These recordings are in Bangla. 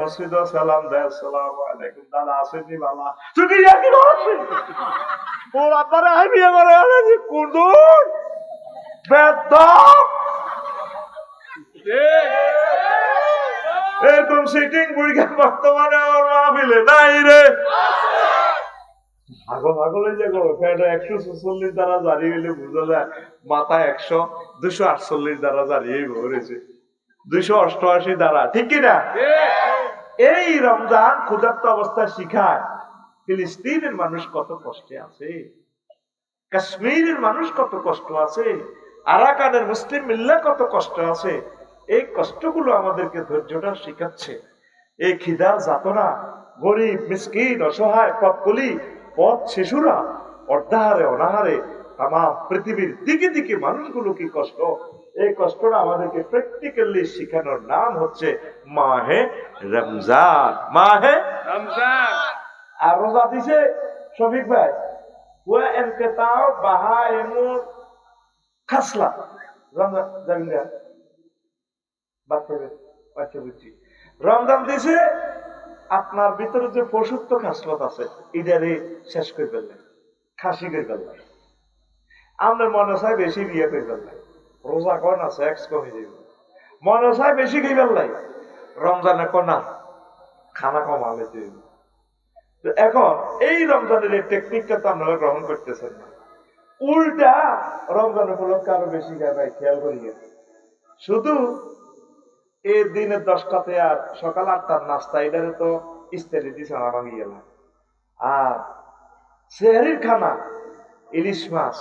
মসজিদ সালাম দেয়, আসসালামু আলাইকুম, দাদা আসেনি বাবা, তুই ইয়াকি করছিস? ওর আব্বারে আই বিয়ে করে আনেছি কুদুর বেদম। এরকম সিটিং বুড়িকে বর্তমানে আমার মাহফিলে নাই রে। আগল আগলে যে ফ্যাট 146 দ্বারা জারি হইলে বুঝা যায় মাথা 100 248 দ্বারা জারি হয়েছে 288 দ্বারা, ঠিক কিনা? এই রমজান ক্ষুধার্ত অবস্থায় শিখায় ফিলিস্তিনের মানুষ কত কষ্টে আছে, কাশ্মীরের মানুষ কত কষ্ট আছে, আরাকানের মুসলিম মিল্লা কত কষ্ট আছে। এই কষ্টগুলো আমাদেরকে ধৈর্যটা শিখাচ্ছে। এই খিদার যাতনা, গরিব মিসকিন অসহায় পথকলি পথ শিশুরা অর্ধাহারে অনাহারে তাম পৃথিবীর দিকে দিকে মানুষগুলো কি কষ্ট, এই কষ্টটা আমাদেরকে প্র্যাকটিক্যালি শিখানোর নাম হচ্ছে মাহে রমজান। মাহে রমজান। আর রোজা দিছে শফিক ভাই খাসলা রমজান দিছে আপনার ভিতরে যে পশুত্ব খাসলত আছে এটারে শেষ করে ফেললেন, খাসি করে ফেললেন। আপনার মনে চাই বেশি বিয়ে করে ফেললেন, রোজা কন আছে এক্স কমে যাবে, মনে চাই বেশি খেয়ে ফেললাই, রমজানে কনা খানা কমালে যাবে। তো এখন এই রমজানের এই টেকনিকটা তো আপনারা গ্রহণ করতেছেন না, উল্টা রমজান উপলক্ষে আরো বেশি খায় ভাই, খেয়াল করিয়ে। শুধু এই দিনের 10টাতে আর সকাল 8টার নাস্তা এটারে তো ইস্তারি দিছে না ভাঙি গেলাম। আর সেহরির খানা ইলিশ মাছ,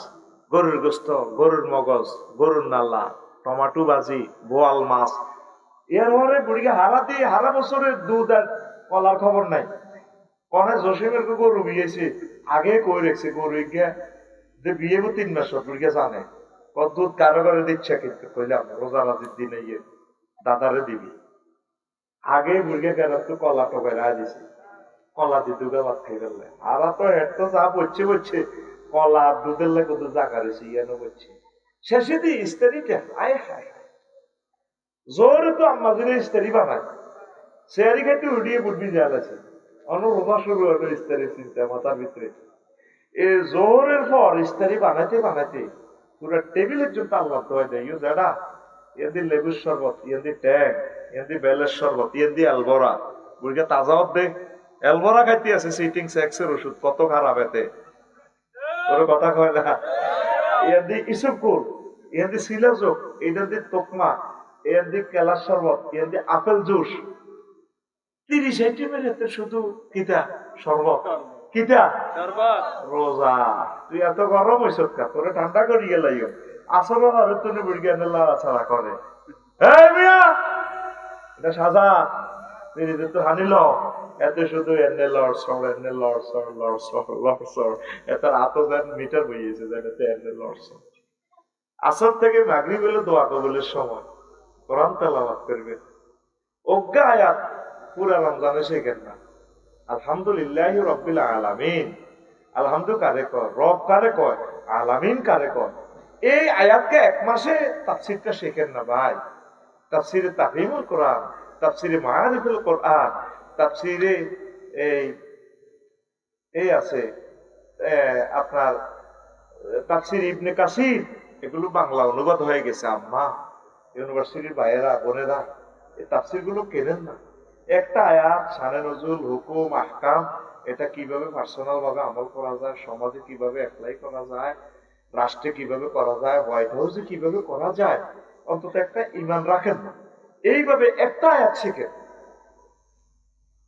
গরুর গোস্ত, গরুর মগজ, গরুর নাল্লা, টমাটো ভাজি, বোয়াল মাছ, এর পরে বুড়িকে হারা দিয়ে হারা বছরের দুধ আর কলার খবর নাই। কনে জসিমের গরু বিয়েছে আগে কই রেখছে, গরু গিয়া যে বিয়ে 3 মাস বুড়িকে জানে কত দুধ কারো করে দিচ্ছে, কিন্তু কইলাম রোজাবাজির দিনে গিয়ে দাদারে দিবি আগে বুড়িকে কেন একটু কলা টোকাই রায় দিছে, কলা দিয়ে দুধে ভাত খাই ফেললে। আর তো হেড তো যা বলছে বলছে কলা দুধের লাগে কত জাগা রয়েছে ইয়ানো বলছে। শেষে দিয়ে ইস্তারিটা আয় হায় জোরে তো আম্মা দিনে ইস্তারি বানায়, সেয়ারি খাইতে উঠিয়ে বুঝবি দেওয়া আছে অন্য রোজা শুরু হলো ইস্তারির চিন্তা মাথার ভিতরে। এই জোরের পর ইস্তারি বানাইতে বানাইতে পুরো টেবিলের জন্য আল্লাহ দোয়া দেয়, ইউ জাডা ইয়াদি লেবুর শরবত, ইয়াদি ট্যাং, ইয়াদি বেলের শরবত, ইয়াদি অ্যালবোরা, বুড়িকে তাজাও দে অ্যালবোরা খাইতে আছে সিটিং সেক্সের ওষুধ কত খারাপ এতে ওর কথা কয় না। ইয়াদি ইসুকুল, ইয়াদি সিলাজোক, ইয়াদি তোকমা, ইয়াদি কেলার শরবত, ইয়াদি আপেল জুস, 30 আইটেমের এতে শুধু কিতা শরবত, কিতা রোজা। তুই এত গরম হইছ কা, তোরে ঠান্ডা করি গেলাই আসল ভাবে তুমি বুড়িয়ে ছাড়া করে এটা সাজা তো হানিল এতে শুধু এনে লড়সর এনে লড়সর লড়সর লড়সর এত আতদান মিটার বইয়েছে যেটাতে এনে লড়সর। আসর থেকে মাগরিব হলো দোয়া কবুলের সময় কোরআন তেলাওয়াত করবে, অজ্ঞা আয়াত পুরা রমজানে শেখেন না। আলহামদুলিল্লাহি রাব্বিল আলামিন, আলহামদু কারে কয়, রব কারে কয়, আলামিন কারে কয়। এই আয়াতকে 1 মাসে তাফসীরটা শেখেন না ভাই। তাফসীরে তাফহিমুল কোরআন, তাফসীরে মাআরিফুল কোরআন, তাফসীরে এই আছে আপনার তাফসীর ইবনে কাসির, এগুলো বাংলা অনুবাদ হয়ে গেছে। আম্মা ইউনিভার্সিটির ভাইয়েরা বোনেরা এই তাফসীর গুলো কেনেন না। একটা আয়াত শানে নজুল হুকুম আহকাম এটা কিভাবে পার্সোনাল ভাবে আমল করা যায়, সমাজে কিভাবে অ্যাপ্লাই করা যায়, রাষ্ট্রে কিভাবে করা যায়, হোয়াইট হাউসে কিভাবে করা যায়, অন্তত একটা ঈমান রাখেন না। এইভাবে একটা আয়াত শেখেন,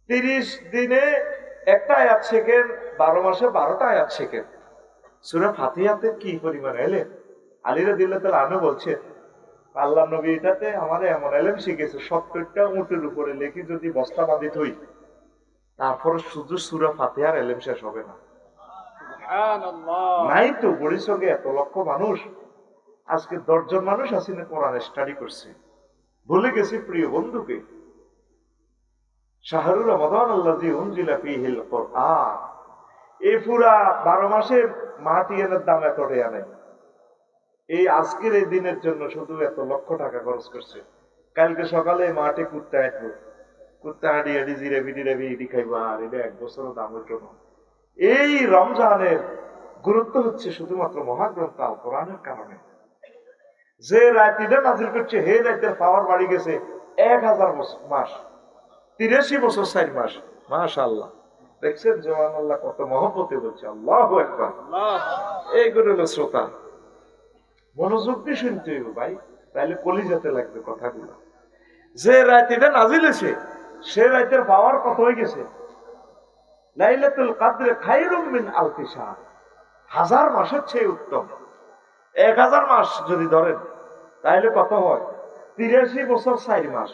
30 দিনে একটা আয়াত শেখেন, 12 মাসে 12টা আয়াত শেখেন। সূরা ফাতিহাতে কি পরিমাণ এলেম আলী রাদিয়াল্লাহু তাআলা আনহু বলছে আল্লাহ নবী এটাতে আমারে এমন এলেম শিখেছে 70টা উটের উপরে লেখি যদি বস্তা বাঁধি থই তারপরে শুধু সূরা ফাতিহার এলেম শেষ হবে না। নাই তো বড়ির সঙ্গে এত লক্ষ মানুষ, আজকে 10 জন মানুষ আসলে কোরআন স্টাডি করছে, ভুলে গেছি প্রিয় বন্ধুকে। শাহরুর রমাদান আল্লাযী উনজিলা ফীহিল কোরআন, এই পুরা 12 মাসে মাটি এনের দাম এত টাকা নেই। এই আজকের এই দিনের জন্য শুধু এত লক্ষ টাকা খরচ করছে। কালকে সকালে মাঠে কুত্তা আসবো, কুত্তা হাঁটি হাঁটি জিরাবি টিরাবি এটি খাইবো আর এটা 1 বছরও দাম হইতো না। এই রমজানের গুরুত্ব হচ্ছে শুধুমাত্র মহাগ্রন্থ আল কোরআনের কারণে। যে রায়টিটা নাজিল করছে হে রাইতের পাওয়ার বাড়ি গেছে 1000 মাস, 83 বছর 4 মাস। মাশাআল্লাহ, দেখছেন জওয়ান আল্লাহ কত মহব্বতে বলছে আল্লাহু আকবার। এইগুলো হলো শ্রোতা, মনোযোগ দিয়ে শুনতে হইব ভাই, তাইলে কলিজাতে লাগবে কথাগুলো। যে রায়টিটা নাজিল হয়েছে সে রাইতের পাওয়ার কত হয়ে গেছে, লাইলাতুল কদর খায়রুম মিন আলফি শাহর, 1000 মাসের চেয়ে উত্তম। 1000 মাস যদি ধরেন তাহলে কত হয়, 83 বছর 4 মাস।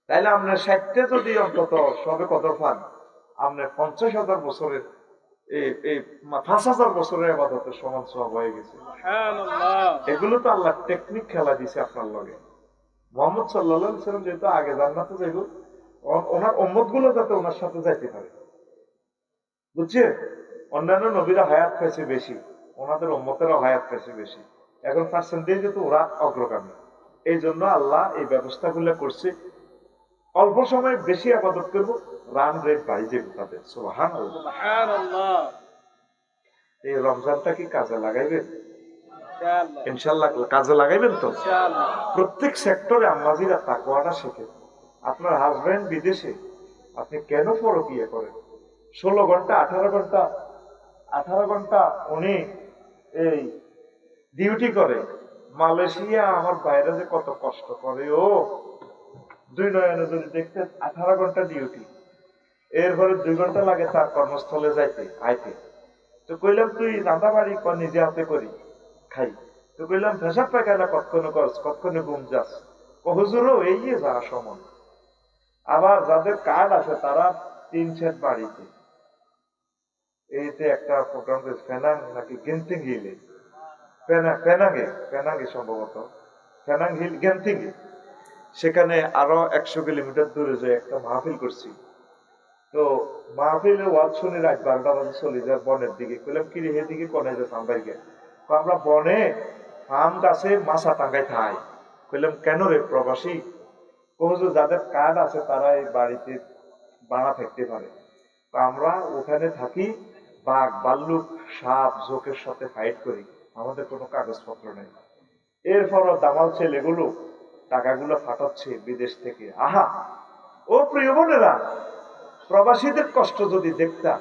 তাইলে আপনার 60টা যদি অন্তত সবে কত পান, আপনার 50,000 বছরের 5,000 বছরের ইবাদতের সমান সওয়াব হয়ে গেছে। এগুলো তো আল্লাহ টেকনিক খেলা দিছে আপনার লগে। মুহাম্মদ সাল্লাল্লাহু আলাইহি ওয়াসাল্লাম যেহেতু আগে জান্নাতে যাইব, ওনার উম্মত গুলো যাতে ওনার সাথে যাইতে পারে, বুঝছে? অন্যান্য নবীরা হায়াত পাইছে বেশি, ওনাদের উম্মতেরও হায়াত পাইছে বেশি। এখন পার্সেন্টেজ তো ওরা অগ্রগামী, এই জন্য আল্লাহ এই ব্যবস্থাগুলো করছে। অল্প সময় বেশি ইবাদত করব, রান রেট বাড়ি যাবে তাদের। সুবহানাল্লাহ। এই রমজানটা কি কাজে লাগাইবেন? ইনশাআল্লাহ কাজে লাগাইবেন তো। প্রত্যেক সেক্টরে আম্মাজিরা তাকওয়াটা শেখে। আপনার হাজবেন্ড বিদেশে, আপনি কেন পরকিয়া করেন? 16 ঘন্টা 18 ঘন্টা উনি এই ডিউটি করে মালয়েশিয়া। আমার বাইরে যে কত কষ্ট করে, ও 2 নয়নে যদি দেখতেন, 18 ঘন্টা ডিউটি, এরপরে 2 ঘন্টা লাগে তার কর্মস্থলে যাইতে আইতে। তো কইলাম তুই রান্না বাড়ি কর, নিজে হাতে করি খাই। তো কইলাম পেশাব পায়খানা কতক্ষণে করস, কতক্ষণে ঘুম যাস? হুজুরও এই যারা সমান। আবার যাদের কার্ড আছে তারা 3 সেট বাড়িতে। এইতে একটা প্রোগ্রাম ফেনাং নাকি গেন্তিং হিলে, পেনাঙ্গে সম্ভবত, পেনাং হিল গেন্তিং, সেখানে আরো 100 কিলোমিটার দূরে যে একটা মাহফিল করছি। তো মাহফিলে ওয়াজ শুনে রাত 12টা বাজে চলে যায় বনের দিকে। কইলাম কি রে এদিকে কোনে যে সাম্বাইকে? আমরা বনে আম গাছে মাছা টাঙ্গাই খাই। কইলাম কেন রে প্রবাসী? হুজুর যাদের কার্ড আছে তারা এই বাড়িতে ভাড়া থাকতে পারে, আমরা ওখানে থাকি, বাঘ ভাল্লুক সাপ জোকের সাথে ফাইট করি, আমাদের কোনো কাগজপত্র নেই। এরপরও দামাল ছেলেগুলো টাকাগুলো ফাটাচ্ছে বিদেশ থেকে। আহা ও প্রিয় বোনেরা, প্রবাসীদের কষ্ট যদি দেখতাম,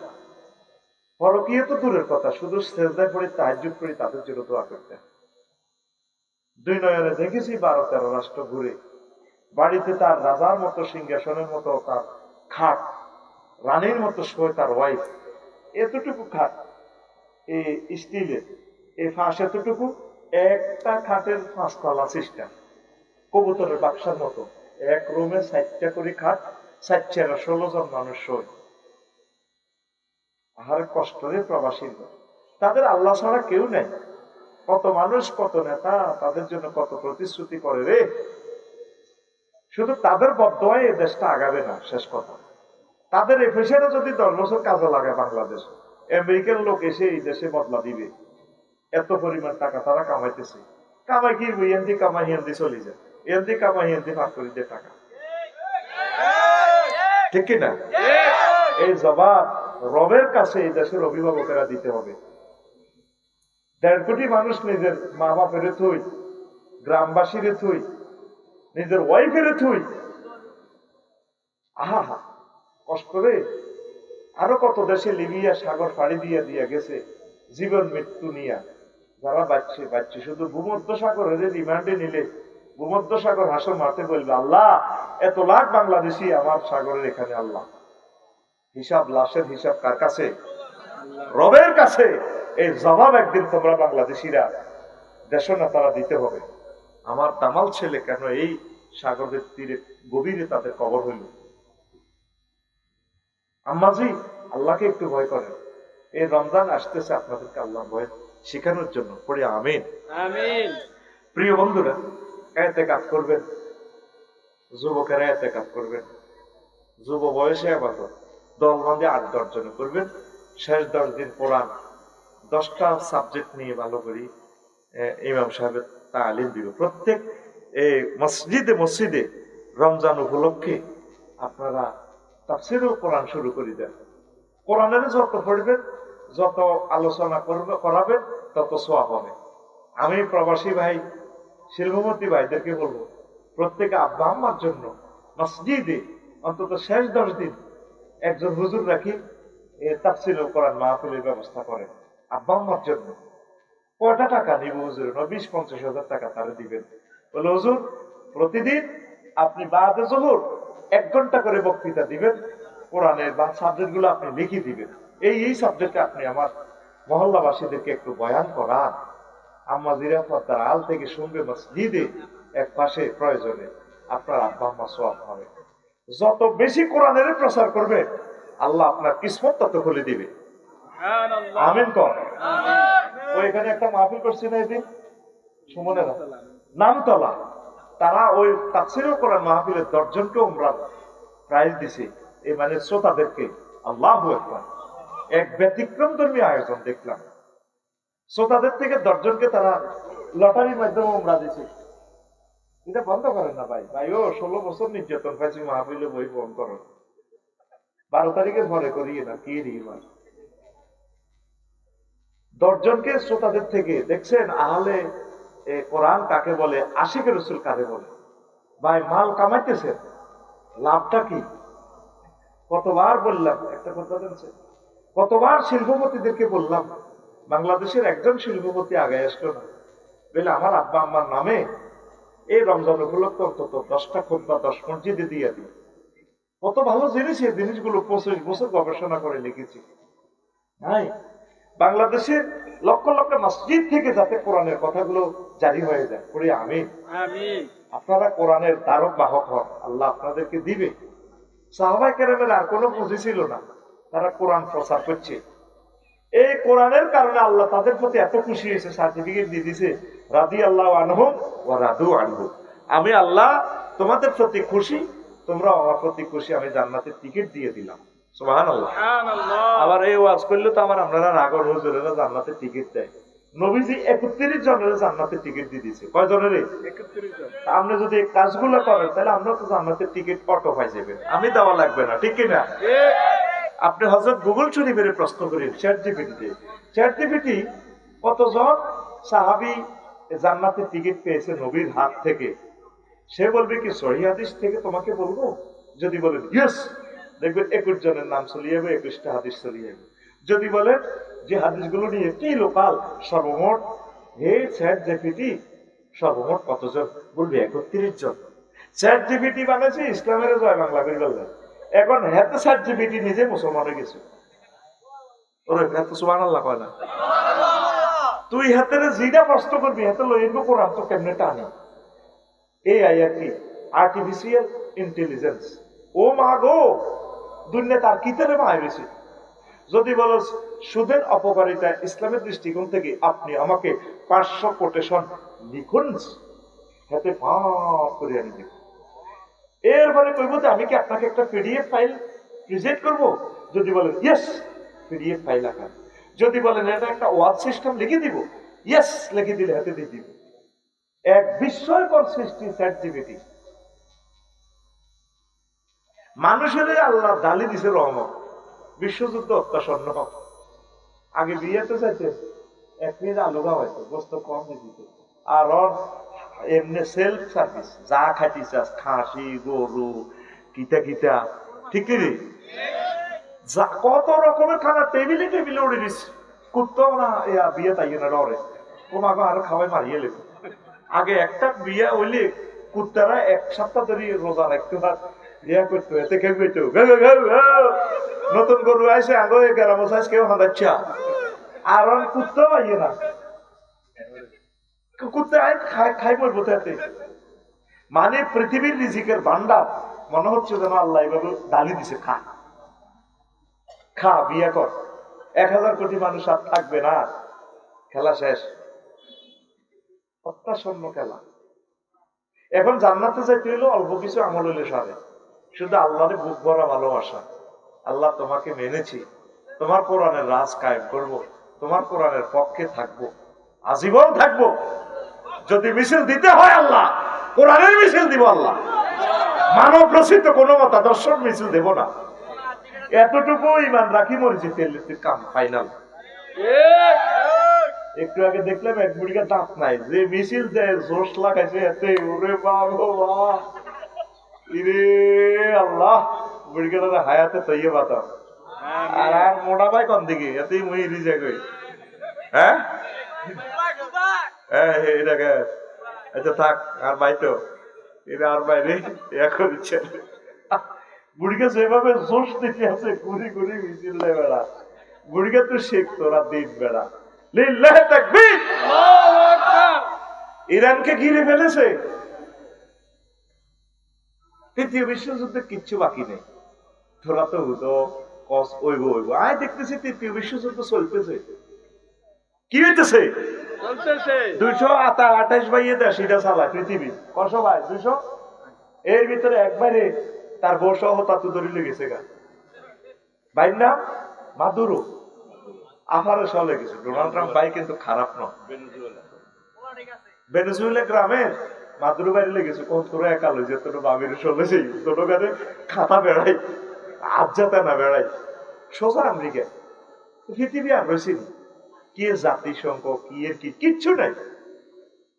পরকীয় তো দূরের কথা, শুধু সেজদায় পড়ে তাহাজ্জুদ করি তাদের জন্য দোয়া করতেন। 2 নয়নে দেখেছি 12-13 রাষ্ট্র ঘুরে, বাড়িতে তার রাজার মতো সিংহাসনের মতো তার খাট, রানীর মতো শোয় তার ওয়াইফ। এতটুকু খাট এই স্টিলের, এই ফাঁস এতটুকু, একটা খাটের 5 তলা সিস্টেম, কবুতরের বাক্সার মতো। এক রুমে 4টা করে খাট, 4-16 জন মানুষ শোয়। আহারে কষ্ট রে প্রবাসীর, তাদের আল্লাহ ছাড়া কেউ নেই। কত মানুষ, কত নেতা তাদের জন্য কত প্রতিশ্রুতি করে রে, শুধু তাদের বদদোয়ায় এই দেশটা আগাবে না। শেষ কথা, তাদের এই পেশাটা যদি 10 বছর কাজে লাগায় বাংলাদেশ, আমেরিকান লোক এসে এই দেশে বদলা দিবে। এত পরিমাণ টাকা তারা কামাইতেছে, কামাই কি এনদি কামাই হেন্দি চলে যায়, এনদি কামাই হেন্দি ভাগ করে দিয়ে টাকা, ঠিক কিনা? এই জবাব রবের কাছে এই দেশের অভিভাবকেরা দিতে হবে। 1.5 কোটি মানুষ নিজের মা বাপের থুই, গ্রামবাসীর থুই, নিজের ওয়াইফের থুই। আহা হা কষ্ট রে। আরো কত দেশে লিবিয়া সাগর পাড়ি দিয়ে দিয়ে গেছে জীবন মৃত্যু নিয়া, যারা বাচ্চে শুধু ভূমধ্য সাগরের রিমান্ডে নিলে ভূমধ্য সাগর হাসর মারতে বলবে, আল্লাহ এত লাখ বাংলাদেশি আমার সাগরের এখানে, আল্লাহ হিসাব, লাশের হিসাব কার কাছে? রবের কাছে। এই জবাব একদিন তোমরা বাংলাদেশিরা দেশ নেতারা দিতে হবে। আমার দামাল ছেলে কেন এই সাগরের তীরে গভীরে তাদের কবর হইল? আম্মাজি আল্লাহকে একটু ভয় করেন। এই রমজান আসতেছে আপনাদেরকে আল্লাহ ভয় শেখানোর জন্য। পড়ি আমিন আমিন। প্রিয় বন্ধুরা, ইতিকাফ করবেন, যুবকেরা ইতিকাফ করবেন, যুব বয়সে ইবাদত দল বাঁধে 8-10 জন করবেন। শেষ 10 দিন কোরআন 10টা সাবজেক্ট নিয়ে ভালো করি ইমাম সাহেবের তালিম দিব। প্রত্যেক মসজিদে রমজান উপলক্ষে আপনারা তাফসীরুল কোরআন শুরু করে দেন। কোরআনের যত পড়বেন, যত আলোচনা করাবেন, তত সওয়াব হবে। আমি প্রবাসী ভাই, শিল্পমন্ত্রী ভাইদেরকে বলবো, প্রত্যেকে আব্বা আম্মার জন্য মসজিদে অন্তত শেষ 10 দিন একজন হুজুর রাখি তাফসীরুল কোরআন মাহফিলের ব্যবস্থা করেন আব্বা আম্মার জন্য। কয়টা টাকা নিব হুজুর? 20-50 হাজার টাকা তারা দিবেন। বলে হুজুর প্রতিদিন আপনি বাদে জোহর 1 ঘন্টা করে বক্তৃতা দিবেন, কোরআনের বা সাবজেক্ট গুলো আপনি লিখে দিবেন। এই সাবজেক্টে আপনি আমার মহল্লাবাসীদেরকে একটু বয়ান করান। আম্মা জিরা পর্দার আল থেকে শুনবে মসজিদে, এক পাশে প্রয়োজনে আপনার আব্বা আম্মা সওয়াব হবে। যত বেশি কোরআনের প্রচার করবে, আল্লাহ আপনার কিসমত তত খুলে দিবে। আমিন কর। ওইখানে একটা মাহফিল করছি না এদিন, সুমনেরা নামতলা, তারা ওই তাফসীরুল কোরআন মাহফিলের 10 জনকে উমরা প্রাইজ দিছে, এই মানে শ্রোতাদেরকে। আল্লাহু আকবার, এক ব্যতিক্রম ধর্মী আয়োজন দেখলাম। শ্রোতাদের থেকে 10 জনকে তারা লটারির মাধ্যমে উমরা দিছে। এটা বন্ধ করেন না ভাই। ভাই ও 16 বছর নির্যাতন পাইছি মাহফিলে, বই বন্ধ করো। 12 তারিখে ঘরে করিয়ে না কি রিমান 10 জনকে শ্রোতাদের থেকে দেখছেন। আহলে কোরআন কাকে বলে, আশিকে রাসূল কাকে বলে? ভাই মাল কামাইতেছেন, লাভটা কি? কতবার বললাম একটা কথা জানছেন, কতবার শিল্পপতিদেরকে বললাম, বাংলাদেশের একজন শিল্পপতি আগে আসলো না, বলে আমার আব্বা আম্মার নামে এই রমজান উপলক্ষে অন্তত 10টা খুতবা 10 মসজিদে দিয়ে দিই। কত ভালো জিনিস, এই জিনিসগুলো 25 বছর গবেষণা করে লিখেছি। নাই, বাংলাদেশের লক্ষ লক্ষ মসজিদ থেকে যাতে কোরআনের কথাগুলো জারি হয়ে যায়, পড়ি আমিন। আপনারা কোরআনের ধারক বাহক হন, আল্লাহ আপনাদেরকে দিবে। সাহাবায়ে কেরামের আর কোনো পুঁজি ছিল না, তারা কোরআন প্রচার করছে। এই কোরআনের কারণে আল্লাহ তাদের প্রতি এত খুশি হয়েছে, সার্টিফিকেট দিয়ে দিছে, রাদিয়াল্লাহু আনহুম ওয়া রাদু আনহু। আমি আল্লাহ তোমাদের প্রতি খুশি, তোমরা আমার প্রতি খুশি, আমি জান্নাতের টিকিট দিয়ে দিলাম। সুবহানাল্লাহ। আবার এই ওয়াজ করলে তো আমার আপনারা রাগর হুজুরেরা জান্নাতের টিকিট দেয়। নবীজি 31 জনের জান্নাতের টিকিট দিয়ে দিয়েছে। কয় জনের? 31 জন। আপনি যদি এই কাজগুলো করেন তাহলে আমরা তো জান্নাতের টিকিট অটো পাই যাবেন, আমি দেওয়া লাগবে না, ঠিক কি না? আপনি হযরত গুগল শরীফের প্রশ্ন করেন, চ্যাট জিপিটি কতজন সাহাবী জান্নাতের টিকিট পেয়েছে নবীর হাত থেকে, সে বলবে কি সহিহ হাদিস থেকে তোমাকে বলবো? যদি বলেন ইয়েস, দেখবেন 21 জনের নাম চলে যাবে, 21টা হাদিস চলে যাবে। যদি বলেন যে হাদিসগুলো নিয়ে কি লোকাল, সর্বমোট হে চ্যাট জিপিটি সর্বমোট কতজন? বলবে 31 জন। চ্যাট জিপিটি বানাইছে ইসলামের জয় বাংলা করে বললেন। এখন হেতে চ্যাট জিপিটি নিজে মুসলমান হয়ে গেছে। ওরে হেতে সুবহানাল্লাহ কয় না? তুই হাতের যেটা প্রশ্ন করবি হাতে লইব কোরআন তো কেমনে টানে। এই আয়াত কি? Artificial intelligence. ও মা গো, দুনিয়া তার কিতাবে মায় বেশি। যদি বলো সুদের অপকারিতা ইসলামের দৃষ্টিকোণ থেকে, আপনি আমাকে 500 কোটেশন লিখুন, হাতে ভাব করে আনি দেখুন। এরপরে কইব যে আমি কি আপনাকে একটা পিডিএফ ফাইল প্রেজেন্ট করব? যদি বলেন ইয়েস, পিডিএফ ফাইল আকার। যদি বলেন এটা একটা ওয়ার্ড সিস্টেম লিখে দিব, ইয়েস লিখে দিলে হাতে দিয়ে দিব। এক বিস্ময়কর সৃষ্টি চ্যাট জিপিটি। মানুষের আল্লাহ ডালি দিছে রহমত। বিশ্বযুদ্ধ অত্যাসন্ন, আগে বিয়েতে চাইতে 1 মিনিট আলু খাওয়াইতো, গোস্ত কম দিত। আর এমনি সেলফ সার্ভিস, যা খাইতে চাস, খাসি গরু কিতা কিতা, ঠিক রে, যা কত রকমের খানা টেবিলে টেবিলে উড়ে দিস। কুত্তাও না বিয়ে তাই না ডরে, তোমাকে আরো খাওয়াই মারিয়ে লেবে। আগে একটা বিয়ে হইলে কুত্তারা 1 সপ্তাহ ধরে রোজা রাখতো, ইয়া করতো, এতে কেউ কইতো নতুন গরু আইসে আগে গ্রাম কেউ হাঁদাচ্ছা। আর কুত্তাও আইয়ে না, কুত্তা খাই মরবো তাতে। মানে পৃথিবীর রিজিকের ভান্ডার মনে হচ্ছে যেন আল্লাহ এইভাবে ডালি দিছে, খা খা বিয়ে কর। 1000 কোটি মানুষ আর থাকবে না, খেলা শেষ, অত্যাসন্ন খেলা। এখন জান্নাতে যাইতে হইলো অল্প কিছু আমল হইলে সারে, শুধু আল্লাহরে বুক ভরা ভালোবাসা। আল্লাহ তোমাকে মেনেছি, তোমার কোরআনের রাজ কায়েম করব, তোমার কোরআনের পক্ষে থাকবো, আজীবন থাকবো। যদি মিছিল দিতে হয় আল্লাহ, কোরআনের মিছিল দিব আল্লাহ। মানব রচিত কোনো মতাদর্শ মিছিল দেব না, এতটুকু ইমান রাখি মরিছি তেলের কাম ফাইনাল। একটু আগে দেখলাম এক বুড়িকে দাঁত নাই, যে মিছিল দেয় জোশ লাগাইছে এতে, ওরে বাবা ইরে আল্লাহ, বুড়িকে হায়াতে তৈয়ে বাতাম। আর আর মোটা ভাই কোন দিকে এতেই মুই রিজে কই, হ্যাঁ এটাকে আচ্ছা থাক, আর ভাই তো এটা আর বাইরে এখন ইচ্ছে বুড়িকে যেভাবে জোশ দিতে আছে ঘুরি ঘুরি মিছিল দেয় বেড়া, বুড়িকে তো শেখ তোরা দিন বেড়া। লিল্লাহি তাকবীর। ইরানকে ঘিরে ফেলেছে, তৃতীয় বিশ্বযুদ্ধে কিচ্ছু বাকি নেই। তোরা তো হতো কস ওইব ওইব, আয় দেখতেছি তৃতীয় বিশ্বযুদ্ধ চলতেছে। কি হইতেছে? 228 বাইয়ে দেশ এটা চালায় পৃথিবী, কশো ভাই 200, এর ভিতরে একবারে তার বউ সহ তাতু ধরে লেগেছে গা। ভাই না মাদুরো আফারে চলে গেছে। ডোনাল্ড ট্রাম্প ভাই কিন্তু খারাপ নয়। ভেনেজুয়েলা গ্রামের মাদুরো বাইরে লেগেছে, কোন তোর একা লই যে তোর বাবির চলেছে, তোর গানে খাতা বেড়াই আবজাতে না বেড়াই সোজা আমেরিকা। পৃথিবী আর রয়েছে কি জাতিসংঘ কি এর কি কিচ্ছু নাই।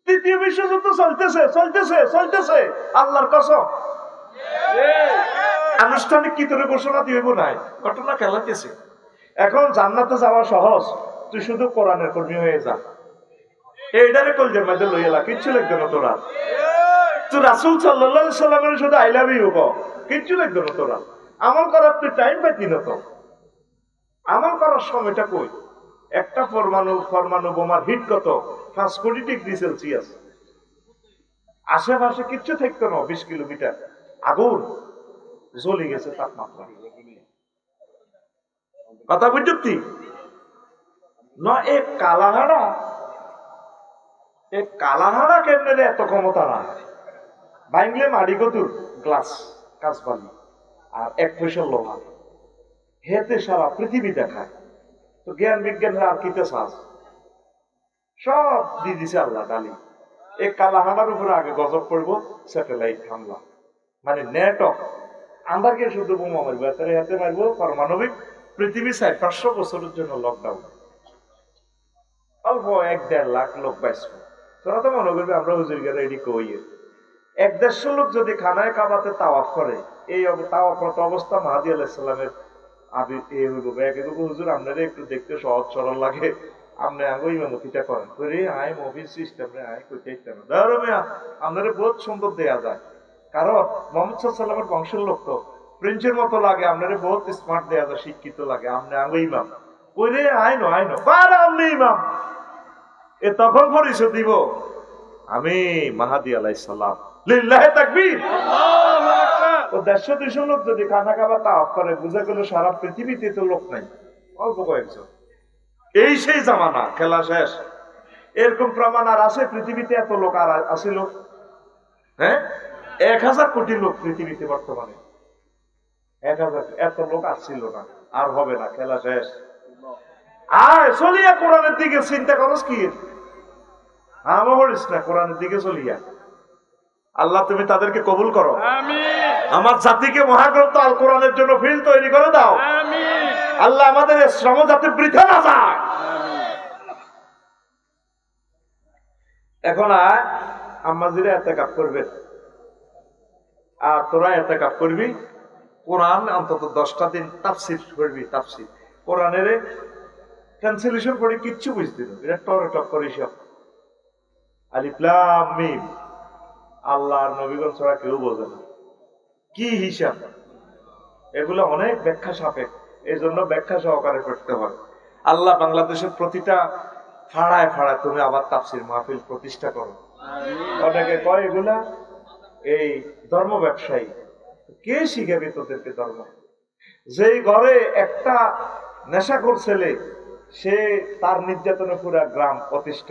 তৃতীয় বিশ্বযুদ্ধ চলতেছে চলতেছে চলতেছে, আল্লাহর কসম। আনুষ্ঠানিক কি তোর ঘোষণা দিব নাই, ঘটনা খেলাতেছে। এখন জান্নাতে যাওয়া সহজ, তুই শুধু কোরআনের কর্মী হয়ে যা, এইটারে কলজের মধ্যে লই এলা, কিচ্ছু লাগবে না তোরা। তুই রাসূল সাল্লাল্লাহু আলাইহি সাল্লামের শুধু আই লাভ ইউ কও, কিচ্ছু লাগবে না তোরা। আমল করার তুই টাইম পাইতি না, তো আমল করার সময়টা কই? একটা পরমাণু বোমার হিট কত 5 কোটি ডিগ্রি সেলসিয়াস, আশেপাশে কিচ্ছু থাকতো না, 20 কিলোমিটার আগুন জ্বলে গেছে তাপমাত্রা। কথা বুঝছি না? কালাহাড়া কেমনে এত ক্ষমতা না, ভাঙলে মাড়ি কতুর গ্লাস কাজ পালি আর 1 পয়সা লোহা, হেতে সারা পৃথিবী দেখায়। তো জ্ঞান বিজ্ঞানের আর কিতে চাস, সব দিয়ে দিছে আল্লাহ ডালি। এই কালাহাড়ার উপরে আগে গজব পড়বো স্যাটেলাইট হামলা, মানে নেট অফ আমাকে শুধু বোমা মারবো, হাতে মারবো পারমাণবিক। পৃথিবী 400-500 বছরের জন্য লকডাউন, অল্প 1-1.5 লাখ লোক বাঁচবে। তোরা তো মনে করবে আমরা হুজুর গেলে এটি কই, 1-150 লোক যদি খানায় কাবাতে তাওয়াফ করে, এই তাওয়াফরত অবস্থা মাহাদী আলাইহিস সালামের হুজুর আপনারা একটু দেখতে সহজ সরল লাগে, আপনি আগে ইমামতিটা করেন করে আয় মফিজ সিস্টেম আয় কইতে আপনারা বহুত সুন্দর দেয়া যায়, কারণ মোহাম্মদ সাল্লাল্লাহু আলাইহি বংশের লোক তো প্রিন্সের মতো লাগে, আপনারা বহুত স্মার্ট দেয়া যায়, শিক্ষিত লাগে, আপনি আগে ইমাম কইরে আইনো পার আপনি ইমাম। এ তখন পরিচয় দিব আমি মাহাদী আলাইহিস সালাম। লিল্লাহি তাকবীর। আল্লাহু আকবার। ও 150-200 লোক যদি খানা খাবার তাওয়াফ করে, বুঝা গেল সারা পৃথিবীতে তো লোক নাই, অল্প কয়েকজন। এই সেই জামানা, খেলা শেষ। এরকম প্রমাণ আর আছে পৃথিবীতে? এত লোক আর আছে লোক? হ্যাঁ, 1000 কোটি লোক পৃথিবীতে বর্তমানে, 1000। এত লোক আসছিল না, আর হবে না, খেলা শেষ। আর চলিয়া কোরআনের দিকে চিন্তা করস কি? আমা বলিস না, কোরআনের দিকে চলিয়া। আল্লাহ তুমি তাদেরকে কবুল করো, আমার জাতিকে মহাগ্রন্থ আল কোরআনের জন্য ফিল্ড তৈরি করে দাও। আল্লাহ আমাদের শ্রম যাতে বৃথা না যায়। এখন আম্মাজিরা এতেকাফ করবে, আর তোরা এতেকাফ করবি, কোরআন অন্তত 10টা দিন তাফসির করবি। তাফসির কোরআনের ট্রান্সলেশন করে কিচ্ছু বুঝতে না, এটা টরে টপ করে সব আলিফ লাম মিম, আল্লাহর নবীগণ ছাড়া কেউ বোঝে না কি হিসাব। এগুলো অনেক ব্যাখ্যা সাপেক্ষ, এই জন্য ব্যাখ্যা সহকারে করতে হয়। আল্লাহ বাংলাদেশের প্রতিটা ফাড়ায় ফাড়ায় তুমি আবার তাফসির মাহফিল প্রতিষ্ঠা করো। অনেকে কয় এগুলা এই ধর্ম ব্যবসায়ী, কে শিখাবে তোদেরকে ধর্ম? যেই ঘরে একটা নেশাখোর ছেলে, সে তার নির্যাতনে পুরা গ্রাম অতিষ্ঠ,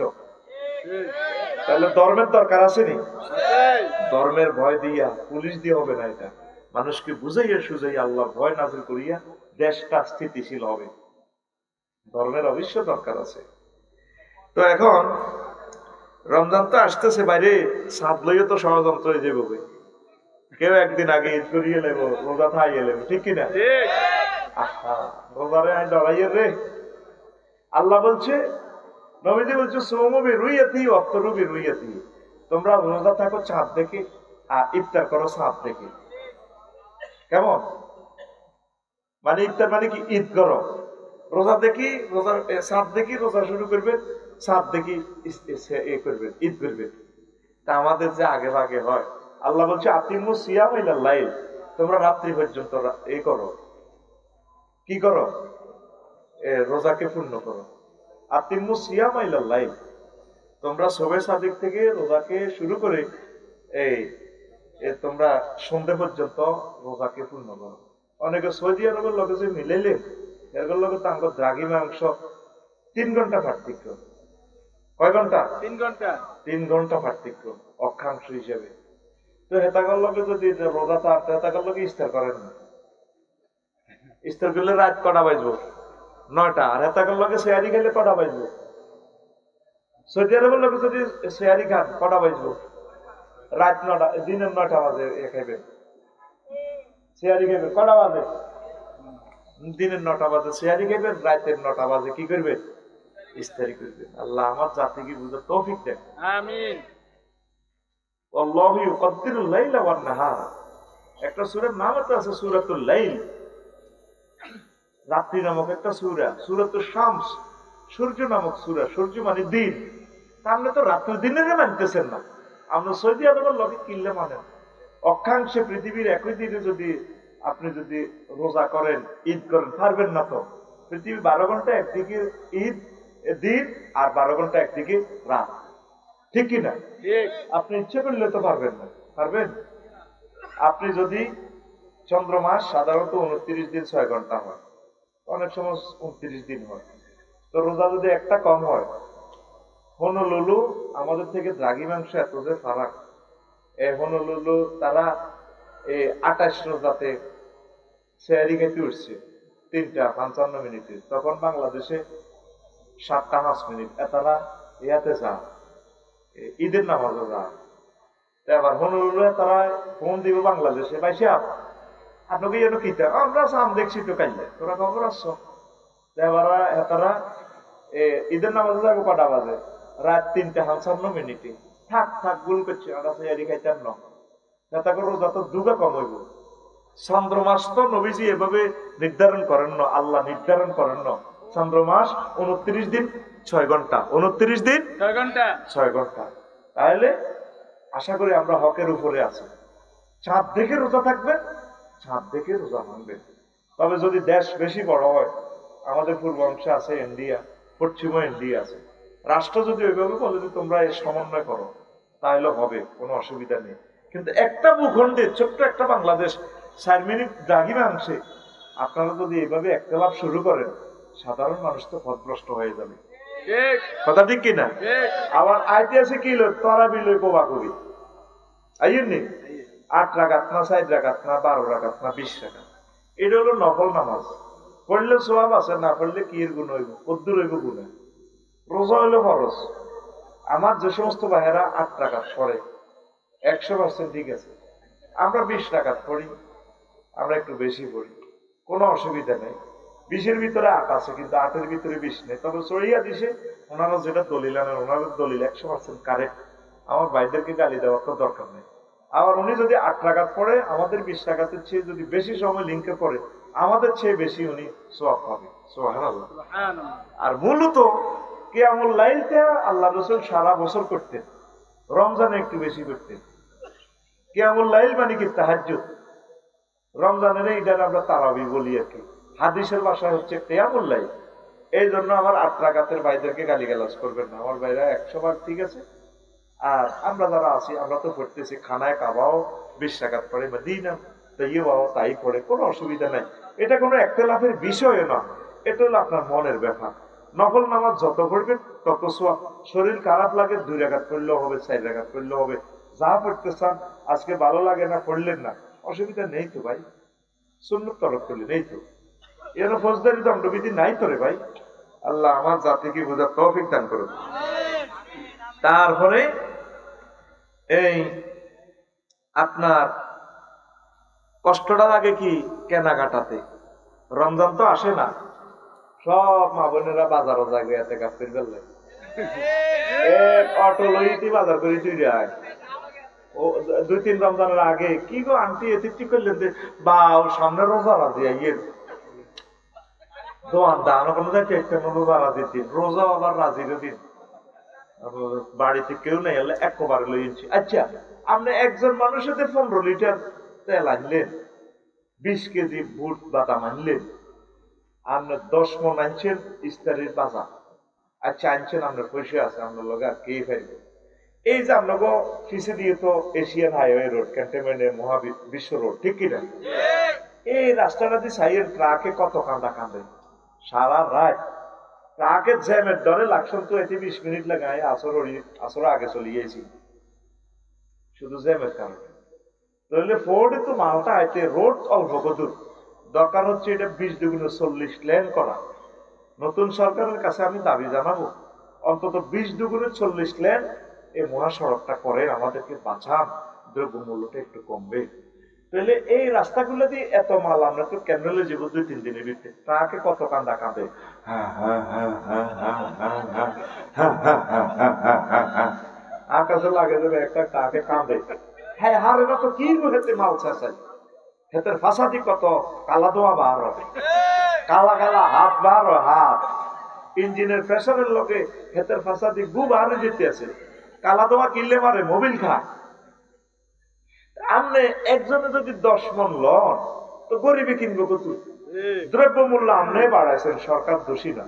তাহলে ধর্মের দরকার আছে নি? ধর্মের ভয় দিয়া পুলিশ দিয়ে হবে না, এটা মানুষকে বুঝাইয়া সুঝাইয়া আল্লাহর ভয় নাযিল করিয়া দেশটা স্থিতিশীল হবে। ধর্মের অবশ্য দরকার আছে। তো এখন রমজান তো আসতেছে, বাইরে সাদ লইয়া তো ষড়যন্ত্র হয়ে যাবে, কেউ একদিন আগে ঈদ করিয়ে নেবো, রোজা থাইয়ে নেবো, ঠিক কিনা? আহা, রোজারে আই ডরাইয়ে রে। আল্লাহ বলছে, নবীজি বলছে, সোমু বিরুইয়াতি ওয়াফতারু বিরুইয়াতি, তোমরা রোজা থাকো চাঁদ দেখে আর ইফতার করো চাঁদ দেখে। কেমন? মানে ইফতার মানে কি? ঈদ করো। রোজা দেখি রোজা, চাঁদ দেখি রোজা শুরু করবেন, চাঁদ দেখি এ করবেন, ঈদ করবেন। তা আমাদের যে আগে ভাগে হয়, আল্লাহ বলছে আতিমু সিয়াম ইলাল লাইল, তোমরা রাত্রি পর্যন্ত এই করো, কি করো? রোজাকে পূর্ণ করো। আতিমু সিয়াম ইলাল লাইল, তোমরা সবে সাদিক থেকে রোজাকে শুরু করে এই তোমরা সন্ধ্যে পর্যন্ত রোজাকে পূর্ণ করো। অনেকে সৌদি আরবের লোকে যে মিলাইলেন, এর লগে তো আমার দ্রাঘি মাংস 3 ঘন্টা পার্থক্য। কয় ঘন্টা? 3 ঘন্টা। 3 ঘন্টা পার্থক্য অক্ষাংশ হিসেবে। তো হেতাকার লগে যদি রোজা থাকতে, হেতাকার লগে ইফতার করেন না, ইফতার করলে রাত কটা বাজবো? 9টা। আর হেতাকার লগে শেয়ারি খেলে কটা বাজবো? সৌদি আরবের লগে যদি শেয়ারি খান কটা বাজবো? রাত 9টা, দিনের 9টা বাজে খাইবে। শেয়ারি খাইবে কটা বাজে? দিনের 9টা বাজে শেয়ারি খাইবেন, রাতের 9টা বাজে কি করবে? ইফতারি করবে। আল্লাহ আমার জাতিকে বুঝার তৌফিক দেন। আমিন। আল্লাহু ইউকদ্দিরুল লাইলা ওয়ান নাহার, একটা সূরার নাম আছে সূরাতুল লাইল, রাত্রি নামক একটা সূরা। সূরাতুশ শামস, সূর্য নামক সূরা। সূর্য মানে দিন। আপনি তো রাত্রি দিনের মানতেছেন না। আমরা সৌদি আরবের লোকে কিনলে মানেন। অক্ষাংশে পৃথিবীর একই দিনে যদি আপনি যদি রোজা করেন, ঈদ করেন, পারবেন না তো। পৃথিবী 12 ঘন্টা একদিকে ঈদ দিন আর 12 ঘন্টা একদিকে রাত, ঠিক কিনা? আপনি ইচ্ছে করলে তো পারবেন না। পারবেন? আপনি যদি চন্দ্র মাস সাধারণত 29 দিন 6 ঘন্টা হয়, অনেক সময় 29 দিন হয়। তো রোজা যদি একটা কম হয়, হনলুলু আমাদের থেকে দ্রাঘিমাংশ এত যে ফারাক, এই হনলুলু তারা 28 রোজাতে শেয়ারি খেতে উঠছে 3টা 55 মিনিটে, তখন বাংলাদেশে 7টা 5 মিনিট। তারা ইয়াতে যা ঈদের নামাজও যা। এবার হনুরুলে তারা ফোন দিব বাংলাদেশে, পাইছে আপনাকে যেন কিতা আমরা সাম দেখছি তো কাইলে, তোরা খবর আসছো? এবার তারা ঈদের নামাজ যাবো কটা বাজে? রাত 3টা 55 মিনিটে। থাক থাক ভুল করছে, আমরা তৈরি খাইতাম না। নেতা করো যত দুগা কম হইব। চন্দ্র মাস তো নবীজি এভাবে নির্ধারণ করেন না, আল্লাহ নির্ধারণ করেন না। চন্দ্র মাস 29 দিন 6 ঘন্টা, 29 দিন 6 ঘন্টা। 6 ঘন্টা। তাহলে আশা করি আমরা হকের উপরে আছি। চাঁদ দেখে রোজা থাকবেন, চাঁদ দেখে রোজা ভাঙবেন। তবে যদি দেশ বেশি বড় হয়, আমাদের পূর্বাংশে আছে ইন্ডিয়া, পশ্চিমে ইন্ডিয়া আছে, রাষ্ট্র যদি ওইভাবে বলে যে তোমরা এর সমন্বয় করো, তাহলে হবে, কোনো অসুবিধা নেই। কিন্তু একটা ভূখণ্ডে ছোট্ট একটা বাংলাদেশ 4 মিনিট দ্রাঘিমাংশে আপনারা যদি এইভাবে একতলাপ শুরু করেন, সাধারণ মানুষ তো পথভ্রষ্ট হয়ে যাবে। কথা ঠিক কিনা? আবার আইতিহাসিক কি লোক তরাবি লই কোবা কবি আইনি 8 রাকাত না 4 রাকাত না 12 রাকাত না 20 রাকাত, এটা হলো নফল নামাজ। পড়লে সওয়াব আছে, না পড়লে কি এর গুণ হইব? কদ্দুর হইব গুণে। রোজা হইলো ফরজ। আমার যে সমস্ত ভাইয়েরা 8 রাকাত পড়ে 100% ঠিক আছে। আমরা 20 রাকাত পড়ি, আমরা একটু বেশি পড়ি, কোনো অসুবিধা নেই। 20-এর ভিতরে 8 আছে, কিন্তু 8-এর ভিতরে 20 নেই। তবে সরিয়া দিছে ওনারা যেটা দলিল আনেন, ওনাদের দলিল 100% কারেক্ট। আমার ভাইদেরকে গালি দেওয়ার তো দরকার নেই। আবার উনি যদি 8 রাকাত পড়ে, আমাদের 20 রাকাতের চেয়ে যদি বেশি সময় লিঙ্কে পড়ে, আমাদের চেয়ে বেশি উনি সওয়াব পাবে। সুবহানাল্লাহ। আর মূলত কিয়ামুল লাইলটা আল্লাহ রাসূল সারা বছর করতেন, রমজানে একটু বেশি করতেন। কিয়ামুল লাইল মানে কি? তাহাজ্জুদ। রমজানের এইটা আমরা তারাবি বলি আর কি, হাদিসের ভাষায় হচ্ছে কিয়ামুল লাইল। এই জন্য আমার 8 রাকাতের ভাইদেরকে গালিগালাজ করবেন না, আমার ভাইরা 100 বার ঠিক আছে। আর আমরা যারা আছি, আমরা তো পড়তেছি, খানায় কাবাও 20 রাকাত পড়ে, মদিনা তাইয়্যিবাও তাই পড়ে, কোনো অসুবিধা নাই। এটা কোনো একতলাফের বিষয় না, এটা হলো আপনার মনের ব্যাপার। নফল নামাজ যত পড়বেন তত সওয়াব। শরীর খারাপ লাগে 2 রাকাত পড়লেও হবে, 4 রাকাত পড়লেও হবে, যা পড়তে চান। আজকে ভালো লাগে না, পড়লেন না, অসুবিধা নেই তো ভাই। সুন্নত তরক করলে নেই তো, এর ফৌজদারি দণ্ডবিধি নাই তো রে ভাই। আল্লাহ আমার জাতিকে বোঝার তৌফিক দান করুন। তারপরে এই আপনার কষ্টটা লাগে কি কেনাকাটাতে। রমজান তো আসে না, সব মা বোনেরা বাজারও যাবে এতে কাপড় বেললে এক অটো লইতে বাজার করে তুই যায়। ও 2-3 রমজানের আগে কি গো আন্টি এতে কি করলেন যে বাও সামনে রোজা রাজি আইয়ের দোয়ান দানো কোনো যাইতে একটা রোজা রাজির দিন, রোজা আবার রাজির দিন, বাড়িতে কেউ নেই এলে একবারে লইছি। আচ্ছা আপনি একজন মানুষের 15 লিটার তেল আনলেন, 20 কেজি বুট বাদাম আনলেন, আপনি 10 মন আনছেন ইস্তারির বাজার। আচ্ছা আনছেন, আপনার পয়সা আছে, আপনার লোক আর কে ফেলবে। এই যে আপনাকে পিছিয়ে দিয়ে তো এশিয়ান হাইওয়ে রোড, ক্যান্টনমেন্টের মহাবিশ্ব রোড, ঠিক কিনা? এই রাস্তাটা দিয়ে সাইয়ের ট্রাকে কত কান্দা কান্দে সারা রাত। ট্রাকের জ্যামের ডরে লাগছেন তো এতে 20 মিনিট লাগায় আসর আগে চলে গিয়েছি শুধু জ্যামের কারণে। তাহলে ফোর্ডে তো মালটা আইতে রোড অল্প কদূর, দরকার হচ্ছে এটা 20 দুগুণ 40 লেন করা। নতুন সরকারের কাছে আমি দাবি জানাবো অন্তত 20 দুগুণে 40 লেন এই মহাসড়কটা করে আমাদেরকে বাঁচান, দ্রব্যমূল্যটা একটু কমবে। তাহলে এই রাস্তাগুলো দিয়ে এত মাল আমরা তো কেন্দ্রে যাবো 2-3 দিনের ভিতরে, তাকে কত কান্দা কাঁদে। আর কাছে লাগে যাবে একটা তাকে কাঁদে। হ্যাঁ হারে না তো কি হেতে মাল ছেঁচাই, হেতের ফাঁসাদি কত কালা দোয়া বার হবে, কালা কালা হাত বার হাত, ইঞ্জিনের প্রেসারের লোকে হেতের ফাঁসাদি গু বাহারে যেতে আছে, কালা দোয়া কিনলে মারে মোবিল খায়। আপনি একজনে যদি 10 মন লন তো গরিবে কিনবো কত? দ্রব্য মূল্য আপনি বাড়াইছেন, সরকার দোষী না।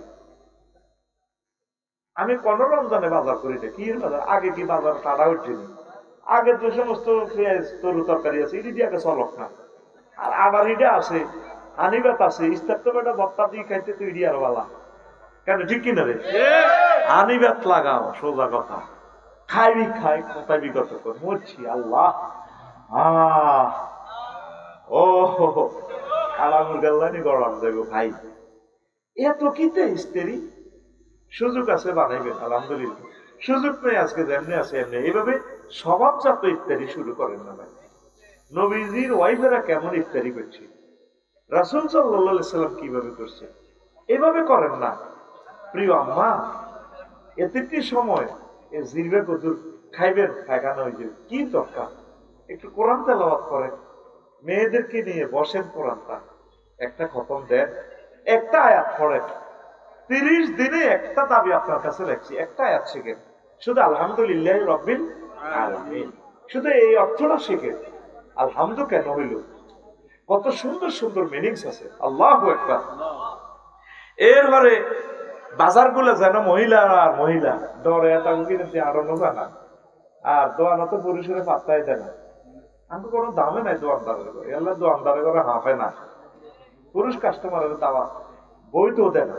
আমি কোন রমজানে বাজার করি না, কি বাজার আগে কি বাজার টাড়া উঠছিল, আগে যে সমস্ত পেঁয়াজ তরু তরকারি আছে এটি দিয়ে আগে চলক না, আর আবার এটা আছে আনিবাত আছে ইস্তার তো বেটা বত্তা দিয়ে খাইতে তো ইডি আর বালা কেন, ঠিক কিনা রে? আনিবাত লাগাও, সোজা কথা, খাইবি খাই কোথায় বিগত কর মরছি আল্লাহ। ও কালামুর গাল্লানি গরম দেবো ভাই, এত কিতে ইস্তেরি সুযোগ আছে বানাইবেন আলহামদুলিল্লাহ, সুযোগ নেই আজকে যেমনি আছে এমনি এইভাবে স্বভাবজাত ইফতারি শুরু করেন না ভাই। নবীজির ওয়াইফেরা কেমন ইফতারি করছে, রাসূল সাল্লাল্লাহু আলাইহি সাল্লাম কিভাবে করছে, এভাবে করেন না। প্রিয় আম্মা, এতে কি সময় জিরবে কদুর খাইবেন, পায়খানা হয়ে যাবে, কি দরকার একটু কোরআন তেলাওয়াত করেন, মেয়েদেরকে নিয়ে বসেন, কোরআনটা একটা খতম দেন, একটা আয়াত পড়েন। 30 দিনে একটা দাবি আপনার কাছে রাখছি, একটা আয়াত শিখেন, শুধু আলহামদুলিল্লাহ রাব্বিল আলামিন, শুধু এই অর্থটা শিখেন। আলহামদু কেন হইল, কত সুন্দর সুন্দর মিনিংস আছে, আল্লাহু আকবার। এরপরে বাজার গুলো যেন মহিলা আর মহিলা ডরে কিনে আড়ানো জানা, আর দোয়ানো তো পুরুষের পাত্তাই দেয় না, আমি কোনো দামে নাই দোয়ানদারের করে, এল্লা দোয়ানদারের করে হাফে না, পুরুষ কাস্টমারের দাওয়া বই তো দেয় না,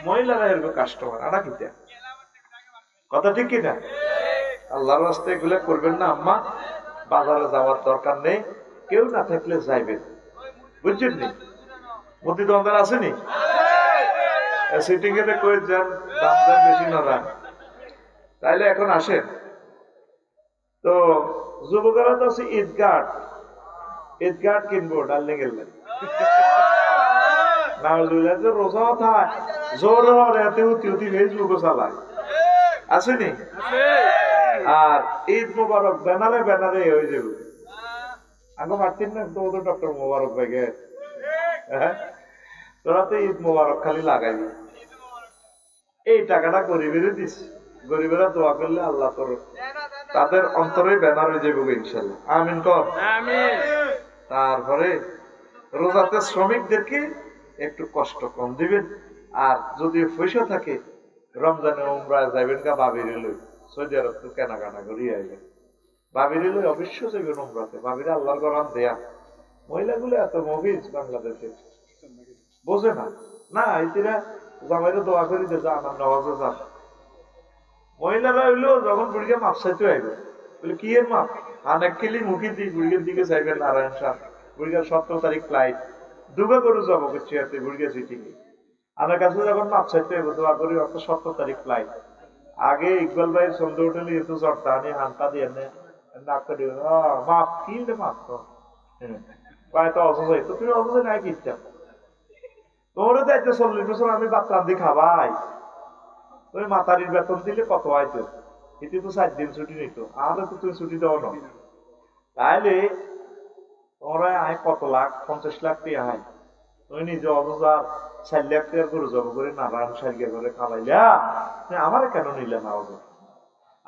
মহিলারা এরকম কাস্টমার আনা কিতে, কথা ঠিক কিনা? আল্লাহর রাস্তায় এগুলো করবেন না আম্মা, বাজারে যাওয়ার দরকার নেই, কেউ না থাকলে যাইবেন, বুঝছেন নি? মতি দোকানদার আসেনি সিটিং এতে কই যান, দাম দাম বেশি না দাম, তাইলে এখন আসেন তো যুবকেরা তো আছে ঈদগাহ, ঈদগাহ কিনবো ডালনে গেলেন না রোজা থাক জোর এতে উতি উতি ফেসবুকও চালায়, আসেনি? আর ঈদ মোবারক ব্যানারে ব্যানারে হয়ে যাবে, আগে পারতেন না তো ডক্টর মোবারক ভাইকে, হ্যাঁ তোরা তো ঈদ মোবারক খালি লাগাইবি, এই টাকাটা গরিবের দিস, গরিবেরা দোয়া করলে আল্লাহ তোর তাদের অন্তরে ব্যানার হয়ে যাবে ইনশাল্লাহ, আমিন কর। তারপরে রোজাতে শ্রমিকদেরকে একটু কষ্ট কম দিবেন, আর যদি পয়সা থাকে রমজানে উমরায় যাবেন গা বাবির লই, সৌদি আরব তো কেনাকাটা করিয়ে আইবেন, বাবির লই অবশ্য যাবেন উমরাতে, বাবির আল্লাহর গরাম দেয়া। মহিলাগুলো এত মহিজ বাংলাদেশে বোঝে না, না এরা জামাইরে দোয়া করি যে যান নওয়াজে যান, মহিলারা হইলো যখন বুড়িকে মাপ চাইতে আইবে, বলে কি এর মাপ, অনেক খেলি মুখি দিই বুড়ির দিকে চাইবেন নারায়ণ সাহ, বুড়ির 17 তারিখ ফ্লাইট, দুবে করে যাবো করছি হাতে বুড়িকে সিটিং এ, আমার কাছে যখন মাপ চাইতে হইব দোয়া করি 17 তারিখ ফ্লাইট, আগে ইকবাল ভাই সন্ধ্যে হোটেলে এত চড়তা আনি হান্তা দিয়ে নাক করে মাপ কিনলে মাপ তো তো অসুস্থ তো তুমি অসুস্থ নাই কিনতাম তোর দায়িত্ব 40 বছর আমি বাচ্চা দিয়ে খাবাই তুমি মাতারির বেতন দিলে কত হয়তো এতে তো 4 দিন ছুটি নিত আর তো তুমি ছুটি দাও না তাইলে তোমরা আয় কত লাখ 50 লাখ টাকা হয় তুমি নিজে অবজার 4 লাখ টাকা করে জব করে নারায়ণ সারিয়া করে খাবাইলা তুমি আমারে কেন নিলে না অবজার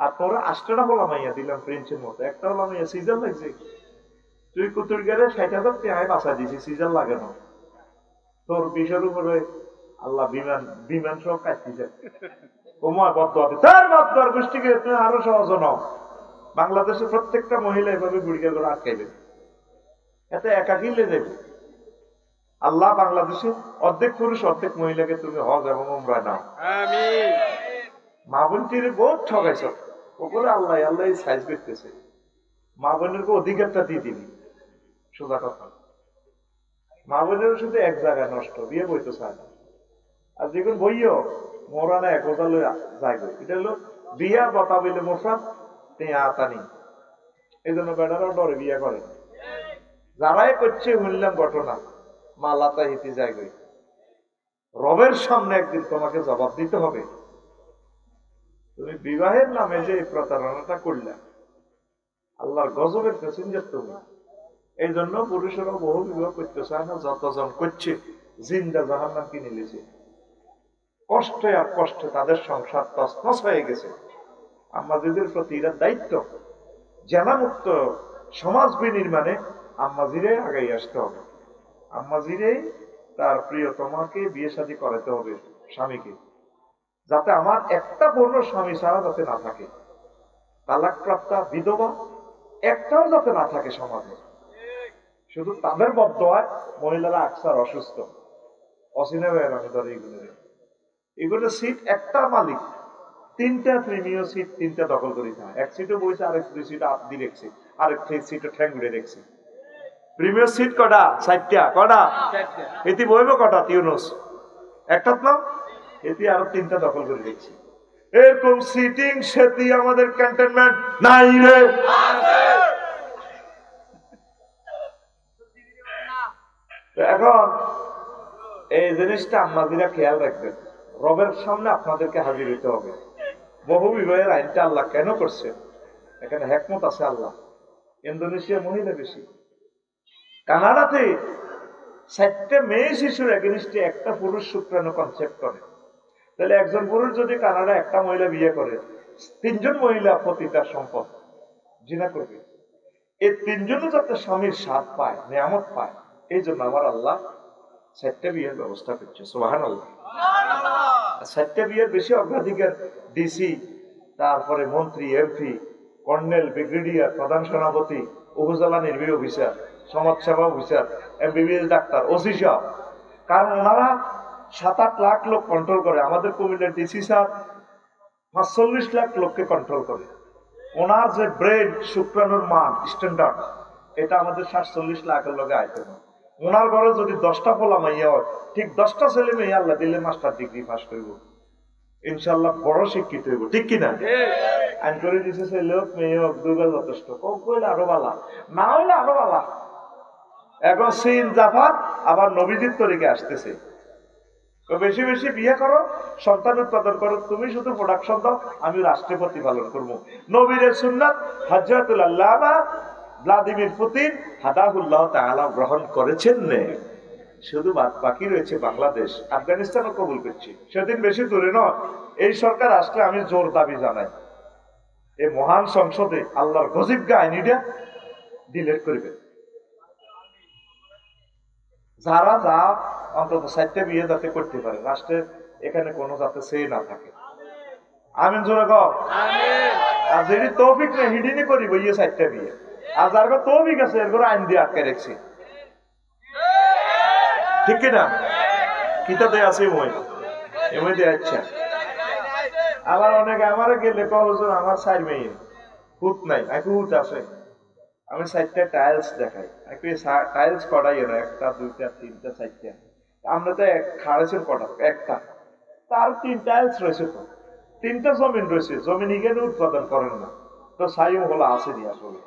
আর তোরা 8টা হলাম মাইয়া দিলাম ফ্রেঞ্চের মতো একটা হলাম মাইয়া সিজন লাগছে তুই কুতুর গেলে 60,000 টাকা বাঁচা দিছি সিজন লাগে না তোর বিষের উপরে আল্লাহ বিমান বিমান সব কাটতেছে ওমা বদুয়াতে তার বদুয়ার গোষ্ঠীকে তুমি আরো সহজ নাও বাংলাদেশের প্রত্যেকটা মহিলা এভাবে গুড়িয়া করে আটকাইবে এতে একাকি দেবে আল্লাহ বাংলাদেশে অর্ধেক পুরুষ অর্ধেক মহিলাকে তুমি হজ এবং উমরা নাও মা বোনটির বহুত ঠকাইছ ওপরে আল্লাহ আল্লাহ সাইজ করতেছে মা বোনের অধিকারটা দিয়ে দিবি সোজা কথা মা বোনের শুধু এক জায়গায় নষ্ট বিয়ে বইতে চায় না আর যেগুলো বইও মোরানা 1,000 যায় এটা হলো বিয়া বতা বইলে মোফরাত আতানি এই জন্য বেটারাও ডরে বিয়ে করে না যারাই করছে শুনলাম ঘটনা মালাতা হিতে যায় গই রবের সামনে একদিন তোমাকে জবাব দিতে হবে তুমি বিবাহের নামে যে প্রতারণাটা করলে আল্লাহর গজবের প্যাসেঞ্জার তুমি এই জন্য পুরুষেরা বহু বিবাহ করতে চায় না যতজন করছে জিন্দা জাহান্নাম কিনে নিয়েছে কষ্টে আর কষ্টে তাদের সংসার তছনছ হয়ে গেছে আম্মাজিদের প্রতি এর দায়িত্ব জেনামুক্ত সমাজ বিনির্মাণে আম্মাজিরে আগাই আসতে হবে আম্মাজিরে তার প্রিয়তমাকে বিয়ে শাদী করাতে হবে স্বামীকে যাতে আমার একটা পূর্ণ স্বামী ছাড়া যাতে না থাকে তালাক প্রাপ্তা বিধবা একটাও যাতে না থাকে সমাজে শুধু তাদের বদদোয়ায় মহিলারা আকসার অসুস্থ অসিনে আমি ধর এগুলো সিট একটা মালিক 3টা প্রিমিয়ার সিট 3টা দখল করে থাকে এক সিটে বইছে আরেক 2 সিট আপ দিয়ে রেখেছে আরেক সিটে ঠ্যাং ঘুরে রেখেছে প্রিমিয়ার সিট কটা 4টা কটা এটি বইব কটা তিউনস একটা না এটি আরো 3টা দখল করে রেখেছে এরকম সিটিং সেটি আমাদের ক্যান্টনমেন্ট নাই রে এখন এই জিনিসটা আম্মাদিরা খেয়াল রাখবেন রবের সামনে আপনাদেরকে হাজির হইতে হবে বহু বিবাহের আইনটা আল্লাহ কেন করছে এখানে হেকমত আছে আল্লাহ ইন্দোনেশিয়া মহিলা বেশি কানাডাতে 4টা মেয়ে শিশুর এগেনিস্টে একটা পুরুষ শুক্রাণু কনসেপ্ট করে তাহলে একজন পুরুষ যদি কানাডা একটা মহিলা বিয়ে করে 3জন মহিলা প্রতি তার সম্পদ জিনা করবে এই 3জনও যাতে স্বামীর স্বাদ পায় নিয়ামত পায় এই জন্য আমার আল্লাহ 4টা বিয়ের ব্যবস্থা করছে সুবহানাল্লাহ 4টা বিয়ের বেশি অগ্রাধিকার ডিসি তারপরে মন্ত্রী এমপি কর্নেল ব্রিগেডিয়ার প্রধান সেনাপতি উপজেলা নির্বাহী অফিসার সমাজসেবা অফিসার এমবিবিএস ডাক্তার ওসি সাহেব কারণ ওনারা 7-8 লাখ লোক কন্ট্রোল করে আমাদের কুমিল্লার ডিসি স্যার 45 লাখ লোককে কন্ট্রোল করে ওনার যে ব্রেন শুক্রাণুর মান স্ট্যান্ডার্ড এটা আমাদের 47 লাখের লোকে আইতে না ওনার ঘরে যদি 10টা পোলা মাইয়া হয় ঠিক 10টা ছেলে মেয়ে আল্লাহ দিলে মাস্টার ডিগ্রি পাস করব ইনশাল্লাহ বড় শিক্ষিত হইব ঠিক কিনা আইন করে দিছে ছেলে হোক মেয়ে হোক দুইবার যথেষ্ট কম করলে আরো বালা না হইলে আরো বালা এখন সিন জাফার আবার নবীজির তরিকে আসতেছে বেশি বেশি বিয়ে করো সন্তান উৎপাদন করো তুমি শুধু প্রোডাকশন দাও আমি রাষ্ট্রে প্রতিপালন করবো নবীর সুন্নাত হযরতুল আল্লামা ভ্লাদিমির পুতিন হাদাহুল্লাহ তাআলা গ্রহণ করেছেন নে শুধু বাকি রয়েছে বাংলাদেশ আফগানিস্তানও কবুল করছে সেদিন বেশি দূরে নয় এই সরকার আসলে আমি জোর দাবি জানাই এই মহান সংসদে আল্লাহর গজিবগা আইনিটা ডিলিট করবে যারা যা অন্তত 4টা বিয়ে যাতে করতে পারে রাষ্ট্রের এখানে কোনো যাতে সে না থাকে আমিন জোরে কও আমিন আর যদি তৌফিক নেই হিডিনি করিব ইয়ে 4টা বিয়ে আর যার তৌফিক আছে এর করে আইন দিয়ে আটকে রাখছি ঠিক কিনা কিতাবে আছে মই এমনি দিয়ে আচ্ছা আবার অনেকে আমারে গেলে হুজুর আমার 4 মেয়ে হুত নাই একটু হুত আছে আমি 4টা টাইলস দেখাই একটু টাইলস কটাই না 1টা 2টা 3টা 4টা আমরা তো খাড়েছেন কটা একটা তার 3 টাইলস রয়েছে তো 3টা জমিন রয়েছে জমিন এখানে উৎপাদন করেন না তো সাইম হোলা আসেনি আসলে,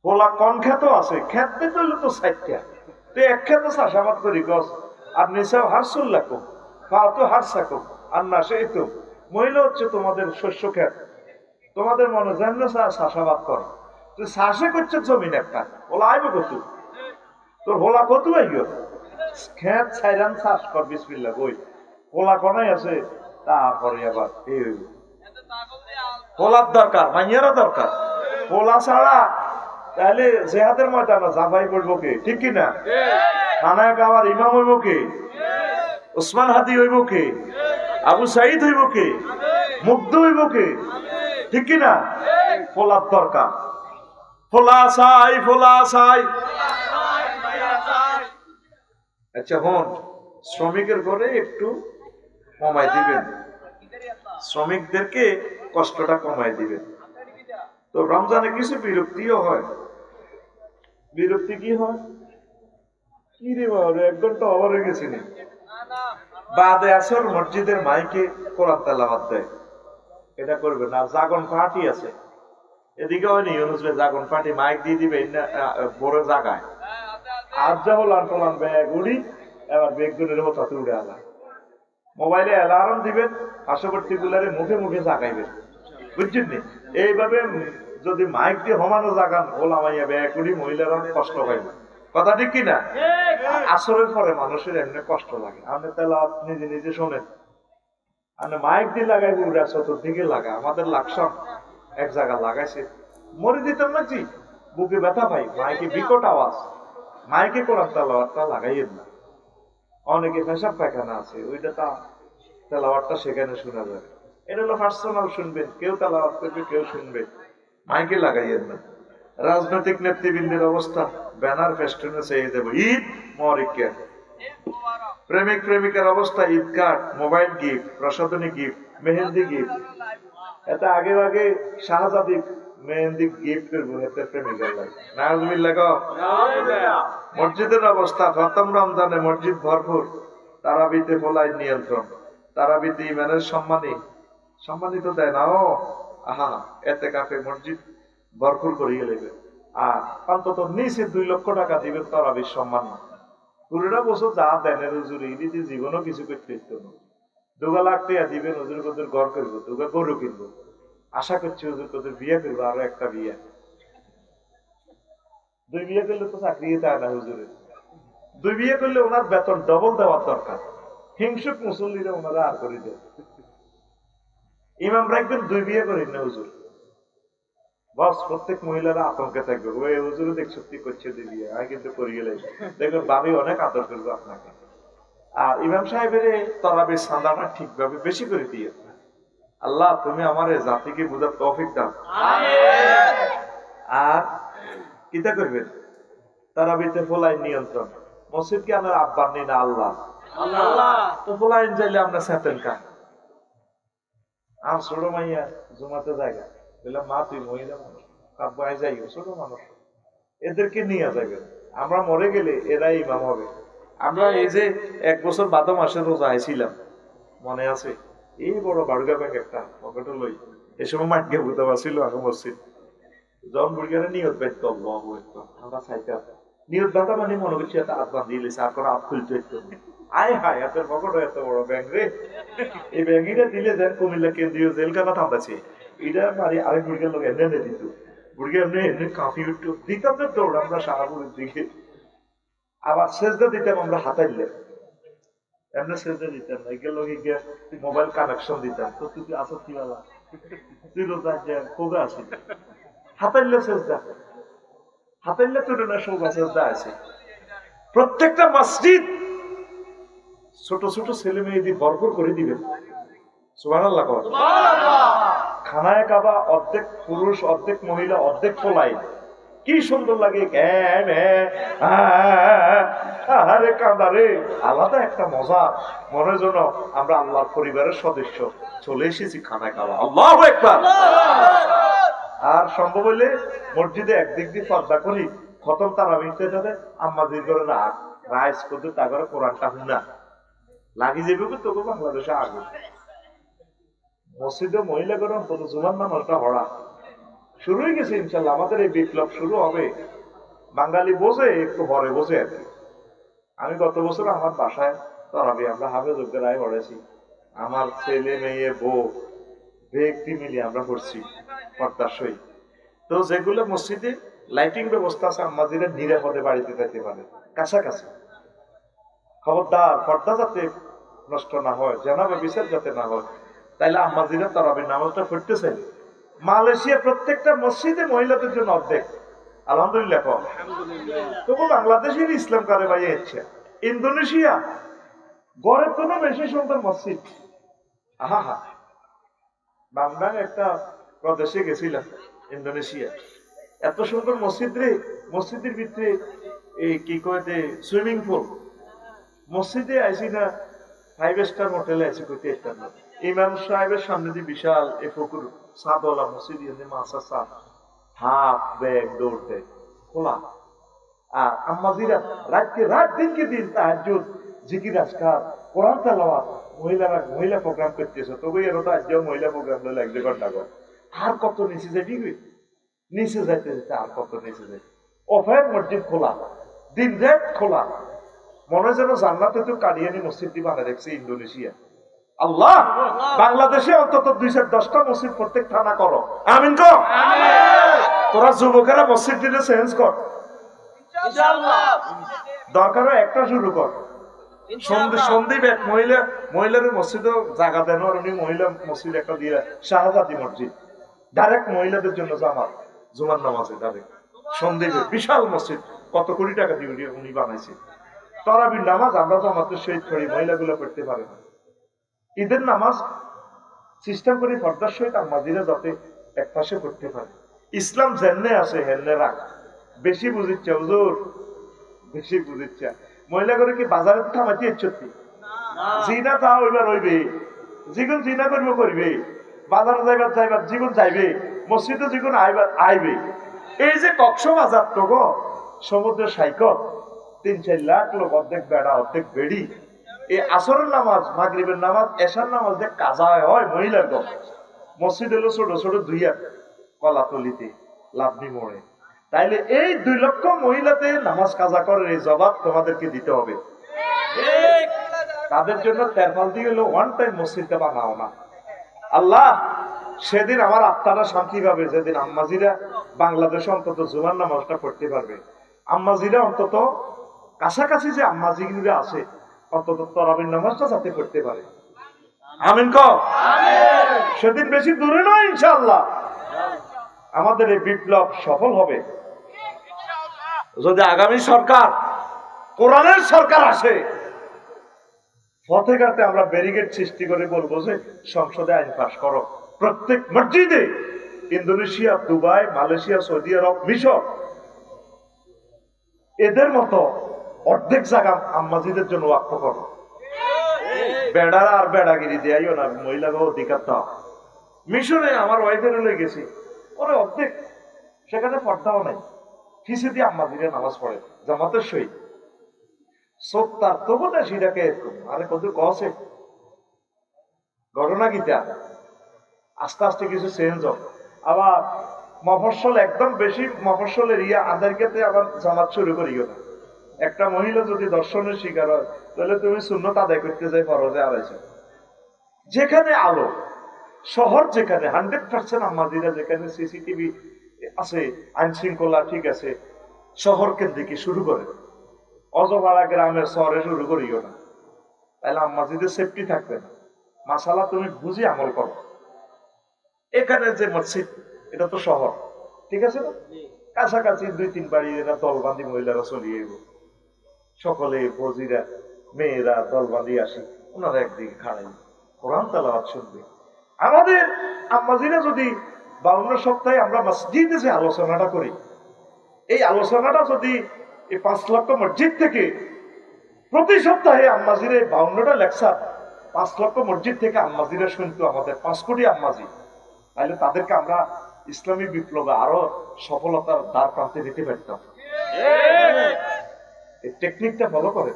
হোলা কোন ক্ষেত আছে, ক্ষেতে তৈল তো সাইটটা, তো এক ক্ষেত চাষাবাদ করি গছ, আর নিচাও হারসুল লাখো তো হার সাকো, আর না সেই তো মহিলা হচ্ছে তোমাদের শস্য ক্ষেত, তোমাদের মনে যেমন চাষাবাদ কর, তুই চাষে করছে জমিন একটা, ওলা আইব কত, তোর হোলা কত আইব, ক্ষেত ছাইরান চাষ কর বিসমিল্লাহ বই, হোলা কোনাই আছে, তারপরে আবার এই হইব, হোলার দরকার, মাইয়ারা দরকার, হোলা ছাড়া তাহলে জেহাদের ময়দানে জাফাই করবো কে, ঠিক কিনা? খানায় খাওয়ার ইমাম হইব কে? ওসমান হাদি হইব কে? আবু সাইদ হইব কে? মুগ্ধ হইব কে? ঠিক কিনা? ফোলার দরকার, ফোলা চাই, ফোলা চাই। আচ্ছা হন, শ্রমিকের ঘরে একটু কমাই দিবেন, শ্রমিকদেরকে কষ্টটা কমাই দিবেন। তো রমজানে কিছু বিরক্তিও হয়। বিরক্তি কি হয়? কি রে বাবা, 1 ঘন্টা ওভার হয়ে গেছে নি, বাদে আসর মসজিদের মাইকে কোরআন তেলাওয়াত দেয়, এটা করবে না। জাগন পার্টি আছে এদিকে, হয়নি ইউনুস ভাই জাগন পার্টি মাইক দিয়ে দিবে বড় জায়গায়, আর যা হলান টোলান ব্যাগ উড়ি, এবার বেগুনের হতাতে উড়ে আলা, মোবাইলে অ্যালার্ম দিবেন, পার্শ্ববর্তী গুলারে মুখে মুখে জাগাইবেন, বুঝছেন নি? এইভাবে যদি মাইক দিয়ে হমানো জাগান, ওলামাইয়া ব্যাগ উড়ি, মহিলারা কষ্ট হয় না, কথা ঠিক কিনা? আসরের পরে মানুষের এমনি কষ্ট লাগে, আপনি তাহলে নিজে নিজে শোনেন, আপনি মাইক দিয়ে লাগাই উড়া চতুর্দিকে লাগা, আমাদের লাকসাম এক জায়গা লাগাইছে, মরে দিতাম না জি, বুকে ব্যথা পাই, মাইকে বিকট আওয়াজ, মাইকে কোরআন তেলাওয়াতটা লাগাইয়েন না। অনেকে পেশাব পায়খানা আছে, ওইটা তা তেলাওয়াতটা সেখানে শোনা যাবে, এটা হলো পার্সোনাল, শুনবেন, কেউ তেলাওয়াত করবে, কেউ শুনবে, মাইকে লাগাইয়েন না। রাজনৈতিক নেতৃবৃন্দের অবস্থা, ব্যানার ফেস্টুনে চেয়ে দেব ঈদ মরিকা, প্রেমিক প্রেমিকার অবস্থা ঈদ কার্ড, মোবাইল গিফট, প্রসাধনী গিফট, মেহেন্দি গিফট, এটা আগে আগে শাহজাদি মেহেন্দি গিফট করবো এতে প্রেমিকার লাগে, নাউজুবিল্লাহ কও। মসজিদের অবস্থা, প্রথম রমজানে মসজিদ ভরপুর, তারাবিতে ফলাই নিয়ন্ত্রণ, তারাবিতে ইমানের সম্মানিত দেয় না, ও আহা, এতে কাফে মসজিদ ভরপুর করিয়ে নেবে, আর অন্তত নিচে 2 লক্ষ টাকা দিবেন তারাবির সম্মান। পুরোটা বছর যা দেন হুজুর, ঈদিতে জীবনও কিছু করতে হইতো না, 2 লাখ টাকা দিবেন, হুজুর কদের ঘর করবো, 2 গরু কিনবো, আশা করছি হুজুর কদের বিয়ে করবো, আরো একটা বিয়ে, 2 বিয়ে করলে তো চাকরি দেয় না হুজুরের, 2 বিয়ে করলে ওনার বেতন ডবল দেওয়ার দরকার, হিংসুক মুসল্লিরা ওনারা আর করে দেয়, ইমাম রাখবেন 2 বিয়ে করেন না হুজুর, বস প্রত্যেক মহিলারা আতঙ্কে থাকবে, ওই হুজুরে দেখ সত্যি করছে 2 বিয়ে, আমি কিন্তু করি গেলে দেখবেন ভাবি অনেক আদর করবে আপনাকে। আর ইমাম সাহেবের তরাবির সান্দাটা ঠিকভাবে বেশি করে দিয়ে, আল্লাহ তুমি আমার জাতিকে বুঝার তৌফিক দাও। আর কিতা করবেন, তারাবিতে ফোলাইন নিয়ন্ত্রণ, মসজিদ কি আমার আব্বার নেই না আল্লাহ, তো ফোলাইন চাইলে আমরা সেতেন কা, আর ছোট মাইয়া জমাতে জায়গা বললাম, মা তুই মহিলা মানুষ, আব্বাই যাই ছোট মানুষ, এদেরকে নিয়ে যাবে, আমরা মরে গেলে এরাই ইমাম হবে। আমরা এই যে 1 বছর 12 মাসের রোজা আইছিলাম, মনে আছে, এই বড় বাড়ুগা ব্যাগ একটা পকেটে লই, এ সময় মাঠকে বুঝতে পারছিল আগে মসজিদ, যখন বুড়িগারে নিয়ত ব্যক্ত আমরা চাইতে নিয়ত বাঁধা মানে মনে করছি একটা হাত বাঁধিয়ে লেছে, আর কোনো হাত খুলতে হইতো, আয় হায় এত পকেট এত বড় ব্যাগ রে, এই ব্যাগিটা দিলে দেন কুমিল্লা কেন্দ্রীয় জেলখানা থামতেছে, এটা মারি আরেক বুড়িগার লোক এনে দিত, বুড়িগা এমনি এমনি কাঁপি উঠতো, দিতাম যে দৌড় আমরা শাহপুরের দিকে, আবার সেজদা দিতাম আমরা হাতাইলে, এমনি সেজদা দিতাম না, এগুলো গিয়ে মোবাইল কানেকশন দিতাম, তো তুই আসো কি বাবা, তুই রোজা কোগা আসি, হাতাইলে সেজদা, হাতাইলে তুলে না সোজা সেজদা আছে। প্রত্যেকটা মসজিদ ছোট ছোট ছেলে মেয়ে দিয়ে ভরপুর করে দিবেন, সুবহানাল্লাহ। খানায় কাবা অর্ধেক পুরুষ, অর্ধেক মহিলা, অর্ধেক পোলাই, কি সুন্দর লাগে, আরে কাঁদারে, আলাদা একটা মজা, মনে যেন আমরা আল্লাহর পরিবারের সদস্য চলে এসেছি খানায় কাবা, আল্লাহু আকবার। আর সম্ভব হইলে মসজিদে একদিক দিয়ে পর্দা করি, খতম তারাবিতে যাবে, আম্মাজির করে রাইস করতে, তা করে কোরআনটা হুনা লাগি যাবে, তোকে বাংলাদেশে আগুন, মসজিদে মহিলা করে অন্তত জুমার নামাজটা হড়া, শুরু হয়ে গেছে ইনশাল্লাহ। আমাদের এই বিপ্লব শুরু হবে, বাঙালি বোঝে একটু পরে বোঝে আর কি। আমি গত বছর আমার বাসায় তরাবি আমরা হাফেজ রায় পড়েছি, আমার ছেলে মেয়ে বউ ব্যক্তি মিলিয়ে আমরা পড়ছি পর্দার সই। তো যেগুলো মসজিদে লাইটিং ব্যবস্থা আছে, আম্মাজিরা নিরাপদে বাড়িতে যেতে পারে কাছাকাছি। খবরদার পর্দা যাতে নষ্ট না হয়, জানাবে বিচার যাতে না হয়। তাইলে আম্মাজিরা তারাবির নামাজটা পড়তে চাইলে মালয়েশিয়া প্রত্যেকটা মসজিদে মহিলাদের জন্য অর্ধেক, আলহামদুলিল্লাহ। তবু বাংলাদেশের ইসলাম কারে ভাই ইচ্ছে, ইন্দোনেশিয়া গড়ের জন্য বেশি সুন্দর মসজিদ। আহা হা, বামডাং একটা প্রদেশে গেছিলাম ইন্দোনেশিয়া, এত সুন্দর মসজিদ রে, মসজিদের ভিতরে এই কি কয় যে সুইমিং পুল। মসজিদে আইসি না 5 স্টার হোটেলে আইসি করতে একটা না, ইমাম সাহেবের সামনে দিয়ে বিশাল এ পুকুর, সাদওয়ালা মসজিদ, মাছ আসা, হাফ ব্যাগ দৌড়তে খোলা। আর আম্মাজিরা রাতকে রাত দিনকে দিন তাহাজ্জুদ, জিকির আজকার, কোরআন তেলাওয়াত, মহিলারা মহিলা প্রোগ্রাম করতেছে। তবে এর তো আজও মহিলা প্রোগ্রাম হলো 1-2 ঘন্টা করে। আর কত নিচে যায়, ঠিক নিচে যাইতে যেতে আর কত নিচে যায়। অফের মসজিদ খোলা, দিন রাত খোলা, মনে হয় যেন জান্নাতে তো কাডিয়ানি মসজিদটি বানায় দেখছে ইন্দোনেশিয়া। আল্লাহ, বাংলাদেশে অন্তত 210টা মসজিদ প্রত্যেক থানা করো, আমিন কর। তোরা যুবকেরা মসজিদ দিলে চেঞ্জ কর, দরকার একটা শুরু কর। সন্দীপ এক মহিলার মসজিদও জায়গা দেন, আর উনি মহিলা মসজিদ একটা দিয়ে, শাহজাদি মসজিদ, ডাইরেক্ট মহিলাদের জন্য জুমার নামাজে ডাইরেক্ট সন্দীপের বিশাল মসজিদ, কত কোটি টাকা দিয়ে উনি বানাইছে। তরাবির নামাজ আমরা তো আমাদের শহীদ করি, মহিলাগুলো পড়তে পারে না। ঈদের নামাজ সিস্টেম করে পর্দার সহিত আম্মাজিরা যাতে এক পাশে পড়তে পারে। ইসলাম জেনে আছে হেলনে রাখ, বেশি বুঝিচ্ছে হুজুর, বেশি বুঝিচ্ছে। মহিলা করে কি বাজারে থামাইতে ইচ্ছতি জিনা তা ওইবার হইবে, যেগুন জিনা করবে করবে, বাজারে যাইবার জীবন যাইবে, মসজিদে যেগুন আইবে। এই যে কক্সবাজার তো গো সমুদ্রের সাইকত, 3-4 লাখ লোক, অর্ধেক বেড়া অর্ধেক বেড়ি। এই আসরের নামাজ, মাগরিবের নামাজ, এশার নামাজ যে কাজা হয় মহিলার গো, মসজিদ হলো ছোট ছোট 2 কলাতলিতে লাভনি মোড়ে। তাইলে এই 2 লক্ষ মহিলাতে নামাজ কাজা করে, এই জবাব তোমাদেরকে দিতে হবে। তাদের জন্য তেরফাল দিয়ে হলো ওয়ান টাইম মসজিদটা বানাও না। আল্লাহ সেদিন আমার আত্মাটা শান্তি পাবে, যেদিন আম্মাজিরা বাংলাদেশে অন্তত জুমার নামাজটা পড়তে পারবে। আম্মাজিরা অন্তত কাছাকাছি যে আম্মাজিরা আছে, অন্তত তরাবির নামাজটা যাতে পড়তে পারে, আমিন কও। সেদিন বেশি দূরে নয় ইনশাআল্লাহ আমাদের এই বিপ্লব সফল হবে। যদি আগামী সরকার কোরআনের সরকার আসে, পথে-ঘাটে আমরা ব্যারিকেড সৃষ্টি করে বলবো যে সংসদে আইন পাস করো, প্রত্যেক মসজিদে, ইন্দোনেশিয়া, দুবাই, মালয়েশিয়া, সৌদি আরব, মিশর, এদের মতো অর্ধেক জায়গা আম্মাজিদের জন্য ওয়াক্ফ করো। বেড়া আর বেড়াগিরি দেয়াইও না, মহিলাদের অধিকার দাও। মিশরে আমার ওয়াইফের হলে গেছি, ওরা অর্ধেক সেখানে পর্দাও নাই, ফিসে দিয়ে আম্মাজিরা নামাজ পড়ে জামাতের সহিত। সত্তার তবু না সেটাকে এরকম আরে কত কসে ঘটনা গীতা আস্তে আস্তে কিছু চেঞ্জ হবে। আবার মফস্বল একদম বেশি মফস্বল এরিয়া আদারকেতে আবার জামাত শুরু করিও না। একটা মহিলা যদি দর্শনের শিকার হয়, তাহলে তুমি সুন্নত আদায় করতে যাই ফরজে আড়াইছে। যেখানে আলো, শহর যেখানে 100% আম্মাজিরা, যেখানে সিসিটিভি আছে, আইন শৃঙ্খলা ঠিক আছে, শহর কেন্দ্রিক শুরু করে, অজপাড়া গ্রামের শহরে শুরু করিও না, তাহলে আম্মাজিদের সেফটি থাকবে না। মাসালা তুমি বুঝি আমল করো। এখানে যে মসজিদ, এটা তো শহর, ঠিক আছে না, কাছাকাছি 2-3 বাড়ি এরা দলবান্ধি মহিলারা চলিয়ে এগো, সকলে বজিরা মেয়েরা দলবান্ধি আসি, ওনারা একদিকে খাড়াই কোরআন তেলাওয়াত শুনবে। আমাদের আম্মাজিরা যদি 52 সপ্তাহে আমরা মসজিদে যে আলোচনাটা করি, এই আলোচনাটা যদি এই 5 লক্ষ মসজিদ থেকে প্রতি সপ্তাহে আম্মাজিরে 52টা লেকচার 5 লক্ষ মসজিদ থেকে আম্মাজিরা শুনতো, আমাদের 5 কোটি আম্মাজি, তাহলে তাদেরকে আমরা ইসলামী বিপ্লবে আরো সফলতার দ্বার প্রান্তে দিতে পারতাম। এই টেকনিকটা ফলো করে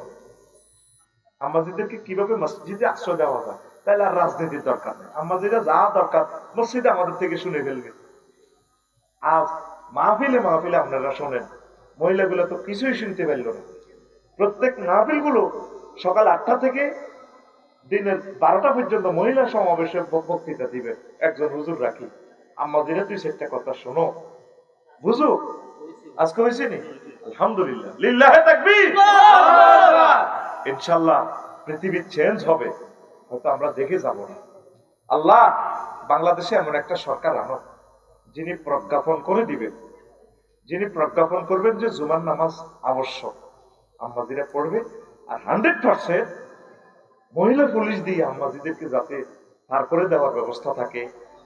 আম্মাজিদেরকে কিভাবে মসজিদে আশ্রয় দেওয়া যায়, তাহলে আর রাজনীতির দরকার নেই। আম্মাজিরা যা দরকার মসজিদে আমাদের থেকে শুনে ফেলবে। আজ মাহফিলে মাহফিলে আপনারা শোনেন, মহিলাগুলো তো কিছুই শুনতে পারল না। প্রত্যেক মাহফিল গুলো সকাল 8টা থেকে দিনের 12টা পর্যন্ত মহিলা সমাবেশে বক্তৃতা দিবে একজন হুজুর রাখি। আম্মা দিনে তুই সেটা কথা শোনো, বুঝো আজকে হয়েছে নি? আলহামদুলিল্লাহ, লিল্লাহে তাকবীর। ইনশাআল্লাহ পৃথিবী চেঞ্জ হবে, হয়তো আমরা দেখে যাব না। আল্লাহ বাংলাদেশে এমন একটা সরকার আনো যিনি প্রজ্ঞাপন করে দিবেন, যিনি প্রজ্ঞাপন করবেন যে জুমার নামাজ আবশ্যক, আম্মাজিরা পড়বে। আর 100% মহিলা পুলিশ দিয়ে আম্মাজিদেরকে যাতে পার করে দেওয়ার ব্যবস্থা থাকে।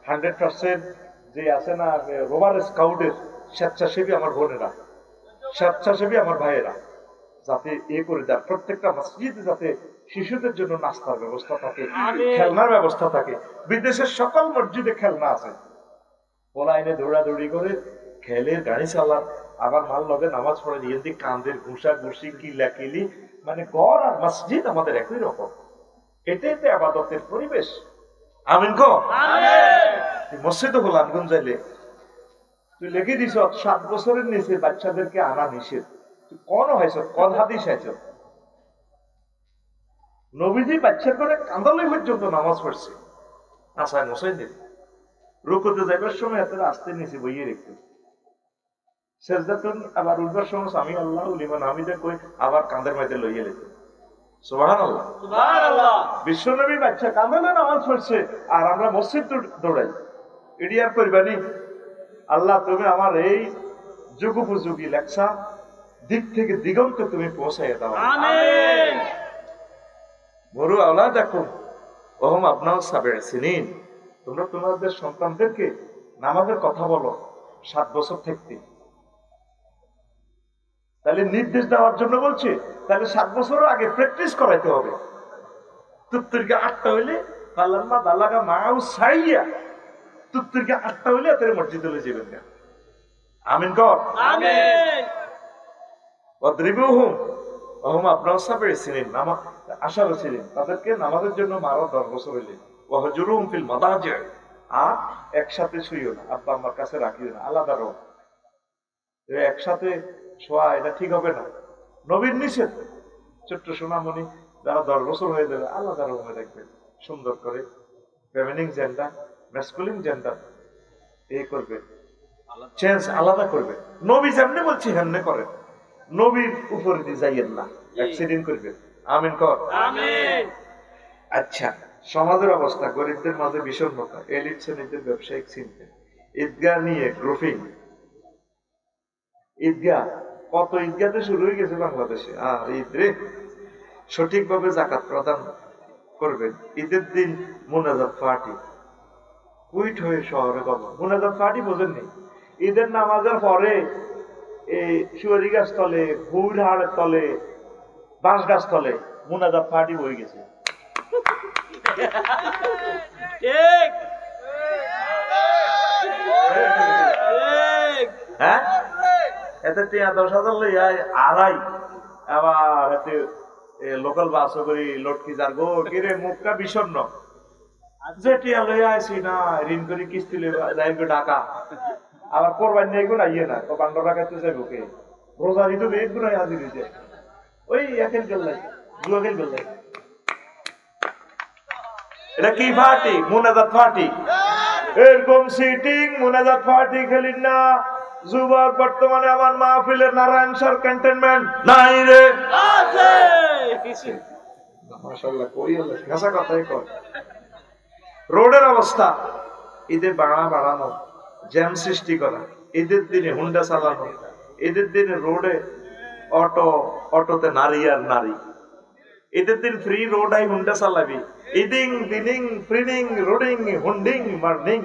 100% যে আছে না রোভার স্কাউটের স্বেচ্ছাসেবী আমার বোনেরা, স্বেচ্ছাসেবী আমার ভাইয়েরা যাতে করে দেয়। প্রত্যেকটা মসজিদে যাতে শিশুদের জন্য নাস্তার ব্যবস্থা থাকে, খেলনার ব্যবস্থা থাকে। বিদেশের সকল মসজিদে খেলনা আছে, ওলা এনে দৌড়াদৌড়ি করে খেলে, গাড়ি চালান, আবার মাল লগে নামাজ পড়ে দিয়ে দিক কান্দের ঘুষা ঘুষি কিলা কিলি, মানে গড় আর মসজিদ আমাদের একই রকম। এটাই তো আবাদতের পরিবেশ। আমিন কো মসজিদ হল আনগুন যাইলে তুই লিখে দিস 7 বছরের নিচে বাচ্চাদেরকে আনা নিষেধ। তুই কোন হয়েছ, কোন হাদিস হয়েছ? নবীজি বাচ্চা করে কান্দালই পর্যন্ত নামাজ পড়ছে, আসায় মশাই দিন রুকুতে যাইবার সময় এত আসতে নিচে বইয়ে রেখে সেজদাতুন, আবার উঠবার সময় স্বামী আল্লাহ লিমান হামিদে কই আবার কাঁধের মাঝে লইয়ে লেখে। সুবহানাল্লাহ, সুবহানাল্লাহ। বিশ্বনবী বাচ্চা কাঁদালে নামাজ পড়ছে আর আমরা মসজিদ দৌড়াই। এটি আর করবানি? আল্লাহ তুমি আমার এই যুগোপযোগী লেখা দিক থেকে দিগন্তে তুমি পৌঁছাইয়া দাও, আমিন। মরু আওলা দেখো ওহম আপনাও সাবের সিনিন, তোমরা তোমাদের সন্তানদেরকে নামাজের কথা বলো 7 বছর থেকে। তাহলে নির্দেশ দেওয়ার জন্য বলছি, তাহলে 7 বছরের আগে প্র্যাকটিস করাইতে হবে। তুত্তুরকে 8টা হইলে পাল্লাম্মা দালাগা মাও সাইয়া, তুত্তুরকে 8টা হইলে এত মসজিদে লয়ে যাবেন না। আমিন কর, আমিন। ওয়াদরিবুহুম ওহুম আপনাও সাবের সিনিন, আশা ছিলেন তাদেরকে নামাজের জন্য মারো 10 বছর হইলে। ওয়াহজুরুহুম ফিল মাদাজি, আর একসাথে শুইও না, আব্বা আম্মার কাছে রাখিও না, আলাদা রও। একসাথে শোয়া এটা ঠিক হবে না, নবীর নিষেধ। ছোট্ট সোনামণি যারা 10 বছর হয়ে যাবে আলাদা রুমে রাখবেন, সুন্দর করে ফেমিনিন জেন্ডার ম্যাসকুলিন জেন্ডার করবে, চেঞ্জ আলাদা করবে। নবী যেমনি বলছি হেমনে করেন, নবীর উপরে দিয়ে যাইয়েন না, অ্যাক্সিডেন্ট করবেন। আমিন কর, আমিন। আচ্ছা, সমাজের অবস্থা গরিবদের মাঝে বিষণ্ণতা, এলিট শ্রেণীদের ব্যবসায়িক চিন্তা, ঈদগাহ নিয়ে গ্রুপিং। ঈদগাহ কত ঈদগাহতে শুরু হয়ে গেছে বাংলাদেশে। আর ঈদ রে সঠিকভাবে জাকাত প্রদান করবেন। ঈদের দিন মুনাজাত পার্টি, কুইট হয়ে শহরে বাবা মুনাজাত পার্টি বোঝেননি? ঈদের নামাজের পরে এই সুয়ারি গাছ তলে, ফুল হাড়ের তলে, বাঁশ গাছ তলে মুনাজাত পার্টি বয়ে গেছে। হ্যাঁ, এতে 10,000 লইয়া আড়াই, আবার এতে লোকাল বাস করি লটকি যার গো কিরে মুখটা বিষণ্ণ, যে টিয়া লইয়া আইসি না ঋণ করি কিস্তি লইয়া ঢাকা, আবার করবার নেই গো না ইয়ে না তো 15 টাকা তো যাইব কে রোজারি তো বেগ গুনাই হাজির হয়েছে। ওই একেল গেল্লাই জুয়া খেল গেল্লাই, এটা কি পার্টি? মুনাজাত পার্টি। এরকম সিটিং মুনাজাত পার্টি খেলিন না যুবক। বর্তমানে আমার মাহফিলের নারায়ণ স্যার ক্যান্টনমেন্ট নাই রে, আছে মাশাআল্লাহ, কই হলো ঘাসা কথাই কর। রোডের অবস্থা, ঈদে বাড়ানো, জ্যাম সৃষ্টি করা, ঈদের দিনে হুন্ডা চালানো, ঈদের দিনে রোডে অটোতে নারী আর নারী, ঈদের দিন ফ্রি রোড আই হুন্ডা চালাবি, ইদিং দিনিং ফ্রিনিং রোডিং হুন্ডিং মার্নিং,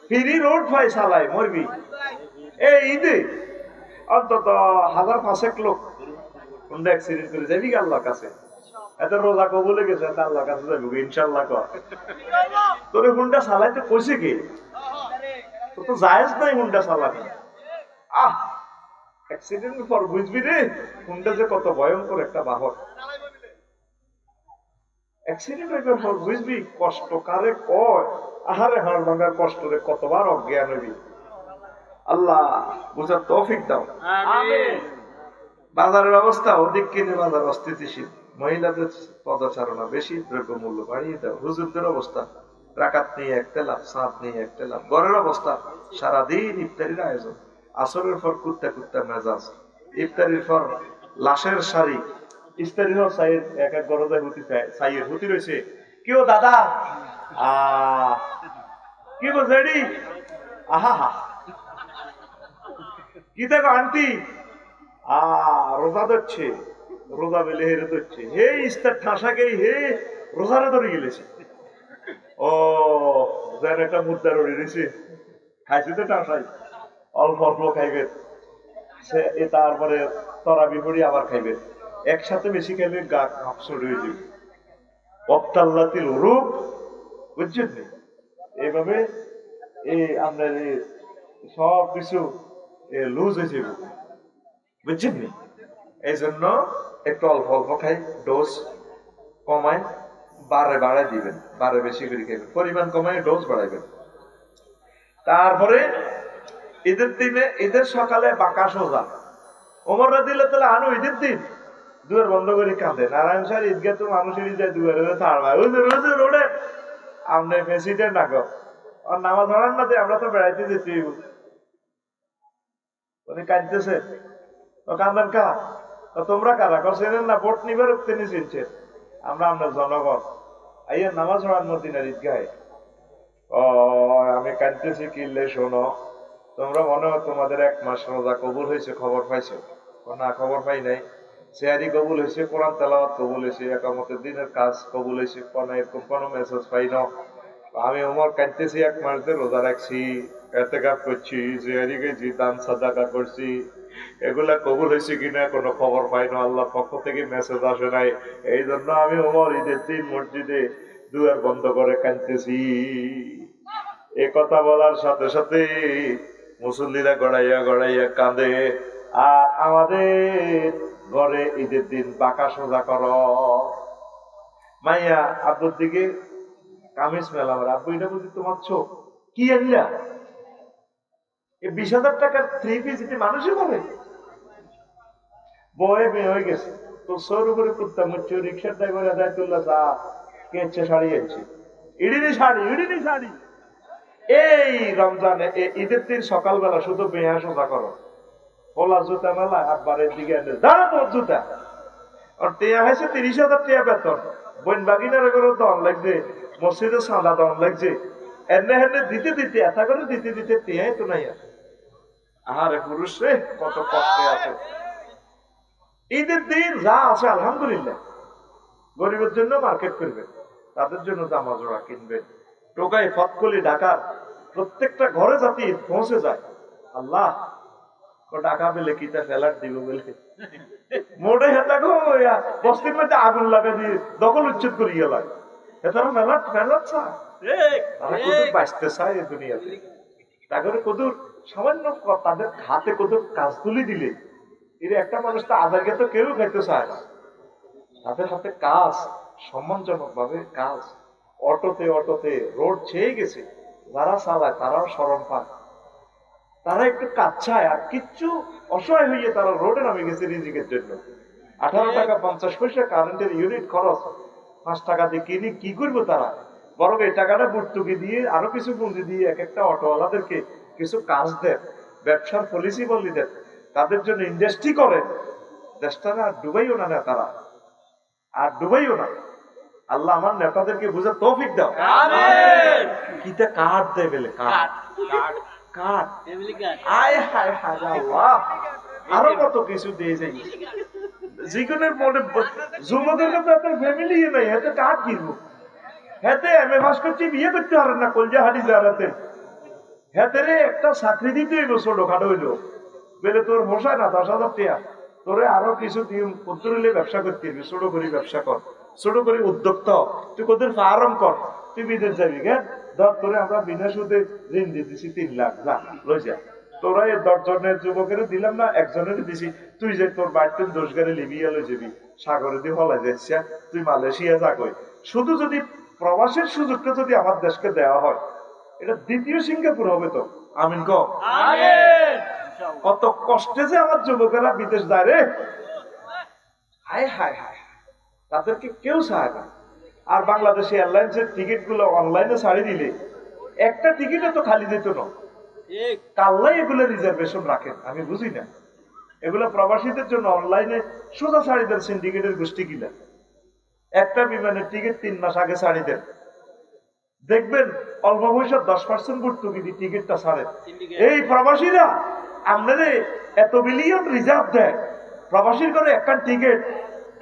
ফ্রি রোড ভাই চালাই মরবি। এই ঈদে অন্তত 1,500 লোক হুন্ডা অ্যাক্সিডেন্ট করে যাবি আল্লাহর কাছে। এত রোজা কবুলে গেছে, আল্লাহর কাছে যাবি ইনশাআল্লাহ। তোর হুন্ডা চালাইতে কইছে কি? তোর তো জায়েজ নাই হুন্ডা চালানো। অ্যাক্সিডেন্ট পর বুঝবি রে হুন্ডা যে কত ভয়ঙ্কর একটা বাহন। অ্যাক্সিডেন্ট হইবার পর বুঝবি কষ্ট কারে কয়। আহারে হাড় ভাঙার কষ্ট রে কতবার অজ্ঞান হইবি। আল্লাহ বুঝার তৌফিক দাও। বাজারের অবস্থা অধিক কিনে বাজার অস্থিতিশীল, মহিলাদের পদচারণা বেশি, দ্রব্য মূল্য বাড়িয়ে দাও। হুজুরদের অবস্থা রাকাত নিয়ে একটা লাভ, সাঁত নিয়ে একটা লাভ। ঘরের অবস্থা সারাদিন ইফতারির আয়োজন, আসরের পর কুত্তা কুত্তা মেজাজ, ইফতারির পর লাশের শাড়ি, ইফতারির পর সাইয়ের এক এক গরজায় হুতি সাইয়ের হুতি রয়েছে। কেউ দাদা কি বলছে রেডি, আহা হা কি দেখো আন্টি রোজা ধরছে, রোজা বেলে হেরে ধরছে, হে ইস্তার ঠাসাকেই হে রোজারে ধরে গেলেছে। ও যেন একটা মুদ্রা রড়ি রয়েছে, খাইছে তো ঠাসাই, অল্প অল্প খাইবে, তারপরে তরা বিপরী আবার খাইবে, একসাথে বেশি খাইলে গা কাপসর হয়ে যাবে, অপ্তাল্লাতিল রূপ, বুঝছেন? এইভাবে এই আপনার সব কিছু লুজ হয়ে যাবে, বুঝছেন? এই জন্য একটু অল্প অল্প খাই, ডোজ কমায়, বারে বাড়ায় দিবেন, বারে বেশি করে খাইবেন, পরিমাণ কমায় ডোজ বাড়াইবেন। তারপরে ঈদের দিনে, ঈদের সকালে বাঁকা সোজা, ওমররা দিলে তাহলে আনো ঈদের দিন দুয়ার বন্ধ করে কাঁদে, নারায়ণ স্যার ঈদগাহ তো মানুষের যায় দুয়ারে ছাড়বাই, রোডে আপনি প্রেসিডেন্ট আগে আর নামাজ ধরান না, আমরা তো বেড়াইতে যেতে, উনি কাঁদতেছে, কান্দান কা, তোমরা কারা চেনেন না, ভোট নিবার তিনি চিনছেন, আমরা আপনার জনগণ, আইয়া নামাজ পড়ার মদিনার ঈদগাহে। ও আমি কাঁদতেছি কিনলে শোনো, তোমরা মনে হয় তোমাদের 1 মাস রোজা কবুল হয়েছে, খবর পাইছো? না খবর পাই নাই। সেহারি কবুল হয়েছে, কোরআন তেলাওয়াত কবুল হয়েছে, একামতের দিনের কাজ কবুল হয়েছে, এরকম কোনো মেসেজ পাই না। আমি ওমর কাঁদতেছি, 1 মাস ধরে রোজা রাখছি, এতেকাফ করছি, সেহারি গেছি, দান সাদাকা করছি, এগুলা কবুল হয়েছে কিনা কোনো খবর পাই না, আল্লাহর পক্ষ থেকে মেসেজ আসে নাই। এই জন্য আমি ওমর ঈদের দিন মসজিদে দুয়ার বন্ধ করে কাঁদতেছি। এ কথা বলার সাথে সাথে মুসল্লিরা গড়াইয়া গড়াইয়া কাঁদে। আর আমাদের ঘরে ঈদের দিন বাঁকা সোজা কর, মাইয়া আব্বুর দিকে কামিজ মেলা, আমার আব্বু এটা বুঝি তোমার চোখ কি আনলা, 20,000 টাকার 3 পিস মানুষই বলে বয়ে মেয়ে হয়ে গেছে তো, সর উপরে কুত্তা মুচ্ছে, রিক্সার ড্রাইভার আদায়তুল্লাহ চা কেছে শাড়ি আনছে, ইডিনি শাড়ি, ইডিনি শাড়ি। এই রমজানে ঈদের দিন সকালবেলা শুধু বেহা সোজা করো, ওলা জুতা মেলা আব্বারের দিকে এনে দাঁড়া তোর জুতা, আর টেয়া হয়েছে 30,000 টাকা বেতন, বোন বাগিনার করে দন লাগছে, মসজিদে সাদা দন লাগছে, এনে হেনে দিতে দিতে এত করে দিতে দিতে টেয়াই তো নাই। আরে পুরুষ রে কত কষ্টে আছে। ঈদের দিন যা আছে আলহামদুলিল্লাহ, গরিবের জন্য মার্কেট করবেন, তাদের জন্য জামা জোড়া কিনবেন, টোকাই ফতকলি ঢাকার প্রত্যেকটা ঘরে যাতে পৌঁছে যায়। আল্লাহ ঢাকা পেলে কিতা ফেলার দিব বলে মোটে হেতা গো বস্তির মধ্যে আগুন লাগা দিয়ে দখল উচ্ছেদ করি গেল, হেতারা ফেলার ফেলার চায়, তারা কদুর বাঁচতে চায় এই দুনিয়াতে। তারপরে কদুর সামান্য তাদের হাতে কদুর কাজ তুলি দিলে, এর একটা মানুষ তো আদারকে তো কেউ খাইতে চায় না, তাদের হাতে কাজ, সম্মানজনক ভাবে কাজ, অটোতে অটোতে রোড ছেয়ে গেছে, যারা চালায় তারাও শরম পায়, তারা একটু কাচ্ছায় আর কিচ্ছু অসহায় হইয়ে তারা রোডে নামে গেছে রিজিকের জন্য। 18 টাকা 50 পয়সা কারেন্টের ইউনিট খরচ, 5 টাকা দিয়ে কিনে কি করবো তারা, বরং এই টাকাটা বুটটুকি দিয়ে আরো কিছু পুঁজি দিয়ে এক একটা অটোওয়ালাদেরকে কিছু কাজ দেন, ব্যবসার পলিসি বলি দেন, তাদের জন্য ইন্ডাস্ট্রি করেন, দেশটা না ডুবাইও না তারা, আর ডুবাইও না। আল্লাহ আমার নেতাদেরকে বুঝে তৌফিক দাও, আমিন। কিটা কাট দেয় বলে, কাট কাট কাট, আয় হায় হায় আল্লাহ, আরো কত কিছু দিয়ে যাই, জীবনের মনে যুবকের কাছে আপনার ফ্যামিলি নাই, হাতে কাঠ কিনবো, হাতে এমএ পাস করছি, বিয়ে করতে পারেন না, কলজা হাঁটি যারাতে হাতে রে একটা চাকরি দিতে হইব, ছোটখাটো হইলো বেলে তোর মশাই না 10,000 টাকা, তোরে আরো কিছু দিয়ে পত্তরিলে ব্যবসা করতে হবে, ছোট করে ব্যবসা কর, ছোট করে উদ্যোক্তা, তুই কোদের ফার্ম কর, তুই বিদেশ যাবি গে, ধর তোরে আমরা বিনা সুদে ঋণ দিয়ে দিছি 3 লাখ, যা লই যা, তোরা এই 10 জনের যুবকের দিলাম না, একজনের দিছি, তুই যে তোর বাড়িতে 10 গাড়ি লিবিয়া লই যাবি, সাগরে দিয়ে হলাই যাচ্ছা, তুই মালয়েশিয়া যা কই। শুধু যদি প্রবাসের সুযোগটা যদি আমার দেশকে দেওয়া হয়, এটা দ্বিতীয় সিঙ্গাপুর হবে তো, আমিন কও। কত কষ্টে যে আমার যুবকেরা বিদেশ যায় রে, হায় হায় হায়, তাদেরকে কেউ চায় না। আর বাংলাদেশে এয়ারলাইন্সের টিকিট গুলো অনলাইনে ছাড়ি দিলে একটা টিকিটে তো খালি যেত না। কাল্লাই এগুলো রিজার্ভেশন রাখেন, আমি বুঝি না। এগুলো প্রবাসীদের জন্য অনলাইনে সোজা ছাড়ি দেন সিন্ডিকেটের গোষ্ঠী কিনা। একটা বিমানের টিকিট 3 মাস আগে ছাড়ি দেন, দেখবেন অল্প বয়সের 10% ভর্তুকি দিয়ে টিকিটটা ছাড়েন। এই প্রবাসীরা আপনারে এত বিলিয়ন রিজার্ভ দেয়, প্রবাসীর করে একটা টিকিট,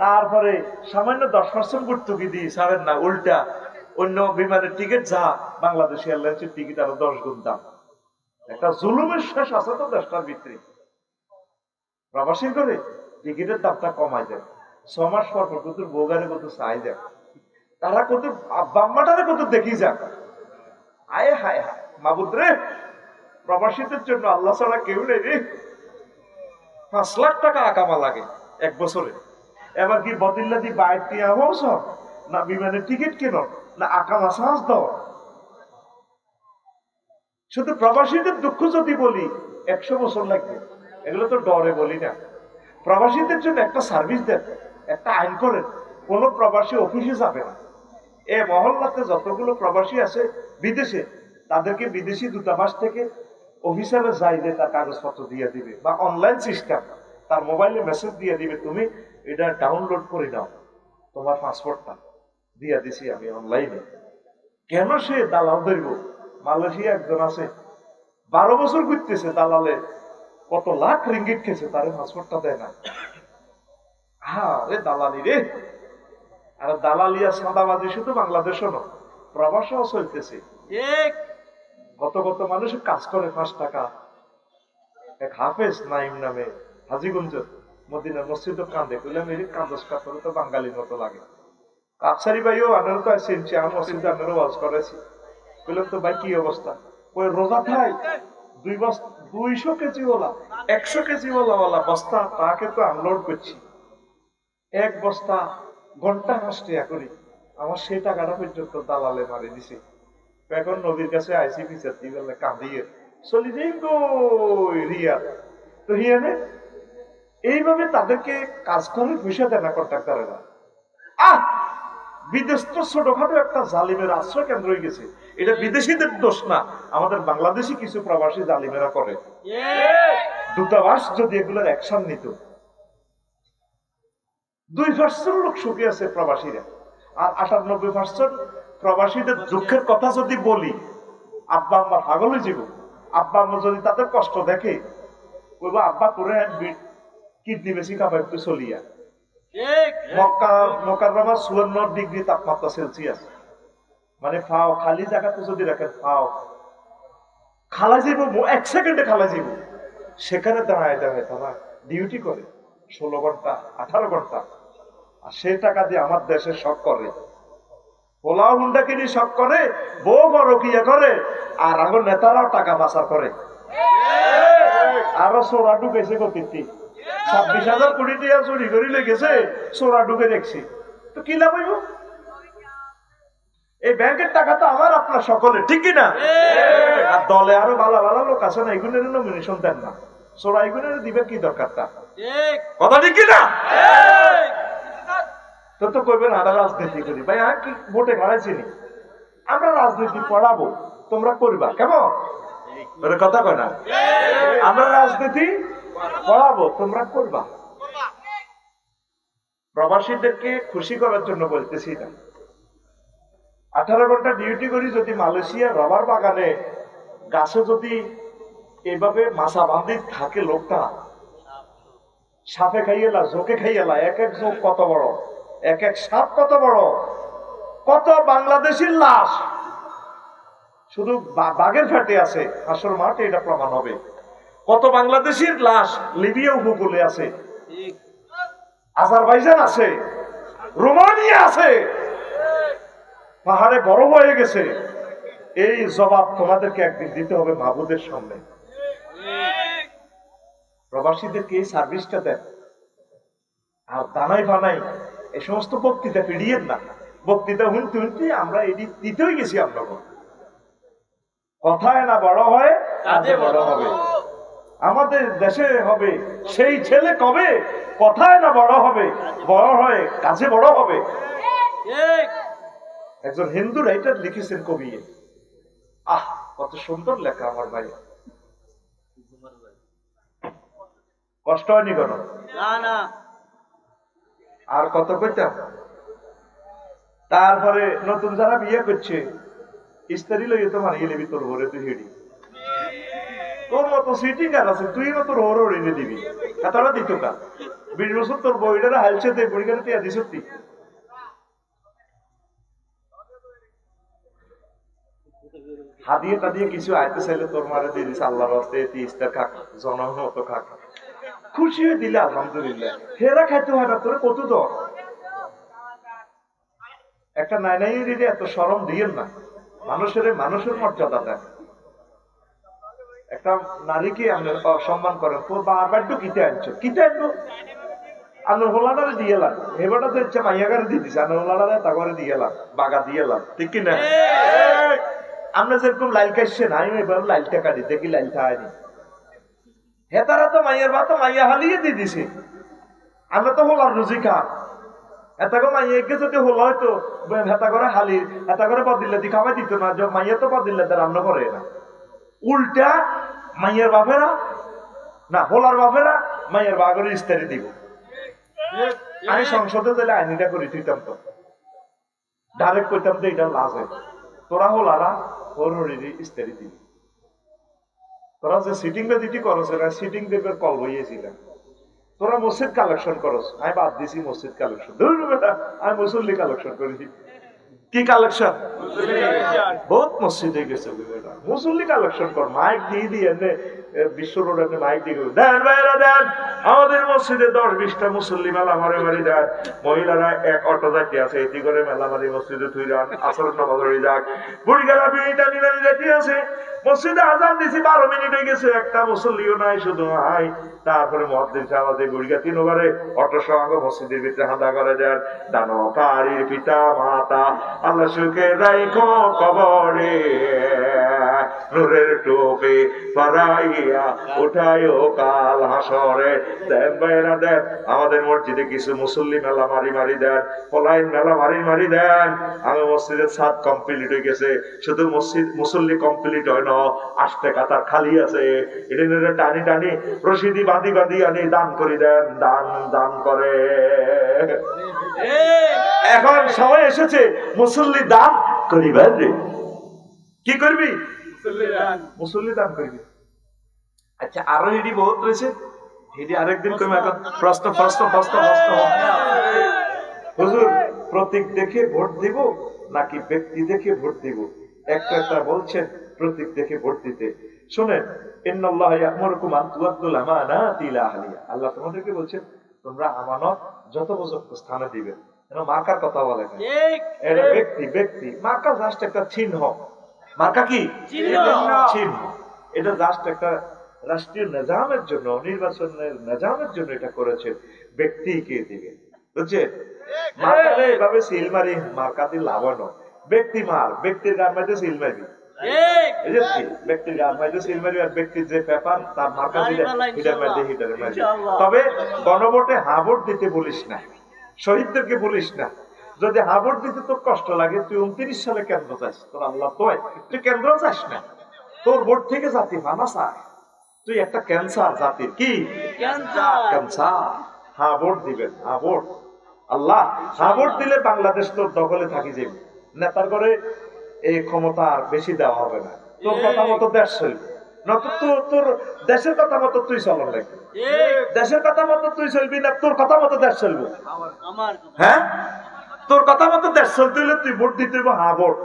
তারপরে সামান্য 10% ভর্তুকি দিয়ে ছাড়েন না, উল্টা অন্য বিমানের টিকিট যা বাংলাদেশ এয়ারলাইন্সের টিকিট আরো 10 গুণ দাম। একটা জুলুমের শেষ আছে তো দেশটার ভিতরে। প্রবাসীর করে টিকিটের দামটা কমাই দেয়, 6 মাস পর পর কত বোগারে কত চাই দেয়, তারা কত বাম্মাটারে কত দেখি যাক। আয় হায় হায় মাবুদ রে, প্রবাসীদের জন্য আল্লাহ ছাড়া কেউ নেই রে। 5 লাখ টাকা আকামা লাগে এক বছরে। এবার কি বদিল্লা দি বাইক নিয়ে আস না বিমানের টিকিট কেন না আকামা সাহস দাও। শুধু প্রবাসীদের দুঃখ যদি বলি 100 বছর লাগবে, এগুলো তো ডরে বলি না। প্রবাসীদের জন্য একটা সার্ভিস দেন, একটা আইন করেন, কোন প্রবাসী অফিসে যাবে না। এ মহল্লাতে যতগুলো প্রবাসী আছে বিদেশে, তাদেরকে বিদেশি দূতাবাস থেকে অফিসারে যাইলে তার কাগজপত্র দিয়ে দিবে, বা অনলাইন সিস্টেম, তার মোবাইলে মেসেজ দিয়ে দিবে, তুমি এটা ডাউনলোড করে নাও, তোমার পাসপোর্টটা দিয়ে দিছি আমি অনলাইনে। কেন সে দালাল ধরব? মালয়েশিয়া একজন আছে 12 বছর ঘুরতেছে, দালালে কত লাখ রিঙ্গিট খেয়েছে, তার পাসপোর্টটা দেয় না। আরে দালালি রে। আর দালালিয়া সাদাবাজি শুধু বাংলাদেশও নয়, প্রবাসও চলতেছে। কত কত মানুষ কাজ করে 5 টাকা। এক হাফেজ নাইম নামে হাজিগঞ্জ মদিনার মসজিদ কান্দে, বললাম এই কান্দস কাপড় তো বাঙালির মতো লাগে। কাপসারি ভাইও আনারও তো আসছি, আমার মসজিদে আনারও ওয়াজ করেছি। বললাম তো ভাই কি অবস্থা? ওই রোজা খাই 2 বস্তা 200 কেজি ওলা 100 কেজি ওলা বস্তা তাকে তো আনলোড করছি, এক বস্তা ঘন্টা 5 টাকা করি। আমার সেই টাকাটা পর্যন্ত দালালে মারি দিছে। এখন নবীর কাছে আইসি বিচার দিয়ে বললে কাঁদিয়ে চলি যাই গো রিয়াদ তো হিয়ানে। এইভাবে তাদেরকে কাজ করে পয়সা দেয় না কন্ট্রাক্টরেরা। বিদেশ তো ছোটখাটো একটা জালিমের আশ্রয় কেন্দ্র হয়ে গেছে। এটা বিদেশিদের দোষ না, আমাদের বাংলাদেশি কিছু প্রবাসী জালিমেরা করে। দূতাবাস যদি এগুলোর অ্যাকশন নিত, 2% লোক সুখী আছে প্রবাসীরা, আর 98% প্রবাসীদের দুঃখের কথা যদি বলি, আব্বা আম্মা পাগল হয়ে যাব। আব্বা আম্মা যদি তাদের কষ্ট দেখে, বলবো আব্বা করে কিডনি বেশি খাবার একটু চলিয়া। মক্কা মোকাররমা 54 ডিগ্রি তাপমাত্রা সেলসিয়াস, মানে ফাও খালি জায়গাতে যদি রাখেন ফাও খালা যাব, 1 সেকেন্ডে খালা যাব। সেখানে দাঁড়ায় দাঁড়ায় তারা ডিউটি করে 16 ঘন্টা 18 ঘন্টা, আর সেই টাকা দিয়ে আমার দেশে শখ করে, পোলাও হুন্ডা কিনে শখ করে, বউ বড় কিয়া করে, আর আগর নেতারাও টাকা পাচার করে। আরো সোরা ঢুকেছে গতিতে 26,000 কোটি টাকা চুরি করে লেগেছে, সোরা ঢুকে দেখছি তো কি লাভ হইব? এই ব্যাংকের টাকা তো আমার আপনার সকলের, ঠিক কিনা? আর দলে আরো ভালো ভালো লোক আছে না, এগুলোর নমিনেশন দেন না, সোরা এগুলোর দিবে কি দরকারটা? কথা ঠিক কিনা? তো তো কইবেন আমরা রাজনীতি করি। ভাই আর কি ভোটে হারাইছি নি? আমরা রাজনীতি পড়াবো, তোমরা করবা, কেমন কথা কয় না? আমরা রাজনীতি পড়াবো, তোমরা করবা। প্রবাসীদেরকে খুশি করার জন্য বলতেছি না। 18 ঘন্টা ডিউটি করি যদি মালয়েশিয়া রবার বাগানে গাছে যদি এইভাবে মাছা বান্ধি থাকে, লোকটা সাপে খাইয়েলা, জোকে খাইয়েলা, এক এক জোক কত বড়, এক এক সাপ কত বড়, কত বাংলাদেশের লাশ শুধু বাঘের ফ্যাটে আছে, হাসর মাঠে এটা প্রমাণ হবে। কত বাংলাদেশের লাশ লিবিয়া উপকূলে আছে, আজারবাইজান আছে, রোমানিয়া আছে, পাহাড়ে বরফ হয়ে গেছে। এই জবাব তোমাদেরকে একদিন দিতে হবে মাহবুদের সামনে। প্রবাসীদেরকে এই সার্ভিসটা দেন, আর দানাই বানাই এই সমস্ত বক্তৃতা পিড়িয়েন না। বক্তৃতা শুনতে শুনতে আমরা এটি দিতেই গেছি। আমরা কথায় না বড় হয় কাজে বড় হবে। আমাদের দেশে হবে সেই ছেলে কবে কথায় না বড় হবে, বড় হয় কাজে বড় হবে। একজন হিন্দু রাইটার লিখেছেন কবি, আহ কত সুন্দর লেখা আমার ভাই, কষ্ট হয়নি কেন? আর কত কইতাম। তারপরে নতুন যারা বিয়ে করছে স্ত্রী লইয়ে তো মানিয়ে নিবি তোর ঘরে, তুই হেডি তোর মতো সিটিং আর আছে, তুই না তোর ওর এনে দিবি, তারা দিত কা 20 বছর তোর বইটা হালছে দে বইখানে তুই আদি সত্যি। হাদিয়ে টাদিয়ে কিছু আইতে চাইলে তোর মারে দিয়ে দিস আল্লাহর রাস্তে, তিস্তা খাক, জনম মতো খাক, খুশি হয়ে দিলে আলহামদুলিল্লাহ। হেরা খাইতে হয় না তোর কত দর। একটা নাই নাই দিদি এত শরম দিয়েন না, মানুষের মর্যাদা দেন। একটা নারীকে আপনি সম্মান করেন, তোর বারবার তো কিতে আনছো, কিতে আনবো আনোর হোলাডারে দিয়ে এলাম, হেবাটা তো ইচ্ছা মাইয়াগারে দিয়ে দিচ্ছে, আনোর হোলাডারে তারপরে দিয়ে এলাম, বাগা দিয়ে এলাম, ঠিক কিনা? আমরা যেরকম লাইল কাটছেন, আমি এবার লাইলটা কাটি, দেখি লাইলটা হয়নি। হেতারা তো মাইয়ার বা তো মাইয়া হালিয়ে দিয়ে দিছে, আমরা তো হোলার রুজি খা। এত মাইয়াকে যদি হল হয়তো হেতা করে হালির হেতা করে বদিল্লা দি খাওয়াই দিত না, মাইয়া তো বদিল্লা রান্না করে না। উল্টা মাইয়ের বাপেরা না, হোলার বাপেরা মাইয়ের বাগরে ইস্তারি দিব। আমি সংসদে গেলে আইনিটা করে দিতাম, তো ডাইরেক্ট কইতাম তো এটা লাজে, তোরা হোলারা ওর হরিদি ইস্তারি দিবি। তোরা যে সিটিং টা দিটি করছ না, সিটিং দেবের কল হইয়েছিলাম। তোরা মসজিদ কালেকশন করস, আমি বাদ দিছি মসজিদ কালেকশন, আমি মুসল্লি কালেকশন করেছি। কি কালেকশন? বহুত মসজিদে গেছে মুসল্লি কালেকশন কর, মাইক দিয়ে দিয়ে বিশ্ব রোড মাইক দিয়ে দেন ভাইরা দেন, আমাদের মসজিদে 10-20টা মুসল্লি মেলা মারে মারি দেন। মহিলারা এক অটো যাইতে আছে, এটি করে মেলা মারি মসজিদে থুই যান, আসর নামাজ হয়ে যাক। বুড়িগারা বিড়িটা নিলানি যাইতে আছে, মসজিদে আজান দিছি 12 মিনিট হয়ে গেছে, একটা মুসল্লিও নাই, শুধু আই। তারপরে মুয়াজ্জিন সাহেব আছে বুড়িগা 3 ওভারে অটো সঙ্গ মসজিদের ভিতরে হাঁদা করে দেন। দানকারীর পিতা মাতা আল্লাহ সুখে রাইখো কবরে, নূরের টুপি পরাইয়া উঠায়ো কাল হাসরে। দেন ভাইরা দেন, আমাদের মসজিদে কিছু মুসল্লি মেলা মারি মারি দেন, পলাইন মেলা মারি মারি দেন। আমার মসজিদের ছাদ কমপ্লিট হয়ে গেছে, শুধু মসজিদ মুসল্লি কমপ্লিট হয় না, 8 কাতার খালি আছে, এটা টানি টানি রশিদি বাঁধি বাঁধি আনি দান করি দেন, দান দান করে। এখন সময় এসেছে মুসল্লি দান করিবেন রে। কি করবি? মুসল্লি দান করবি। আচ্ছা, আরো এটি বহুত রয়েছে, এটি আরেকদিন কমে। এখন প্রশ্ন প্রশ্ন প্রশ্ন প্রশ্ন হুজুর, প্রতীক দেখে ভোট দিব নাকি ব্যক্তি দেখে ভোট দিব? একটা একটা বলছেন প্রতীক দেখে ভোট দিতে। শোনেন, ইন্নাল্লাহ ইয়া'মুরুকুম আন তু'আদ্দুল আমানাতি ইলা আহলিহা, আল্লাহ তোমাদেরকে বলছেন তোমরা আমানত যথাযথ স্থানে দিবে। মার্কার কথা বলে না, এটা ব্যক্তি ব্যক্তি। মার্কা জাস্ট একটা চিহ্ন। মার্কা কি? চিহ্ন। এটা জাস্ট একটা রাষ্ট্রীয় নিজামের জন্য, নির্বাচনের নিজামের জন্য এটা করেছে। ব্যক্তি কে দিবে, বুঝছে? মার্কারে এভাবে সিল মারি, মার্কা দিয়ে লাভ নয়। ব্যক্তি মার, ব্যক্তির গান মাইতে সিল মারবি, ব্যক্তির গান মাইতে সিল মারবি, আর ব্যক্তির যে পেপার তার মার্কা দিলে হিটার মারবে, হিটারে মারবি। তবে গণভোটে হ্যাঁ ভোট দিতে বলিস না, শহীদদেরকে বলিস না। যদি হ্যাঁ ভোট দিতে তোর কষ্ট লাগে, তুই 29 সালে কেন্দ্র চাস, তোর আল্লাহ তো তুই কেন্দ্র চাস না, তোর ভোট থেকে জাতি মানা চায়। তুই একটা ক্যান্সার জাতির, কি ক্যান্সার। হ্যাঁ ভোট দিবেন, হ্যাঁ ভোট। আল্লাহ হ্যাঁ ভোট দিলে বাংলাদেশ তোর দখলে থাকি যাবে, নেতার করে এই ক্ষমতা আর বেশি দেওয়া হবে না। তোর কথা মতো দেশ চলবে, নয়তো তোর দেশের কথা মতো তুই চলন লাগবে। দেশের কথা মতো তুই চলবি না, তোর কথা মতো দেশ চলবে। হ্যাঁ, তোর কথা মতো দেশ চলতে হলে তুই ভোট দিতে হইব, হ্যাঁ ভোট।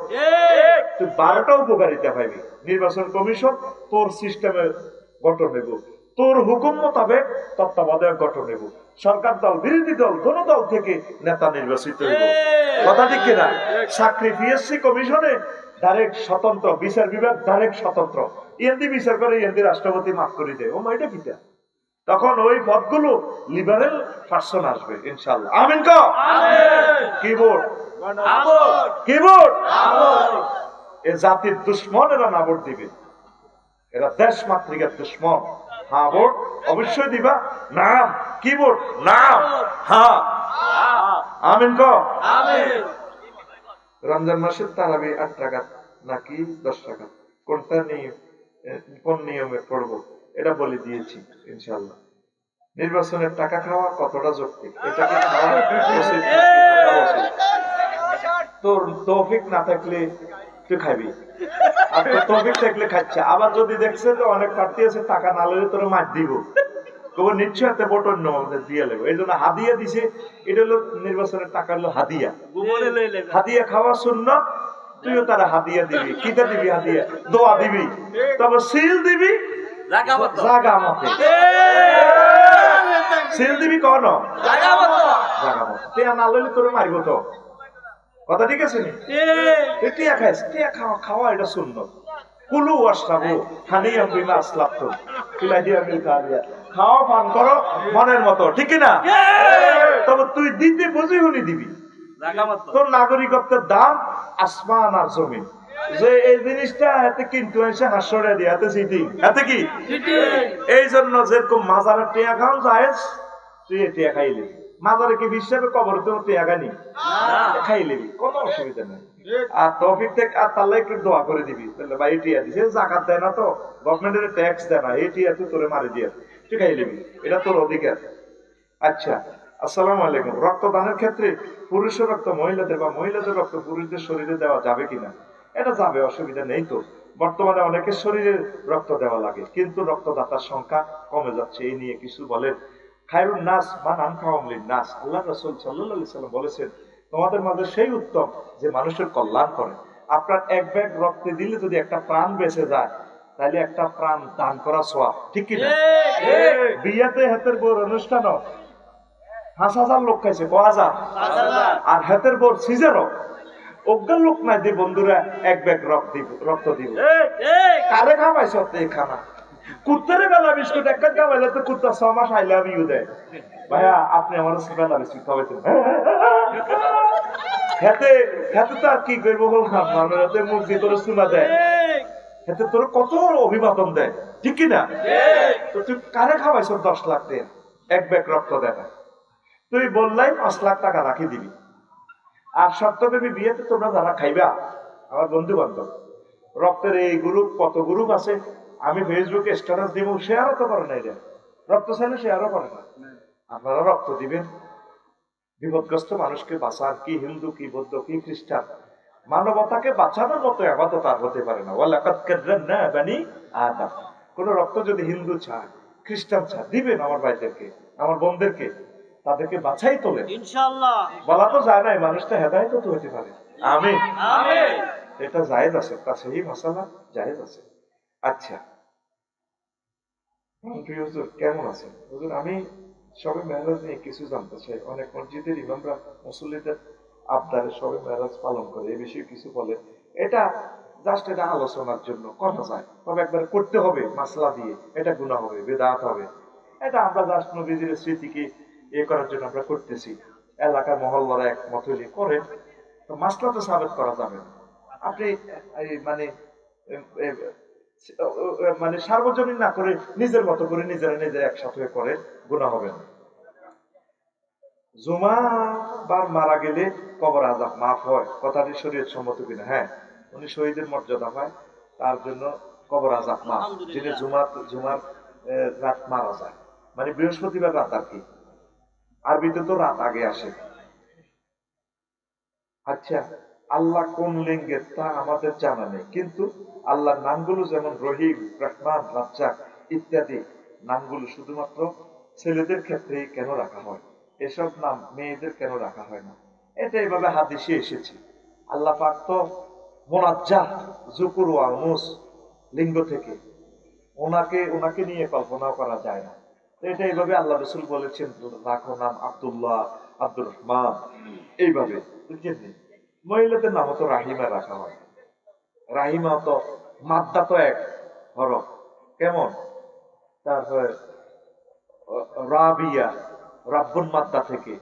তুই 12টা উপকারিতা পাইবি। নির্বাচন কমিশন তোর সিস্টেমে গঠন হইব, তোর হুকুম মোতাবেক তত্ত্বাবধায়ক গঠন হইব। সরকার দল বিরোধী দল কোন দল থেকে নেতা নির্বাচিত হইব, কথা ঠিক কিনা? চাকরি পিএসসি কমিশনে ডাইরেক্ট স্বতন্ত্র, বিচার বিভাগ ডাইরেক্ট স্বতন্ত্র, ইএনডি বিচার করে, ইএনডি রাষ্ট্রপতি মাফ করে দেয়। ও মাইটা কিটা, তখন ওই পদগুলো লিবারেল পারসন আসবে ইনশাআল্লাহ। আমিন কও। কিবোর্ড কিবোর্ড, এ জাতির দুশ্মনেরা না ভোট দিবে। এরা দেশ মাতৃকার দুশ্মন। হ্যাঁ ভোট অবশ্যই দিবা। নাম কি ভোট? নাম। হ্যাঁ আমিন ক। রমজান মাসের তারাবি 8 রাকাত নাকি 10 রাকাত, কোনটা নিয়ে কোন নিয়মে পড়বো এটা বলে দিয়েছি ইনশাআল্লাহ। নির্বাচনের টাকা খাওয়া কতটা যৌক্তিক? এটাকে খাওয়া উচিত নাকি না খাওয়া উচিত? তোর তৌফিক না থাকলে তুই খাবি, আর তোর তৌফিক থাকলে খাচ্ছে। আবার যদি দেখছে যে অনেক প্রার্থী আছে টাকা না লইলে তোর মার দিব, তবু নিশ্চয় হাতে বটন দিয়ে লেবো। এই জন্য হাদিয়া দিছে। এটা হলো নির্বাচনের টাকা, হলো হাদিয়া। হাদিয়া খাওয়া সুন্নাত। তুইও তারা হাদিয়া দিবি। কিটা দিবি? হাদিয়া দোয়া দিবি, তবে সিল দিবি জাগা মতে। সিল দিবি কোন জাগা মতে। টিয়া না লইলে তোর মারিব তো। কথা ঠিক আছে নি? টিয়া খাইস, টিয়া খাওয়া খাওয়া এটা সুন্নাত। কুলু ওয়াশরাবু হানিয়াম বিমা আসলাফতুম ফিলাহিয়া মিল কালিয়া। খাও পান করো মনের মতো, ঠিক কি না? তবে তুই দিতে বুঝি হুনি দিবি। তোর নাগরিকত্বের দাম আসমান আর জমিন। যে এই জিনিসটা হাতে কিন্তু এসে হাস্যরে দিয়ে হাতে সিটি হাতে কি। এই জন্য যেরকম মাজারের টিয়া খাওয়া যায়, তুই টিয়া খাইলি। মাজারে কি বিশ্বাসে কবর তো টিয়া খানি খাইলি, কোনো অসুবিধা নেই। আর তৌফিক থেকে আর তাহলে একটু দোয়া করে দিবি। তাহলে ভাই টিয়া দিছে, জাকাত দেয় না তো, গভর্নমেন্টের ট্যাক্স দেয় না, এই টিয়া তুই তোরে মারি দিয়ে তুই খাই নিবি, এটা তোর অধিকার। আচ্ছা, আসসালামু আলাইকুম। রক্তদানের ক্ষেত্রে পুরুষের রক্ত মহিলাদের বা মহিলাদের রক্ত পুরুষদের শরীরে দেওয়া যাবে কিনা? এটা যাবে, অসুবিধা নেই তো। বর্তমানে অনেকের শরীরে রক্ত দেওয়া লাগে, কিন্তু রক্তদাতার সংখ্যা কমে যাচ্ছে। এই নিয়ে কিছু বলেন। খায়রুন নাস মান আনফাউম লিন-নাস। আল্লাহ রাসূল সাল্লাল্লাহু আলাইহি সাল্লাম বলেছেন, তোমাদের মাঝে সেই উত্তম যে মানুষের কল্যাণ করে। আপনার এক ব্যাগ রক্তে দিলে যদি একটা প্রাণ বেঁচে যায়, তাহলে একটা প্রাণ দান করা সওয়াব, ঠিক কি না? বিয়েতে হাতের বোর অনুষ্ঠান 5,000 লোক খাইছে, 5,000। আর হাতের বোর সিজারও অজ্ঞান লোক নাই যে বন্ধুরা এক ব্যাগ রক্ত দিব। কারে খাওয়াইছ এই খানা? কুত্তারে বেলা বিস্কুট একটা খাওয়াইলে তো কুত্তা 6 মাস আই লাভ ইউ দেয়। ভাইয়া আপনি আমার বেলা বিস্কুট খাওয়াইছেন। হাতে হাতে তো আর কি করবো বললাম, মানুষ হাতে মুখ দিয়ে তোর শোনা দেয়, হাতে তোর কত অভিবাদন দেয়, ঠিক কিনা? তো তুই কারে খাওয়াইছ 10 লাখ দিয়ে এক ব্যাগ রক্ত দেয় না? তুই বললাই 5 লাখ টাকা রাখি দিবি। আর সপ্তাহব্যাপী বিয়েতে তোমরা যারা খাইবা, আমার বন্ধু বান্ধব, রক্তের এই গ্রুপ কত গ্রুপ আছে, আমি ফেসবুকে স্ট্যাটাস দিব, শেয়ারও তো করে না। এটা রক্ত চাইলে শেয়ারও করে না। আপনারা রক্ত দিবেন, বিপদগ্রস্ত মানুষকে বাঁচান। কি হিন্দু, কি বৌদ্ধ, কি খ্রিস্টান, মানবতাকে বাঁচানোর মতো ইবাদত আর হতে পারে না। ওয়ালাকাদ কাররামনা বানি আদম। কোন রক্ত যদি হিন্দু চায়, খ্রিস্টান চায়, দিবেন আমার ভাইদেরকে, আমার বোনদেরকে, তাদেরকে বাঁচাই তোলে ইনশাআল্লাহ। বলা তো যায় নাই, মানুষটা হেদায়েত তো হতে পারে। আমিন আমিন। এটা জায়েজ আছে, তা সেই মাসালা জায়েজ আছে। আচ্ছা, প্রিয় হুজুর কেমন আছেন? হুজুর আমি সবে মেরাজ নিয়ে কিছু জানতে চাই। অনেক মসজিদের ইমামরা মুসল্লিদের আবদারে সবে মেরাজ পালন করে, এই বিষয়ে কিছু বলে। এটা জাস্ট এটা আলোচনার জন্য করা যায়, তবে একবার করতে হবে মাসলা দিয়ে, এটা গুনাহ হবে, বিদআত হবে। এটা আমরা জাস্ট নবীজির স্মৃতিকে করার জন্য আমরা করতেছি। এলাকার মহল্লারা একমত হইলে করেন, তো মাসলা তো সাবেত করা যাবে না। আপনি মানে মানে সার্বজনীন না করে নিজের মতো করে নিজেরা নিজে একসাথে করে গুনাহ হবে না। জুমা বার মারা গেলে কবর আযাব মাফ হয়, কথাটি শরীয়ত সম্মত কিনা? হ্যাঁ, উনি শহীদের মর্যাদা পায়, তার জন্য কবর আযাব মাফ। যিনি জুমার রাত মারা যায়, মানে বৃহস্পতিবার রাত আর কি, আরবিতে তো রাত আগে আসে। আচ্ছা, আল্লাহ কোন লিঙ্গের তা আমাদের জানা নেই, কিন্তু আল্লাহর নামগুলো যেমন রহিম, রহমান, রাজ্জাক ইত্যাদি নামগুলো শুধুমাত্র ছেলেদের ক্ষেত্রে কেন রাখা হয়, এসব নাম মেয়েদের কেন রাখা হয় না? এটা এইভাবে হাদিসে এসেছে। আল্লাহ পাক তো মুনাজ্জাহ, যুকুর ওয়া উনুস লিঙ্গ থেকে, ওনাকে নিয়ে কল্পনাও করা যায় না। এটা এইভাবে আল্লাহ রাসূল বলেছেন, রাখো নাম আব্দুল্লাহ, আব্দুর রহমান, এইভাবে। বুঝছেন? মহিলাদের নাম তো রাহিমা রাখা হয়। রাহিমা তো মাদ্দা তো এক হরফ, কেমন? তারপরে রাবিয়া, রাব্বুন মাদ্দা থেকে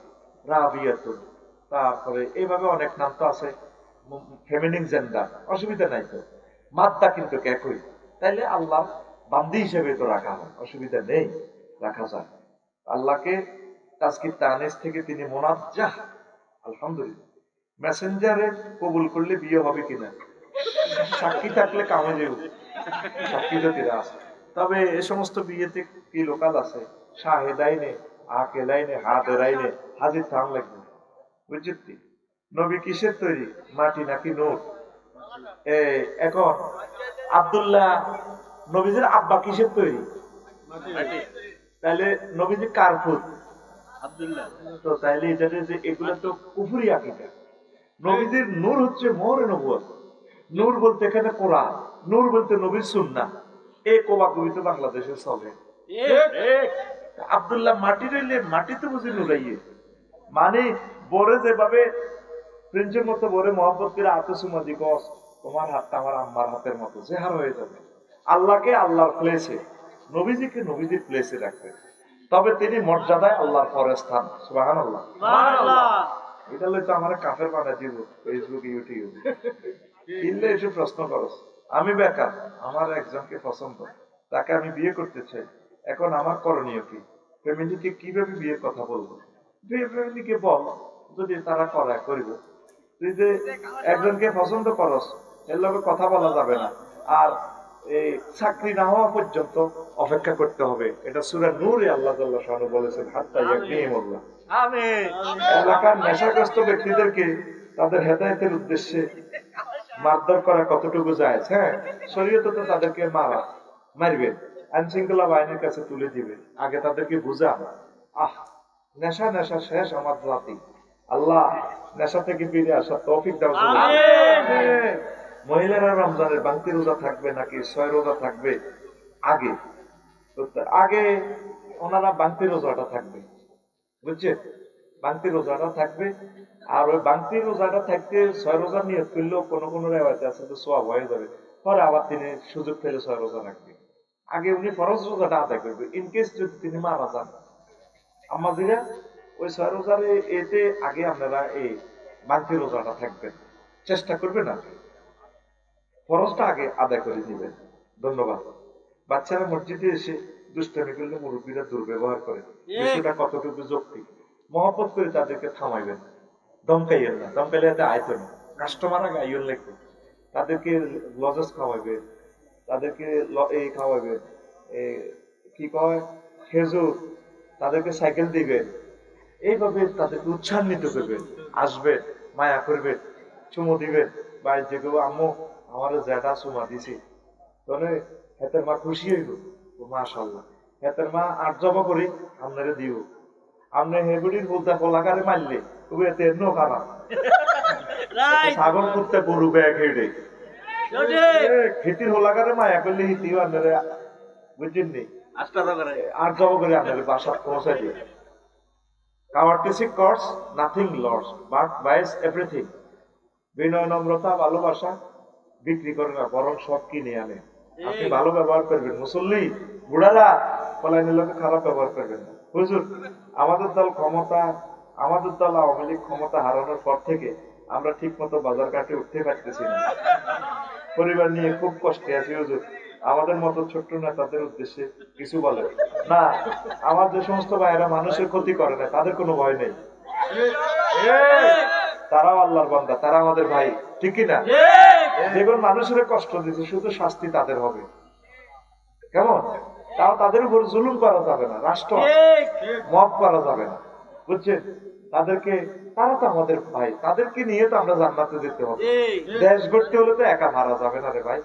রাবিয়াতুন। তারপরে এইভাবে অনেক নাম তো আছে, ফেমিনিন জেন্ডার, অসুবিধা নাই তো, মাদ্দা কিন্তু একই। তাইলে আল্লাহ বান্দি হিসেবে তো রাখা হয়, অসুবিধা নেই, রাখা যায়। আল্লাহকে তাজকির তানিস থেকে তিনি মোনাজ্জাহ, আলহামদুলিল্লাহ। মেসেঞ্জারে কবুল করলে বিয়ে হবে কিনা সাক্ষী থাকলে কামে যাবে, সাক্ষী জাতিরা আছে। তবে এ সমস্ত বিয়েতে কি লোকাল আছে, শাহেদাইনে আকেলাইনে হাদেরাইনে হাজির থাম লাগবে, বুঝছি। নবী কিসের তৈরি, মাটি নাকি নূর? এখন আব্দুল্লাহ নবীজির আব্বা কিসের তৈরি? তাহলে নবীজি কার পুত? আব্দুল্লাহ। তো তাইলে এটা যে এগুলো তো কুফরি আকীদা। নবীজির নূর হচ্ছে মোহরে নবুয়ত। নূর বলতে এখানে কোরআন, নূর বলতে নবীর সুন্নাহ। এই কোবাকুবি তো বাংলাদেশে চলে। আব্দুল্লাহ মাটি রইলে মাটিতে বুঝি নুরাইয়ে, মানে বরে যেভাবে প্রিন্সের মতো বরে মহব্বত করে আতসুমা দিবস, তোমার হাতটা আমার আম্মার হাতের মতো জেহার হয়ে যাবে। আল্লাহকে আল্লাহর প্লেসে, নবীজিকে নবীজির প্লেসে রাখবে, তবে তিনি মর্যাদায় আল্লাহর পরে স্থান। সুবহানাল্লাহ। এটা হলে তো আমার কাফের বানা দিব ফেসবুক ইউটিউব কিনলে এসে প্রশ্ন করো। আমি বেকার, আমার একজনকে পছন্দ, তাকে আমি বিয়ে করতে চাই, এখন আমার করণীয় কি? ফ্যামিলিকে কিভাবে বিয়ের কথা বলবো? ফ্যামিলিকে বল, যদি তারা করে করিব। তুই যে একজনকে পছন্দ করস, এর লগে কথা বলা যাবে না, আর এই চাকরি না হওয়া পর্যন্ত অপেক্ষা করতে হবে। এটা সূরা নূরে আল্লাহ জাল্লাহু শানহু বলেছেন, হাত্তা ইয়াকনিমুল্লাহ। আমিন। এলাকার নেশাগ্রস্ত ব্যক্তিদেরকে তাদের হেদায়েতের উদ্দেশ্যে মারধর করা কতটুকু জায়েজ? হ্যাঁ, শরীয়তে তো তাদেরকে মারবে, আইন শৃঙ্খলা বাহিনীর কাছে তুলে দিবে, আগে তাদেরকে বুঝান। নেশা নেশা শেষ আমার জাতি। আল্লাহ নেশা থেকে ফিরে আসার তৌফিক দাও। মহিলারা রমজানের বাংতি রোজা থাকবে নাকি 6 রোজা থাকবে? আগে ওনারা বাংতি রোজাটা থাকবে, বুঝছেন? বাংতি রোজাটা থাকবে। আর ওই বাংতি রোজাটা থাকতে 6 রোজা নিয়ত করলেও কোনো কোনো রেওয়ায়েতে আছে যে সওয়াব হয়ে যাবে, পরে আবার তিনি সুযোগ পেলে 6 রোজা রাখবে। আগে উনি ফরজ রোজাটা আদায় করবে, ইনকেস যদি তিনি মারা যান। আমাদেরা ওই 6 রোজার এতে আগে আপনারা এই বাংতি রোজাটা থাকবেন, চেষ্টা করবেন না, ফরজটা আগে আদায় করে দিবেন। ধন্যবাদ। বাচ্চারা মসজিদে এসে দুষ্টামি করলে মুরব্বীরা দুর্ব্যবহার করে, বিষয়টা কতটুকু যৌক্তিক? মহব্বত করে তাদেরকে থামাইবেন, দমকাইয়েন না, দমকাইলে এতে আইতো না, কাস্টমার আগে আইন লাগবে। তাদেরকে লজেস খাওয়াইবে, তাদেরকে এই খাওয়াইবে, কি কয় খেজুর, তাদেরকে সাইকেল দিবেন, এইভাবে তাদেরকে উৎসাহিত করবেন, আসবেন, মায়া করবেন, চুমো দিবেন। বাইরে যে কেউ আম্মু আমার জ্যাঠা চুমা দিছি, তাহলে হেতের মা খুশি হইব, মাশাআল্লাহ। হেতের মা আট জবা করি আপনারে দিও, আপনি হেগুড়ির বলতে কলাকারে মারলে তুমি এতে এমন খারাপ ছাগল কুত্তে গরু ব্যাগ হেঁটে খেতির হোলাকারে মায়া করলে হিতিও আপনারা, বুঝছেন নি? আট জবা করে আপনাদের বাসা পৌঁছাই দিয়ে। Courtesy costs nothing lost, but buys everything. বিনয় নম্রতা ভালোবাসা বিক্রি করে না, বরং সব কিনে আনে। আপনি ভালো ব্যবহার করবেন, মুসল্লি বুড়ারা পলাইনের লোকে খারাপ ব্যবহার করবেন না। হুজুর, আমাদের দল আওয়ামী লীগ ক্ষমতা হারানোর পর থেকে আমরা ঠিক মতো বাজার ঘাটে উঠতে পারতেছি না, পরিবার নিয়ে খুব কষ্টে আছি। হুজুর, আমাদের মতো ছোট্ট নেতাদের উদ্দেশ্যে কিছু বলেন না। আমার যে সমস্ত ভাইয়েরা মানুষের ক্ষতি করে না, তাদের কোনো ভয় নেই, তারাও আল্লাহর বান্দা, তারা আমাদের ভাই, ঠিক কিনা? যেগুলো মানুষের কষ্ট দিচ্ছে শুধু শাস্তি তাদের হবে, কেমন? তাও তাদের উপর জুলুম করা যাবে না, রাষ্ট্র মব করা যাবে না, বুঝছেন? তাদেরকে, তারা তো আমাদের ভাই, তাদেরকে নিয়ে তো আমরা জান্নাতে যেতে হবে। দেশ গড়তে হলে তো একা মারা যাবে না রে ভাই,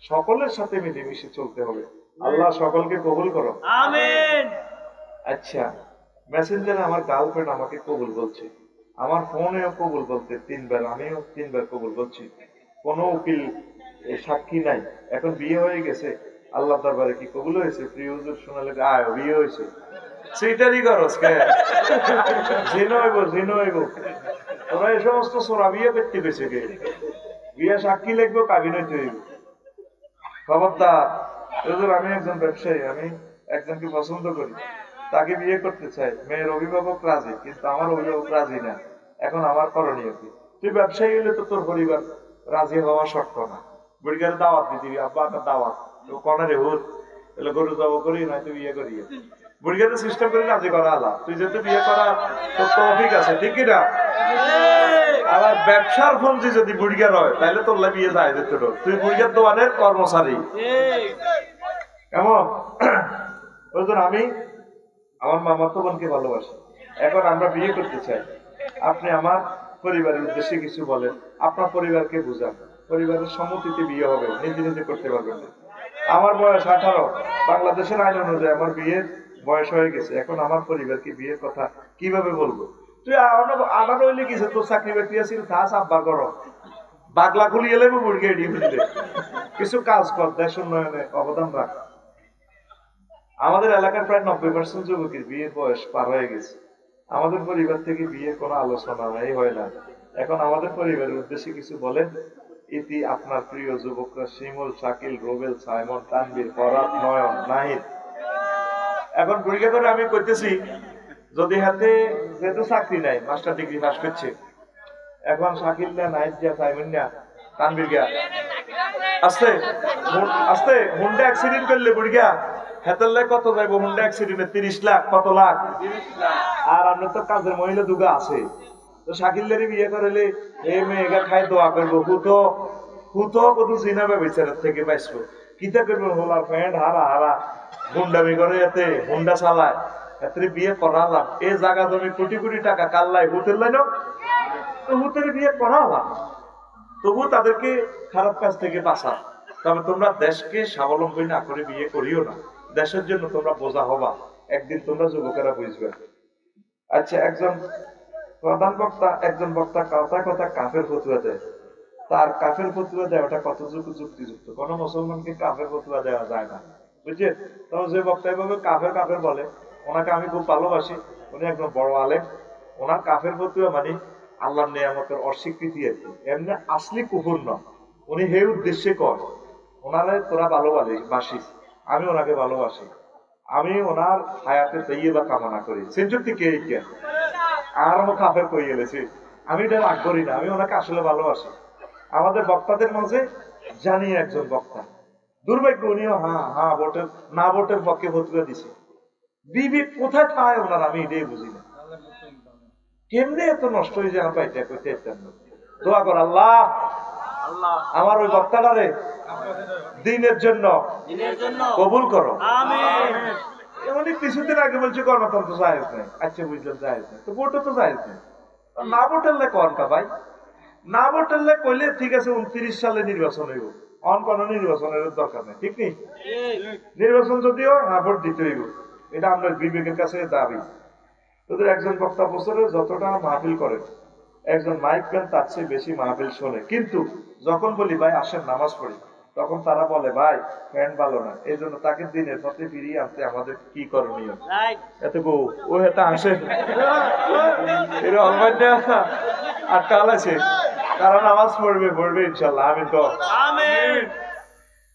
সকলের সাথে মিলেমিশে চলতে হবে। আল্লাহ সকলকে কবুল করো, আমিন। আচ্ছা, মেসেঞ্জারে আমার গার্লফ্রেন্ড আমাকে কবুল বলছে, আমার ফোনেও কবুল বলতে 3 বার, আমিও 3 বার কবুল বলছি, কোনো উকিল সাক্ষী নাই, এখন বিয়ে হয়ে গেছে, আল্লাহ দরবারে কি কবুল হয়েছে? প্রিয় হুজুর শোনালে আয় বিয়ে হয়েছে, সেইটারই করস কে? জিনো হইব। তোরা এই সমস্ত সোরা বিয়ে করতে গেছে কে? বিয়ে সাক্ষী লিখবো, কাবিন হইতে হইব। খবরদার। হুজুর, আমি একজন ব্যবসায়ী, আমি একজনকে পছন্দ করি, তাকে বিয়ে করতে চাই, মেয়ের অভিভাবক রাজি, কিন্তু আমার অভিভাবক রাজি না, এখন আমার করণীয় কি? তুই ব্যবসায়ী হলে তো তোর পরিবার রাজি হওয়া শর্ত না, বুড়িগারে দাওয়াত দিবি, আব্বা একটা দাওয়াত, কনে রে হুর তাহলে গরু জব করি নয়তো বিয়ে করি বুড়িগাতে সিস্টেম করে রাজি করা আলা তুই যেহেতু বিয়ে করা তোর তৌফিক আছে ঠিক কিনা আবার ব্যবসার ফন্দি যদি বুড়িগার হয় তাহলে তোর বিয়ে যায় যেত তুই বুড়িগার দোকানের কর্মচারী কেমন ওই জন্য আমি আমার মামাতো বোনকে ভালোবাসি এখন আমরা বিয়ে করতে চাই আপনি আমার পরিবারের উদ্দেশ্যে কিছু বলেন আপনার পরিবারকে বুঝান পরিবারের সম্মতিতে বিয়ে হবে নিজে নিজে করতে পারবেন না আমার বয়স 18 বাংলাদেশের আইন অনুযায়ী আমার বিয়ের বয়স হয়ে গেছে এখন আমার পরিবারকে বিয়ের কথা কিভাবে বলবো তুই আমার হইলে কিছু তোর চাকরি বাকরি আছে থাস আব্বার করো বাগলা খুলি এলে মুরগি ডিউটিতে কিছু কাজ কর দেশ উন্নয়নে অবদান রাখ আমাদের এলাকার প্রায় 90% যুবকের বিয়ের বয়স পার হয়ে গেছে আমাদের পরিবার থেকে বিয়ের কোনো আলোচনা নাই হয় না এখন আমাদের পরিবারের উদ্দেশ্যে কিছু বলেন ইতি আপনার প্রিয় যুবকরা শিমুল শাকিল রোবেল সাইমন তানভীর ফরাদ নয়ন নাহিদ এখন পরীক্ষা করে আমি করতেছি যদি হাতে যেহেতু চাকরি নাই মাস্টার ডিগ্রি পাস করছে এখন শাকিল না নাহিদ যা সাইমন না তানভীর গিয়া আস্তে আস্তে হুন্ডা অ্যাক্সিডেন্ট করলে বুড়িয়া হেতাল্লাই কত যাইব হুন্ডা অ্যাক্সিডেন্টে 30 লাখ কত লাখ আর আপনার তো কাজের মহিলা দুগা আছে তো শাকিলেরই বিয়ে করলে এই মেয়েগা খাই দোয়া করবো হুতো কত চিনাবে বেচারের থেকে পাইছো কিতা করবো হোলার প্যান্ট হারা হারা গুন্ডামি করে এতে হুন্ডা চালায় এত বিয়ে করালাম এই জায়গা জমি কোটি কোটি টাকা কাল্লাই হুতের লাইন তো হুতের বিয়ে করালাম তবু তাদেরকে খারাপ কাজ থেকে বাঁচা তবে তোমরা দেশকে স্বাবলম্বী না করে বিয়ে করিও না দেশের জন্য তোমরা বোঝা হবা একদিন তোমরা যুবকেরা বুঝবে আচ্ছা একজন প্রধান বক্তা একজন বক্তা কথা কাফের ফতুয়া দেয় তার কাফের ফতুয়া দেওয়াটা কত যুক্তিযুক্ত কোন মুসলমানকে কাফের ফতুয়া দেওয়া যায় না বুঝছেন তখন যে বক্তা এভাবে কাফের কাফের বলে ওনাকে আমি খুব ভালোবাসি উনি একজন বড় আলেম ওনার কাফের ফতুয়া মানে আল্লাহর নিয়ামতের অস্বীকৃতি আর কি এমনি আসলি কুফুর নয় উনি হে উদ্দেশ্যে কর ওনারে তোরা ভালোবাসিস আমি ওনাকে ভালোবাসি আমি ওনার হায়াতে তৈবা কামনা করি সেঞ্চুরি কে কে আর আমার কাফের কই গেলেছি আমি এটা রাগ করি না আমি ওনাকে আসলে ভালোবাসি আমাদের বক্তাদের মাঝে জানি একজন বক্তা দুর্ভাগ্য উনিও হ্যাঁ ভোটের না ভোটের পক্ষে ফতুয়া দিছে বিবেক কোথায় থাকে ওনার আমি এটাই বুঝি না কেমনে এত নষ্ট হয়ে যায় আমরা এটা করতে দোয়া কর আল্লাহ আমার ওই বক্তাটারে দিনের জন্য কবুল করো এমনি কিছুদিন আগে বলছি গণতন্ত্র জায়েজ নেই আচ্ছা বুঝলাম জায়েজ নেই তো ভোটও তো জায়েজ নেই না ভোটারলে কনকা ভাই না ভোটারলে কইলে ঠিক আছে 29 সালে নির্বাচন হইব অন কোন নির্বাচনের দরকার নেই ঠিক নেই নির্বাচন যদিও ভোট দিতে হইব এটা আমরা বিবেকের কাছে দাবি তোদের একজন বক্তা বছরে যতটা মাহফিল করে একজন মাইক ম্যান তার চেয়ে বেশি মাহফিল শোনে কিন্তু যখন বলি ভাই আসেন নামাজ পড়ি তখন তারা বলে ভাই ফ্যান ভালো না এই জন্য তাকে দিনের পথে ফিরিয়ে আনতে আমাদের কি করণীয় এত গো ও এটা আসে এর অলমাইটা আর কাল আছে তারা নামাজ পড়বে ইনশাল্লাহ আমি তো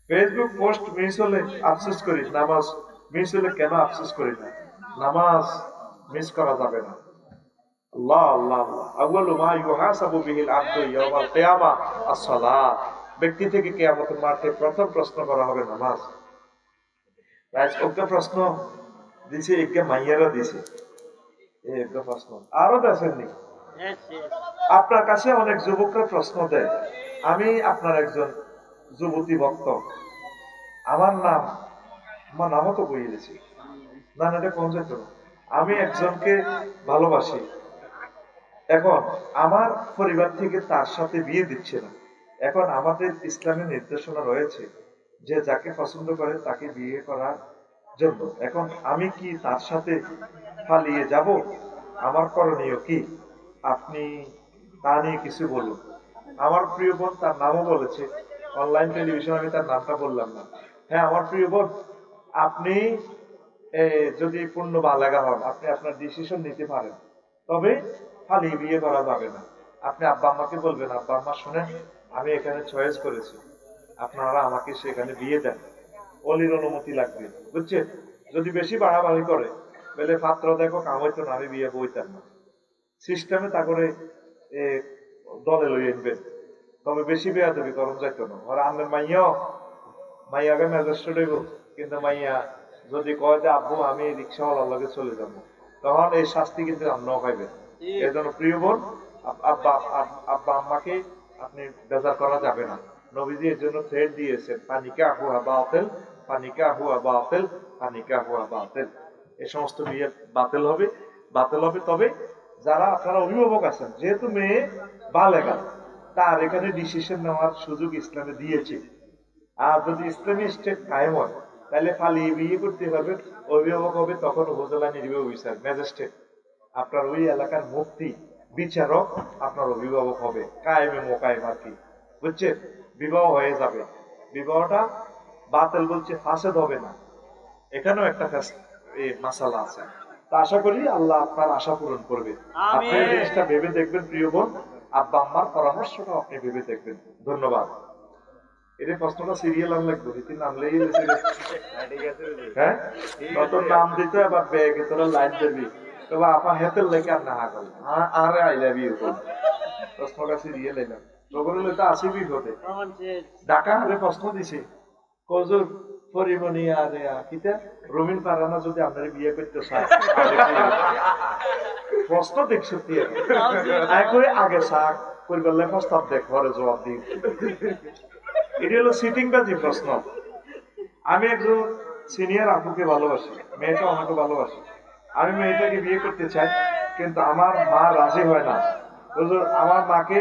ফেসবুক পোস্ট মিস হলে আফসোস করি নামাজ মিস হলে কেন আফসোস করি না নামাজ মিস করা যাবে না আল্লাহ আল্লাহ আউয়ালু মা ইউহাসাবু বিহিল আবদু ইয়াওমাল কিয়ামা আস-সালাত ব্যক্তি থেকে কিয়ামতের মাঠে প্রথম প্রশ্ন করা হবে নামাজ আজ একটা প্রশ্ন দিছে একটা মাইয়ারা দিছে এই একটা প্রশ্ন আরো দেননি আপনার কাছে অনেক যুবকরা প্রশ্ন দেয় আমি আপনার একজন যুবতী ভক্ত আমার নামও তো বইয়ে দিয়েছি না এটা কোন যেত আমি একজনকে ভালোবাসি এখন আমার পরিবার থেকে তার সাথে বিয়ে দিচ্ছে না এখন আমাদের ইসলামের নির্দেশনা রয়েছে যে যাকে পছন্দ করে তাকে বিয়ে করার জন্য এখন আমি কি তার সাথে পালিয়ে যাব আমার করণীয় কি আপনি তা নিয়ে কিছু বলুন আমার প্রিয় বোন তার নামও বলেছে অনলাইন টেলিভিশন আমি তার নামটা বললাম না হ্যাঁ আমার প্রিয় বোন আপনি যদি পূর্ণ বালেগা হন আপনি আপনার ডিসিশন নিতে পারেন তবে খালি বিয়ে করা যাবে না আপনি আব্বা আম্মাকে বলবেন আব্বা আম্মা শুনেন আমি এখানে চয়েস করেছি আপনারা আমাকে সেখানে বিয়ে দেন অলির অনুমতি লাগবে বুঝছেন যদি বেশি বাড়াবাড়ি করে বলে পাত্র দেখো কাম হইতো না আমি বিয়ে বইতাম না সিস্টেমে তা করে দলে লই আনবেন তবে বেশি বেয়া দেবে করম যাইতো না আর আমার মাইয়াকে ম্যাজিস্ট্রেট হইব কিন্তু মাইয়া যদি কয় যে আব্বু আমি রিক্সাওয়ালার লগে চলে যাব, তখন এই শাস্তি কিন্তু আমরাও পাইবেন। এই জন্য প্রিয় বোন, আব্বা আব্বা আম্মাকে আপনি বেজার করা যাবে না। নবীজি এর জন্য থ্রেড দিয়েছেন, পানিকা হুয়া বাতিল, পানিকা হুয়া বাতিল, পানিকা হুয়া বাতিল। এই সমস্ত বিয়ে বাতিল হবে, বাতিল হবে। তবে যারা আপনারা অভিভাবক আছেন, যেহেতু মেয়ে বালেগা, তার এখানে ডিসিশন নেওয়ার সুযোগ ইসলামে দিয়েছে। আর যদি ইসলামী স্টেট কায়েম হয়, তাহলে পালিয়ে বিয়ে করতে পারবে, অভিভাবক হবে তখন উপজেলা নির্বাহী অফিসার, ম্যাজিস্ট্রেট, আপনার ওই এলাকার মুফতি, বিচারক আপনার অভিভাবক হবে, কায়েমে মোকায়েম আর কি, বুঝছেন? বিবাহ হয়ে যাবে। বিবাহটা বাতিল বলছে, ফাসেদ হবে না। এখানেও একটা মাসালা আছে। তা আশা করি আল্লাহ আপনার আশা পূরণ করবে। আপনি এই জিনিসটা ভেবে দেখবেন প্রিয় বোন, আব্বা আম্মার পরামর্শটা আপনি ভেবে দেখবেন। ধন্যবাদ। এটা প্রশ্নটা সিরিয়াল আন লাগবে, রীতি নামলেই হ্যাঁ নতুন নাম দিতে আবার ব্যাগে তোরা লাইন দেবি, তবে আপা হেতের লেগে আর না করল আর আই লাভ ইউ কোন প্রশ্নটা সিরিয়াল এলাম তখন তো আসি বিপদে। ঢাকা হারে প্রশ্ন দিছে, কজুর পরিমণি আর কিতা রুমিন পারানা যদি আপনার বিয়ে করতে চায়, প্রশ্ন দেখ সত্যি আগে শাক করবার প্রস্তাব দেখ, ঘরে জবাব দিই। এটি হলো সিটিং বাজি প্রশ্ন। আমি একজন সিনিয়র আপুকে ভালোবাসি, মেয়েটা আমাকে ভালোবাসি, আমি মেয়েটাকে বিয়ে করতে চাই, কিন্তু আমার মা রাজি হয় না। হুজুর আমার মাকে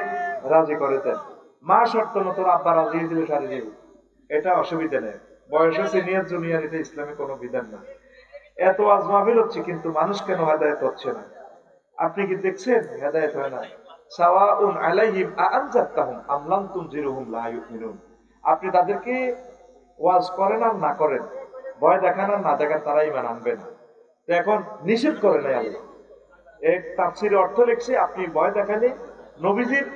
রাজি করে দেন। মা শর্ত মতো আব্বা রাজি দিলে সারি দিব, এটা অসুবিধা নেই। বয়সে সিনিয়র জুনিয়র এটা ইসলামে কোনো বিধান না। এত আজ মাহফিল হচ্ছে, কিন্তু মানুষ কেন হেদায়েত হচ্ছে না? আপনি কি দেখছেন হেদায়েত হয় না? সাওয়াউন আলাইহিম আআনজারতাহুম আম লাম তুনজিরহুম লা ইউমিনুন। আপনি তাদেরকে ওয়াজ করেন আর না করেন, ভয় দেখান আর না দেখান, তারা ঈমান আনবে না। তো এখন নিষেধ করে নাই আল্লাহ। এক তাফসীরে অর্থ লিখছে, আপনি ভয় দেখালে নবীজির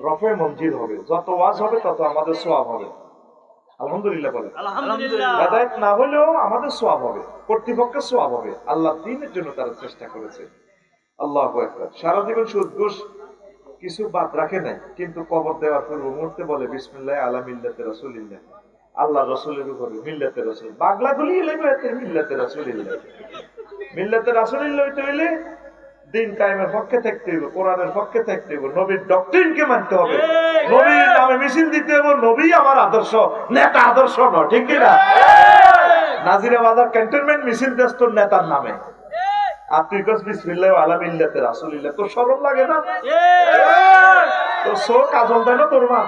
রফে মঞ্জিল হবে, যত ওয়াজ হবে তত আমাদের সওয়াব হবে। আলহামদুলিল্লাহ বলেন। হেদায়েত না হলেও আমাদের সওয়াব হবে, কর্তৃপক্ষের সওয়াব হবে। আল্লাহ দ্বীনের জন্য তারা চেষ্টা করেছে। আল্লাহু আকবার। সারা জীবন সুদ ঘুষ কিছু বাদ রাখে নাই, কিন্তু কবর দেওয়ার পর মুহূর্তে বলে বিসমিল্লাহ আলা মিল্লাতে রাসূলিল্লাহ, আল্লাহ রাসূলের উপরে মিল্লাতে রাসূল। বাগলা গুলি লাগবে মিল্লাতে রাসূলিল্লাহ। মিল্লাতে রাসূলিল্লাহ হইতে হইলে দিন কায়েমের পক্ষে থাকতে হবে, কোরআনের পক্ষে থাকতে হবে, নবীর ডক্ট্রিনকে মানতে হবে, নবীর নামে মিছিল দিতে হবে। নবী আমার আদর্শ, নেতা আদর্শ নয়, ঠিক কি না? নাজিরা বাজার ক্যান্টনমেন্ট মিছিল দেশ তোর নেতার নামে, আপনি বিসমিল্লাহ আলা মিল্লাতে রাসূলিল্লাহ, তোর শরম লাগে না? তোর চোখ কাজল দেয় না তোর মা?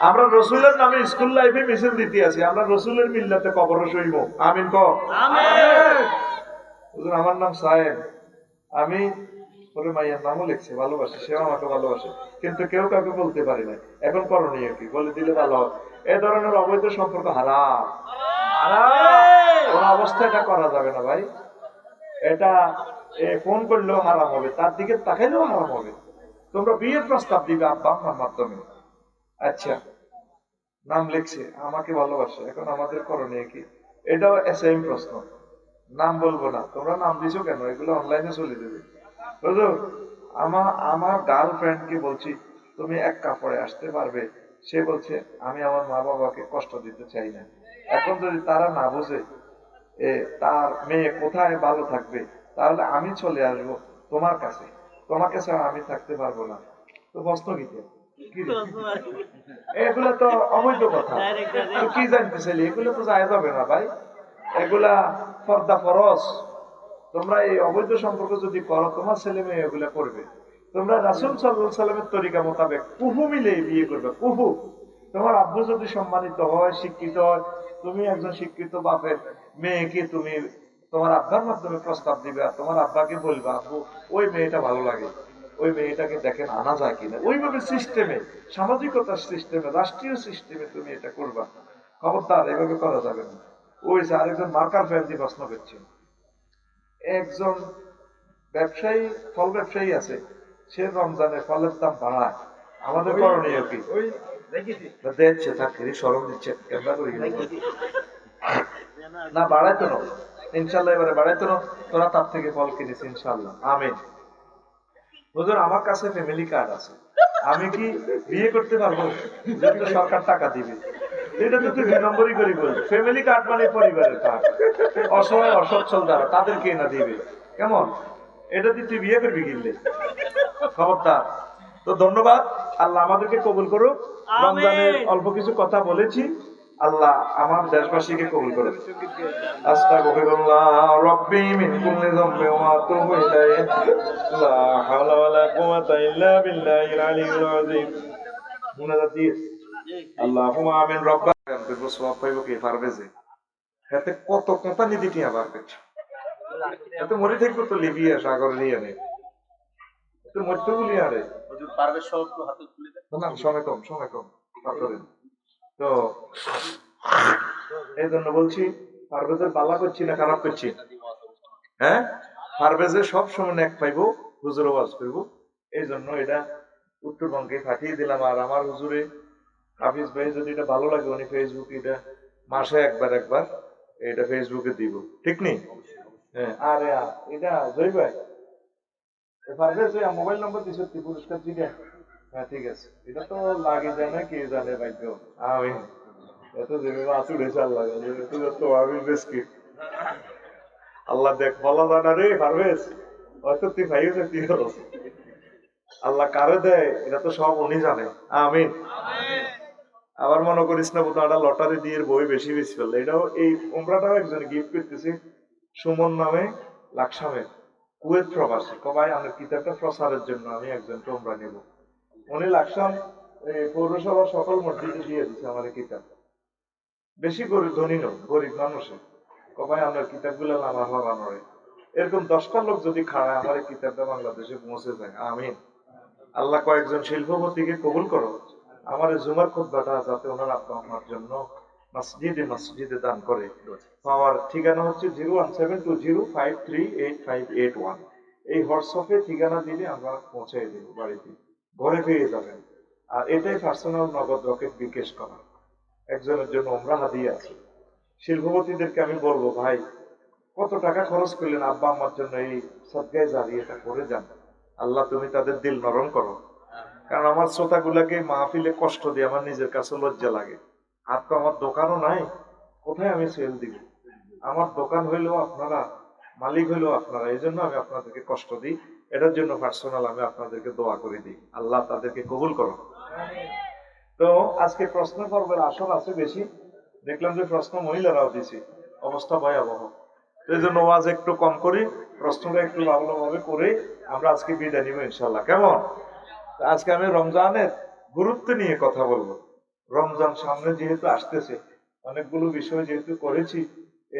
আমরা রসুলের নামে স্কুল লাইফে মিছিল দিতে আছি, আমরা রসুলের মিল্লাতে কবর সইব। আমিন ক। আমার নাম সাহেব, আমি ওরে মাইয়ার নামও লিখছি, ভালোবাসি, সেও আমাকে ভালোবাসে, কিন্তু কেউ কাউকে বলতে পারি না। এখন করণীয় কি? বলে দিলে ভালো হবে। এ ধরনের অবৈধ সম্পর্ক হারাম, কোন অবস্থায় এটা করা যাবে না ভাই। এটা ফোন করলেও হারাম হবে, তার দিকে তাকাইলেও হারাম হবে। তোমরা বিয়ের প্রস্তাব দিবে আব্বা আম্মার মাধ্যমে, আচ্ছা নাম লিখছে, আমাকে ভালোবাসে, এখন আমাদের করণীয় কি? এটাও সেম প্রশ্ন। নাম বলবো না, তোমরা নাম দিছো কেন? এগুলো অনলাইনে চলে দেবে। বুঝলো, আমার গার্লফ্রেন্ডকে বলছি তুমি এক কাপড়ে আসতে পারবে, সে বলছে আমি আমার মা বাবাকে কষ্ট দিতে চাই না। এখন যদি তারা না বুঝে তার মেয়ে কোথায় ভালো থাকবে, তাহলে আমি চলে আসব তোমার কাছে, তোমাকে ছাড়া আমি থাকতে পারবো না। তো প্রশ্ন কি এগুলো তো অবৈধ কথা। কি জানতে চাইলে এগুলো তো যায় যাবে না ভাই, এগুলা পর্দা ফরজ। তোমরা এই অবৈধ সম্পর্ক যদি করো, তোমার ছেলে মেয়ে এগুলা করবে। তোমরা রাসূল সাল্লাল্লাহু আলাইহি সাল্লামের তরিকা মোতাবেক কুফু মিলে বিয়ে করবে। কুফু, তোমার আব্বু যদি সম্মানিত হয়, শিক্ষিত হয়, তুমি একজন শিক্ষিত বাপের মেয়েকে তুমি তোমার আব্বার মাধ্যমে প্রস্তাব দিবে, আর তোমার আব্বাকে বলবা আব্বু ওই মেয়েটা ভালো লাগে, ওই মেয়েটাকে দেখেন আনা যায় কিনা। ওইভাবে সিস্টেমে, সামাজিকতার সিস্টেমে, রাষ্ট্রীয় সিস্টেমে তুমি এটা করবা। খবরদার এভাবে করা যাবে না। ওই যে আরেকজন মার্কার ফ্যামিলি প্রশ্ন করছে, একজন ব্যবসায়ী, ফল ব্যবসায়ী আছে, সে রমজানে ফলের দাম বাড়ায়, আমাদের করণীয় কি? দেখছে তাকে সরম দিচ্ছে না, বাড়াইতো না ইনশাল্লাহ, এবারে বাড়াইতো না, তোরা তার থেকে ফল কিনিস ইনশাল্লাহ। আমিন। হুজুর আমার কাছে ফ্যামিলি কার্ড আছে, আমি কি বিয়ে করতে পারবো? যেহেতু সরকার টাকা দিবে। এটা তো তুই 2 নম্বরই করে বলবি। ফ্যামিলি কার্ড মানে পরিবারের কার্ড, অসহায় অসচ্ছল যারা তাদেরকে না দিবে কেমন, এটা দিয়ে তুই বিয়ে করবি কিনলে, খবরদার। তো ধন্যবাদ, আল্লাহ আমাদেরকে কবুল করুক। রমজানের অল্প কিছু কথা বলেছি, আল্লাহ আমার দেশবাসীকে কবুল করুক। আস্তাগফিরুল্লাহ রাব্বি মিন কুল্লি যামবি ওয়া আতুবু ইলাইহি, লা হাওলা ওয়ালা কুওয়াতা ইল্লা বিল্লাহিল আলিয়্যিল আযীম। মুনাজাত দিয়ে আল্লাহুম্মা আমিন। রব্বানা আনতে সওয়াব পাইব কি পারবে যে এতে কত কথা নিদি কি আবার পেছ এত মরি থাকবো তো লিবিয়া সাগর নিয়ে নে তো মধ্যগুলি আরে হুজুর পারবে সব একটু হাতে তুলে দেন না, সময় কম পারবেন তো এই জন্য বলছি পারভেজের বালা করছি না খারাপ করছি, হ্যাঁ পারভেজে সব সময় এক পাইবো, হুজুর ওয়াজ করবো, এই জন্য এটা উত্তরবঙ্গে পাঠিয়ে দিলাম। আর আমার হুজুরে হাফিজ ভাই যদি এটা ভালো লাগে উনি ফেসবুকে এটা মাসে একবার এটা ফেসবুকে দিব, ঠিক নেই? হ্যাঁ আর এটা জয় ভাই পারবে যে মোবাইল নম্বর দিছো পুরস্কার দিকে, হ্যাঁ ঠিক আছে, এটা তো লাগে যায় না কে জানে ভাগ্য, আমি এত যেভাবে আসু রেছে আল্লাহ তো আমি বেশ কি আল্লাহ দেখ বলা জানা রে পারবেস হয়তো তুই ভাইও তুই আল্লাহ কারে দেয় এটা তো সব উনি জানে, আমিন। আবার মনে করিস না বোধহয় লটারি দিয়ে বই বেশি বেশি ফেললে, এটাও এই উমরাটাও একজন গিফট করতেছে সুমন নামে, লাকসামের কুয়েত প্রবাসী, কবাই আমার কিতাবটা প্রচারের জন্য আমি একজনকে উমরা নেব, উনি লাকসাম পৌরসভার সকল মসজিদে দিয়ে দিচ্ছে আমার কিতাব, বেশি গরিব ধনী নয়, গরিব মানুষের কবাই আমার কিতাবগুলো নামা হওয়ানোরে, এরকম 10টা লোক যদি খাড়ায় আমার এই কিতাবটা বাংলাদেশে পৌঁছে যায়, আমিন। আল্লাহ কয়েকজন শিল্পপতিকে কবুল করো, আমার জুমার খুতবাটা যাতে ওনার আব্বা আমার জন্য মসজিদে দান করে। আমার ঠিকানা হচ্ছে 01720538581, এই হোয়াটসঅ্যাপে ঠিকানা দিলে আমরা পৌঁছে দেব, বাড়িতে ঘরে পেয়ে যাবেন। আর এটাই পার্সোনাল নগদ রকেট বিকাশ করা, একজনের জন্য আমরা হাদিয়া আছে। শিল্পপতিদেরকে আমি বলবো ভাই কত টাকা খরচ করলেন আব্বা আম্মার জন্য, এই সদগায়ে জারিয়াটা করে যান, আল্লাহ তুমি তাদের দিল নরম করো। কারণ আমার শ্রোতাগুলাকে মাহফিলে কষ্ট দিয়ে আমার নিজের কাছে লজ্জা লাগে, আর তো আমার দোকানও নাই, কোথায় আমি সেল দিব, আমার দোকান হইলেও আপনারা, মালিক হইলেও আপনারা, এই জন্য আমি আপনাদেরকে কষ্ট দিই, এটার জন্য পার্সোনাল আমি আপনাদেরকে দোয়া করে দিই, আল্লাহ তাদেরকে কবুল করো। তো আজকে প্রশ্ন পর্বের আসর আছে বেশি, দেখলাম যে প্রশ্ন মহিলারাও দিছে, অবস্থা ভয়াবহ, এই জন্য ওয়াজ একটু কম করি, প্রশ্নটা একটু ভালোভাবে করে আমরা আজকে বিদায় নিব ইনশাল্লাহ, কেমন? আজকে আমি রমজানের গুরুত্ব নিয়ে কথা বলবো। রমজান সামনে যেহেতু আসতেছে, অনেকগুলো বিষয় যেহেতু করেছি,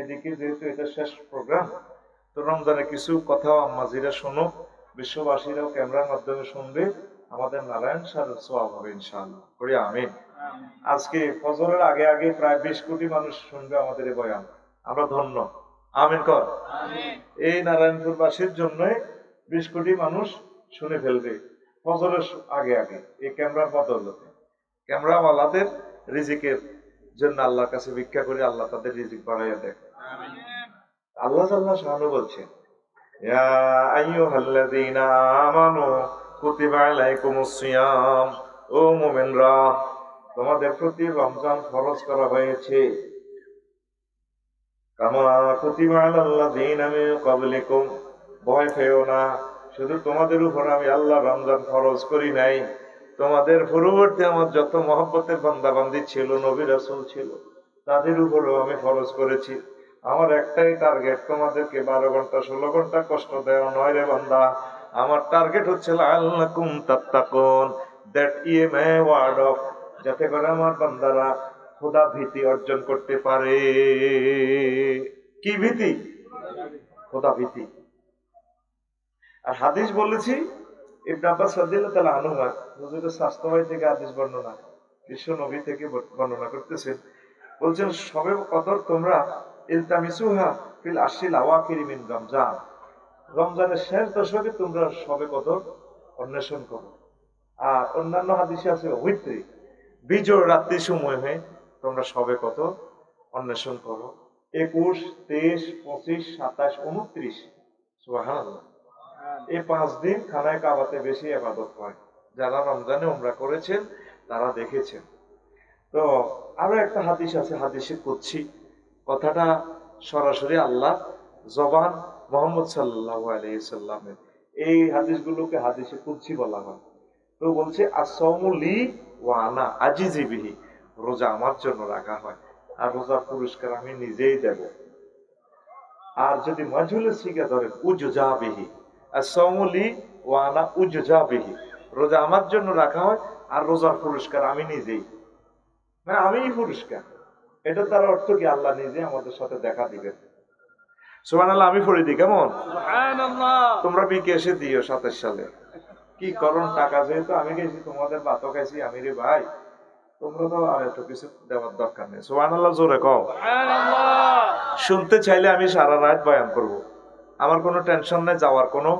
এদিকে যেহেতু এটা শেষ প্রোগ্রাম, তো রমজানে কিছু কথা আম্মাজিরা শোনো, বিশ্ববাসীরাও ক্যামেরার মাধ্যমে শুনবে, আমাদের নারায়ণ সারের সওয়াব হবে ইনশাআল্লাহ, করি আমিন। আজকে ফজরের আগে আগে প্রায় 20 কোটি মানুষ শুনবে আমাদের এই বয়ান, আমরা ধন্য, আমিন কর। এই নারায়ণপুরবাসীর জন্য 20 কোটি মানুষ শুনে ফেলবে ফজরের আগে আগে, এই ক্যামেরার বদৌলতে। ক্যামেরাওয়ালাদের রিজিকের জন্য আল্লাহর কাছে ভিক্ষা করে আল্লাহ তাদের রিজিক বাড়াইয়া দেয়। আল্লাহ তাআলা শানু বলছেন, ইয়া আইয়ুহাল্লাযীনা আমানু কুতিবা আলাইকুমুস সিয়াম, ও মুমিনরা তোমাদের প্রতি রমজান ফরজ করা হয়েছে, কামা কুতিবা আলাল্লাযীনা মিন ক্বাবলিকুম, ভয় পেও না, শুধু তোমাদের উপর আমি আল্লাহ রমজান ফরজ করি নাই, তোমাদের পূর্ববর্তী আমার যত মহব্বতের বান্দাবান্দি ছিল, নবী রাসূল ছিল, তাদের উপরও আমি ফরজ করেছি। আমার একটাই টার্গেট, তোমাদেরকে 12 ঘন্টা 16 ঘন্টা কষ্ট দেওয়া নয় রে বান্দা, আমার টার্গেট হচ্ছে লাআল্লাকুম তাত্তাকুন, দ্যাট মে ওয়ার্ড অফ, যাতে করে আমার বান্দারা খোদা ভীতি অর্জন করতে পারে। কি ভীতি? খোদা ভীতি। আর হাদিস বলেছি ইবনে আব্বাস রাদিয়াল্লাহু তাআলা আনহুমা, হুজুরের স্বাস্থ্যবাহী থেকে হাদিস বর্ণনা, বিশ্ব নবী থেকে বর্ণনা করতেছেন, বলছেন সবে কদর তোমরা ইলতামিসুহা ফিল আশরিল আওয়াখির মিন রমজান, রমজানের শেষ দশকে তোমরা সবে কদর অন্বেষণ করো। আর অন্যান্য হাদিসে আছে অভিত্রী বিজোড় রাত্রি সময় হয়ে তোমরা সবে কদর অন্বেষণ করো, 21, 23, 25, 27, 29, সুবহানাল্লাহ, এই 5 দিন খানায় কাবাতে বেশি ইবাদত হয়। যারা রমজানে উমরা করেছেন তারা দেখেছেন। তো আরো একটা হাদিস আছে, হাদিসে কুদসি, কথাটা সরাসরি আল্লাহ জবান মোহাম্মদ সাল্লাল্লাহু আলাইহি সাল্লামের। এই হাদিসগুলোকে হাদিসে কুদসি বলা হয়। তো বলছে আসসাওমু লি ওয়া আনা আজিজি বিহি, রোজা আমার জন্য রাখা হয় আর রোজার পুরস্কার আমি নিজেই দেব। আর যদি মাজহুলের সিগা ধরেন উজজা বিহি, আসসাওমু লি ওয়া আনা উজজা বিহি, রোজা আমার জন্য রাখা হয় আর রোজার পুরস্কার আমি নিজেই, মানে আমিই পুরস্কার। এটা তার অর্থ কি আল্লাহ নিজে আমাদের সাথে দেখা দিবেন। সুবহানাল্লাহ। আমি পড়ে দিই কেমন? সুবহানাল্লাহ। তোমরা বিকেশে দিও 27 সালে। কি করণ টাকা যেহেতু আমি গেছি, তোমাদের ভাতও খাইছি আমি রে ভাই, তোমরা তো আর একটু কিছু দেওয়ার দরকার নেই। সুবহানাল্লাহ জোরে কও। সুবহানাল্লাহ। শুনতে চাইলে আমি সারা রাত বয়ান করব, আমার কোনো টেনশন নেই, যাওয়ার কোনো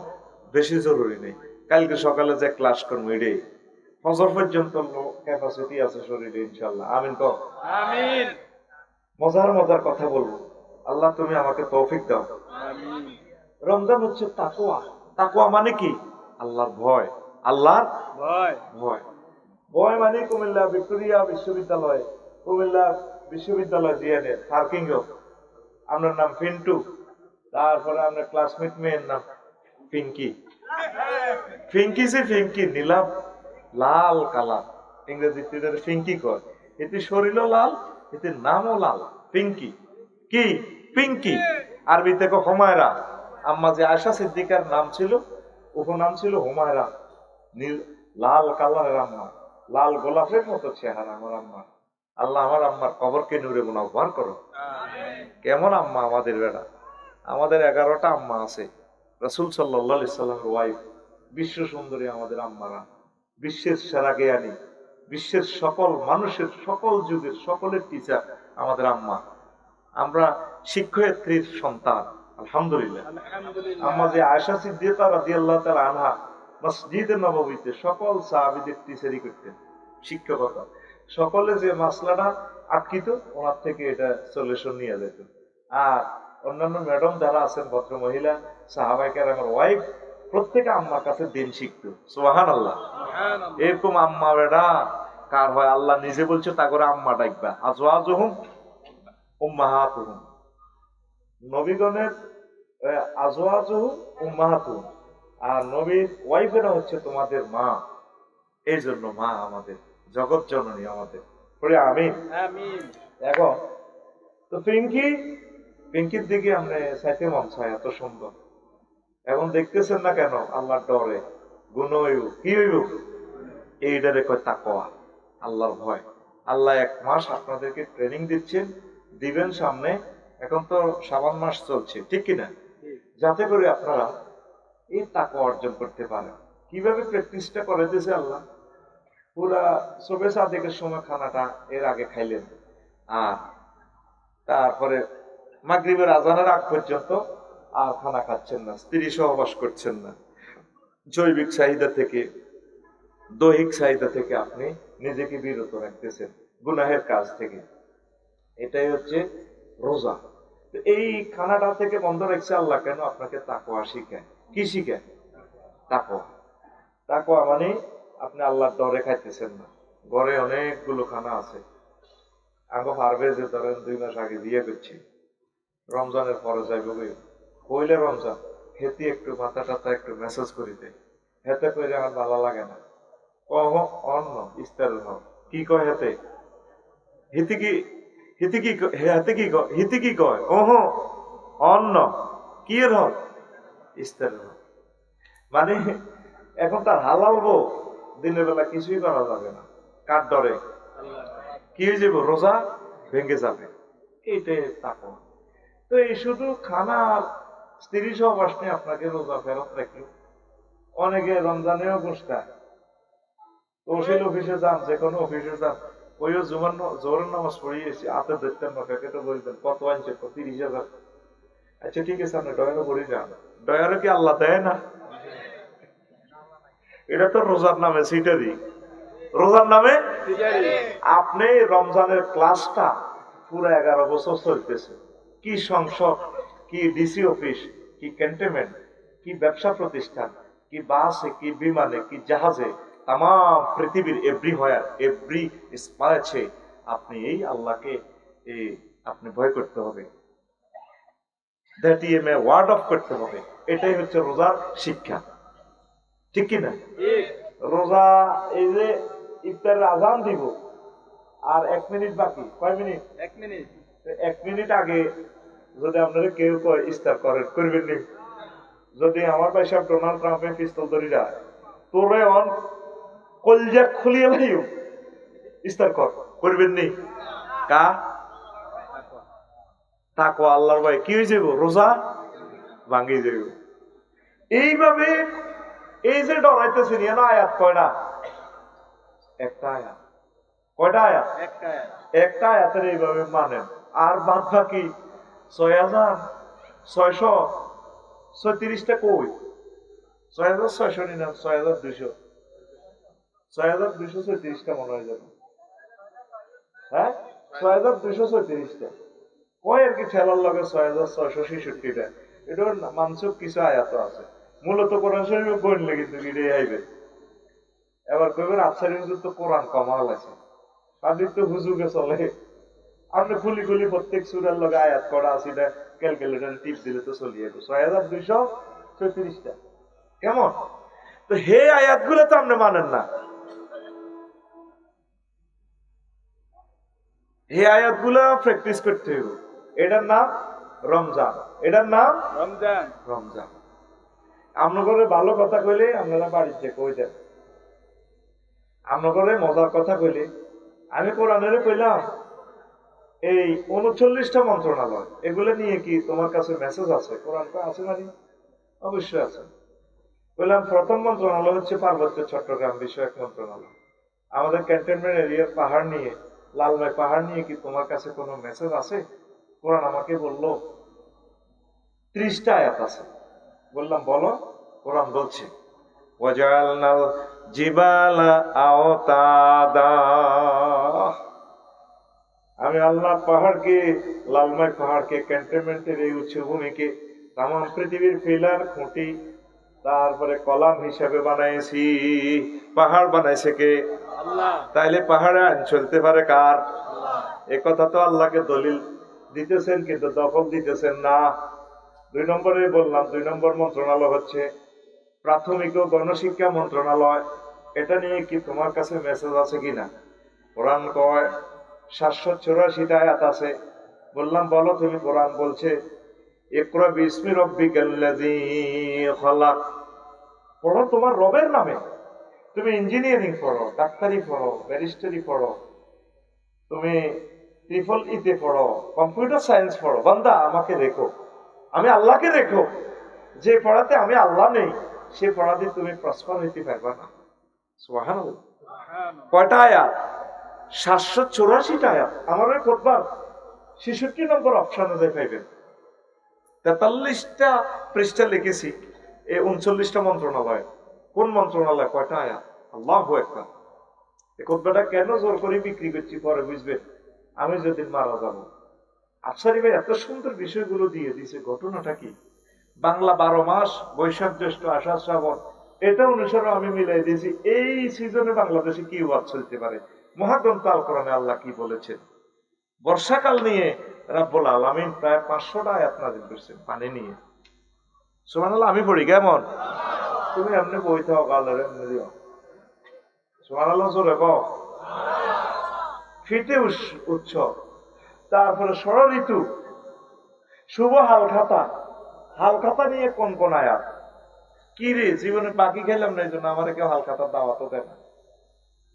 বেশি জরুরি নেই। কালকে সকালে যে ক্লাস করবো এটাই, ফজর পর্যন্ত ক্যাপাসিটি আছে শরীরে ইনশাআল্লাহ। আমিন কও। আমিন। মজার মজার কথা বলবো, আল্লাহ তুমি আমাকে তৌফিক দাও। আমিন। রমজান হচ্ছে তাকওয়া। তাকওয়া মানে কি? আল্লাহর ভয়। আল্লাহর ভয়। ভয় ভয় মানে কুমিল্লা ভিক্টোরিয়া বিশ্ববিদ্যালয়, কুমিল্লা বিশ্ববিদ্যালয় জিয়ানের পার্কিং, আপনার নাম পিন্টু, তারপরে আপনার ক্লাসমেট মেয়ের নাম পিঙ্কি। পিঙ্কি যে পিঙ্কি, নীলাভ লাল কালার, ইংরেজিতে পিঙ্কি কয়। এতে শরীরও লাল, এতে নামও লাল, পিঙ্কি। কি? পিঙ্কি। আরবিতে কো হুমায়রা। আম্মা যে আয়েশা সিদ্দিকার নাম ছিল, উপনাম ছিল হুমায়রা। নীল লাল কালারের আম্মা, লাল গোলাপের মতো চেহারা আমার আম্মা। আল্লাহ আমার আম্মার কবরকে নূরে মুনাওয়ার করো। কেমন আম্মা আমাদের বেড়া। আমাদের 11টা আম্মা আছে। রাসূল সাল্লাল্লাহু আলাইহি সাল্লামের ওয়াইফ, বিশ্ব সুন্দরী আমাদের আম্মারা, বিশ্বের সেরা জ্ঞানী, বিশ্বের সকল মানুষের সকল যুগের সকলের টিচার আমাদের আম্মা। আমরা শিক্ষয়িত্রীর সন্তান, আলহামদুলিল্লাহ। আম্মা যে আয়েশা সিদ্দিকা রাদিয়াল্লাহু তাআলা আনহা মসজিদে নববীতে সকল সাহাবীদের টিচারি করতেন, শিক্ষকতা। সকলে যে মাসলাটা আটকিত, ওনার থেকে এটা সলিউশন নিয়ে যেত। আর অন্যান্য ম্যাডাম যারা আছেন, ভদ্র মহিলা সাহাবায়ে কেরামের ওয়াইফ, প্রত্যেকে আম্মার কাছে দিন শিখতো। সুবহানাল্লাহ। এরকম আম্মা বেড়া কার হয়? আল্লাহ নিজে বলছে তা করে আম্মা ডাকবা, আজওয়াজুহুম উম্মাহাতুহুম। নবীগণের আজওয়াজুহুম উম্মাহাতুহুম, আর নবীর ওয়াইফেরা হচ্ছে তোমাদের মা। এই জন্য মা আমাদের জগৎ জননী আমাদের। পড়ে আমিন। আমিন। এখন তো পিঙ্কির দিকে আমরা চাইতে মন চায়, এত সুন্দর। এখন দেখতেছেন না কেন? আল্লাহর ডরে গুণ হইব। কি হইব? এইটারে কয় তাকওয়া, আল্লাহর ভয়। আল্লাহ 1 মাস আপনাদেরকে ট্রেনিং দিচ্ছেন, দিবেন সামনে। এখন তো শাবান মাস চলছে, ঠিক কিনা? যাতে করে আপনারা এই তাকওয়া অর্জন করতে পারেন। কিভাবে প্র্যাকটিসটা করে দিয়েছে আল্লাহ? পুরা সবে সাদেকের সময় খানাটা এর আগে খাইলেন, আর তারপরে মাগরিবের আজানের আগ পর্যন্ত আর খানা খাচ্ছেন না, স্ত্রী সহবাস করছেন না। জৈবিক চাহিদা থেকে, দৈহিক চাহিদা থেকে আপনি নিজেকে বিরত রাখতেছেন, গুনাহের কাজ থেকে। এটাই হচ্ছে রোজা। এই খানাটা থেকে বন্ধ রাখছে আল্লাহ কেন? আপনাকে তাকওয়া শিখায়। কি শিখায়? তাকওয়া। তাকওয়া মানে আপনি আল্লাহর ডরে খাইতেছেন না। ঘরে অনেকগুলো খানা আছে, আগে পারবে যে ধরেন 2 মাস আগে বিয়ে করছি, রমজানের পরে যাইব, কইলে রমজান হেতি একটু মাথা টাথা একটু মেসেজ করি দেয়, হেতে কইলে আমার ভালো লাগে না। কহ অন্য ইস্তার কি কয় হেতে? হিতি কি হিতি কি হাতে কি কয়? হিতি কি কয়? ওহ অন্য কি এর হক? ইস্তার হক। মানে এখন তার হালাল বউ, দিনের বেলা কিছুই করা যাবে না। কার ডরে? কি হয়ে যাবো? রোজা ভেঙে যাবে। এইটাই তাকওয়া। তো এই শুধু খানা আর স্ত্রী সহবাস নিয়ে আপনাকে রোজা ফেরত রাখলো। অনেকে রমজানেও ঘুষ খায়, তহসিল অফিসে যান, যে কোনো অফিসে যান, ওইও জোরের নামাজ পড়িয়েছি, হাতে দেখতেন না, প্যাকেটে বলতেন কত আনছে, 30,000। আচ্ছা ঠিক আছে, আপনি ডয়ারও পড়ি যান, ডয়ারও কি আল্লাহ দেয় না? এটা তো রোজার নামে সিটারি, রোজার নামে আপনি রমজানের ক্লাসটা পুরো 11 বছর চলতেছে। কি সংসদ, কি ডিসি অফিস, কি ক্যান্টনমেন্ট, কি ব্যবসা প্রতিষ্ঠান, কি বাসে, কি বিমানে, কি জাহাজে, তাম পৃথিবীর এভরিহোয়ার, এভরি স্পেসে আপনি এই আল্লাহকে এই আপনি ভয় করতে হবে, দ্যাট ইএমএ ওয়ার্ড অফ করতে হবে। এটাই হচ্ছে রোজার শিক্ষা, ঠিক কিনা? রোজা এই যে ইফতারের আজান দিব আর 1 মিনিট বাকি, কয় মিনিট? 1 মিনিট। 1 মিনিট আগে যদি আপনারা কেউ কয় ইফতার করেন, করবেন নি? যদি আমার ভাই সাহেব ডোনাল্ড ট্রাম্পে পিস্তল ধরি যায়, তোরে অন কলজা খুলিয়ে লাইও ইফতার কর, করবেন নি? কা তাকওয়া আল্লাহর ভয় কি হয়ে যাব? রোজা ভাঙি যাব। এইভাবে এই যে ডরাইতেছেন, এন আয়াত কয়টা? একটা আয়াত। কয়টা আয়াত? একটা আয়াতের এইভাবে মানেন, আর বাদ বাকি 6,636টা কই? 6,600 নি না 6,200? 6,236টা মনে হয় যাবে, হ্যাঁ 6,236টা কয় আর কি ঠেলার লগে 6,666টা। এটা মানসুক কিছু আয়াত আছে, মূলত কোরআন শরীফ বললে কিন্তু এটাই আইবে। এবার কইবেন আফসারি হুজুর তো কোরআন কমাল আছে, পাবলিক তো হুজুগে চলে। আপনি খুলি খুলি প্রত্যেক সূরার লগে আয়াত করা আছে, এটা ক্যালকুলেটর টিপ দিলে তো চলিয়ে যাবে। 6,236টা কেমন? তো হে আয়াতগুলো তো আপনি মানেন না, এই আয়াতগুলা প্র্যাকটিস করতে হবে। এটার নাম রমজান, এটার নাম রমজান। রমজান আপনাদের ভালো কথা কইলে আপনারা বাড়িতে কই দেন, আপনাদের মজার কথা কইলে আমি কোরআনের কইলাম এই 39টা মন্ত্রণালয়, এগুলো নিয়ে কি তোমার কাছে মেসেজ আছে? কোরআন আছে মানে অবশ্যই আছে। বললাম প্রথম মন্ত্রণালয় হচ্ছে পার্বত্য চট্টগ্রাম বিষয়ক মন্ত্রণালয়। আমাদের ক্যান্টনমেন্ট এরিয়ার পাহাড় নিয়ে, লালমাই পাহাড় নিয়ে কি তোমার কাছে কোনো মেসেজ আছে? কোরআন আমাকে বলল 30টা আয়াত আছে। বললাম বলো। কোরআন বলছে ওয়াজআলনাল জিবালা আওতাদা, আমি আল্লাহ পাহাড়কে, লালমাই পাহাড়কে, ক্যান্টনমেন্টের এই উচ্চভূমিকে তাম পৃথিবীর ফিলার খুঁটি, তারপরে কলাম হিসাবে বানাইছি। পাহাড় বানাইছে কে? আল্লাহ। তাইলে পাহাড়ে আইন চলতে পারে কার? এ কথা তো আল্লাহকে দলিল দিতেছেন, কিন্তু দখল দিতেছেন না। 2 নম্বরে বললাম, 2 নম্বর মন্ত্রণালয় হচ্ছে প্রাথমিক ও গণশিক্ষা মন্ত্রণালয়। এটা নিয়ে কি তোমার কাছে মেসেজ আছে কিনা? কোরআন কয় 784টা আয়াত আছে। বললাম বলো তুমি। কোরআন বলছে ইকরা বিসমি রাব্বিকাল্লাযী খালাক, পড়ো তোমার রবের নামে। তুমি ইঞ্জিনিয়ারিং পড়ো, ডাক্তারি পড়ো, ব্যারিস্টারি পড়ো, তুমি ট্রিপল ইতে পড়ো, কম্পিউটার সায়েন্স পড়ো, বান্দা আমাকে রেখো, আমি আল্লাহকে রেখো। যে পড়াতে আমি আল্লাহ নেই, সে পড়াতে তুমি প্রসপার হইতে পারবে না। সুবহানাল্লাহ। কয়টা আয়াত? 784টা আয়াত। আমার ওই খুতবার 66 নম্বর অপশনে যাই পাইবেন। 43টা পৃষ্ঠা লিখেছি এই 39টা মন্ত্রণালয়। কোন মন্ত্রণালয়, কয়টা আয়াত? আল্লাহু আকবার। এই খুতবাটা কেন জোর করে বিক্রি করছি পরে বুঝবেন, আমি যেদিন মারা যাব। আফসারি ভাই এত সুন্দর বিষয়গুলো দিয়ে দিছে। ঘটনাটা কি? বাংলা 12 মাস, বৈশাখ জ্যৈষ্ঠ আষাঢ় শ্রাবণ, এটা অনুসারে আমি মিলাই দিয়েছি এই সিজনে বাংলাদেশে কি ওয়াজ চলতে পারে। মহাগ্রন্থ আল কোরআনে আল্লাহ কি বলেছেন। বর্ষাকাল নিয়ে রাব্বুল আলামিন প্রায় 500টা আয়াত নাযিল করেছেন পানি নিয়ে। সুবহানাল্লাহ। আমি পড়ি কেমন? তুমি এমনি বই থাও, গালের এমনি দিও। সুবহানাল্লাহ জোরে কও। ফিটে উৎসব, তারপরে ষড় ঋতু, শুভ হালখাতা। হালখাতা নিয়ে কোন কোন আয়াত? কি রে জীবনে বাকি খেলাম না, এই জন্য আমার কেউ হালখাতার দাওয়াতও দেয় না।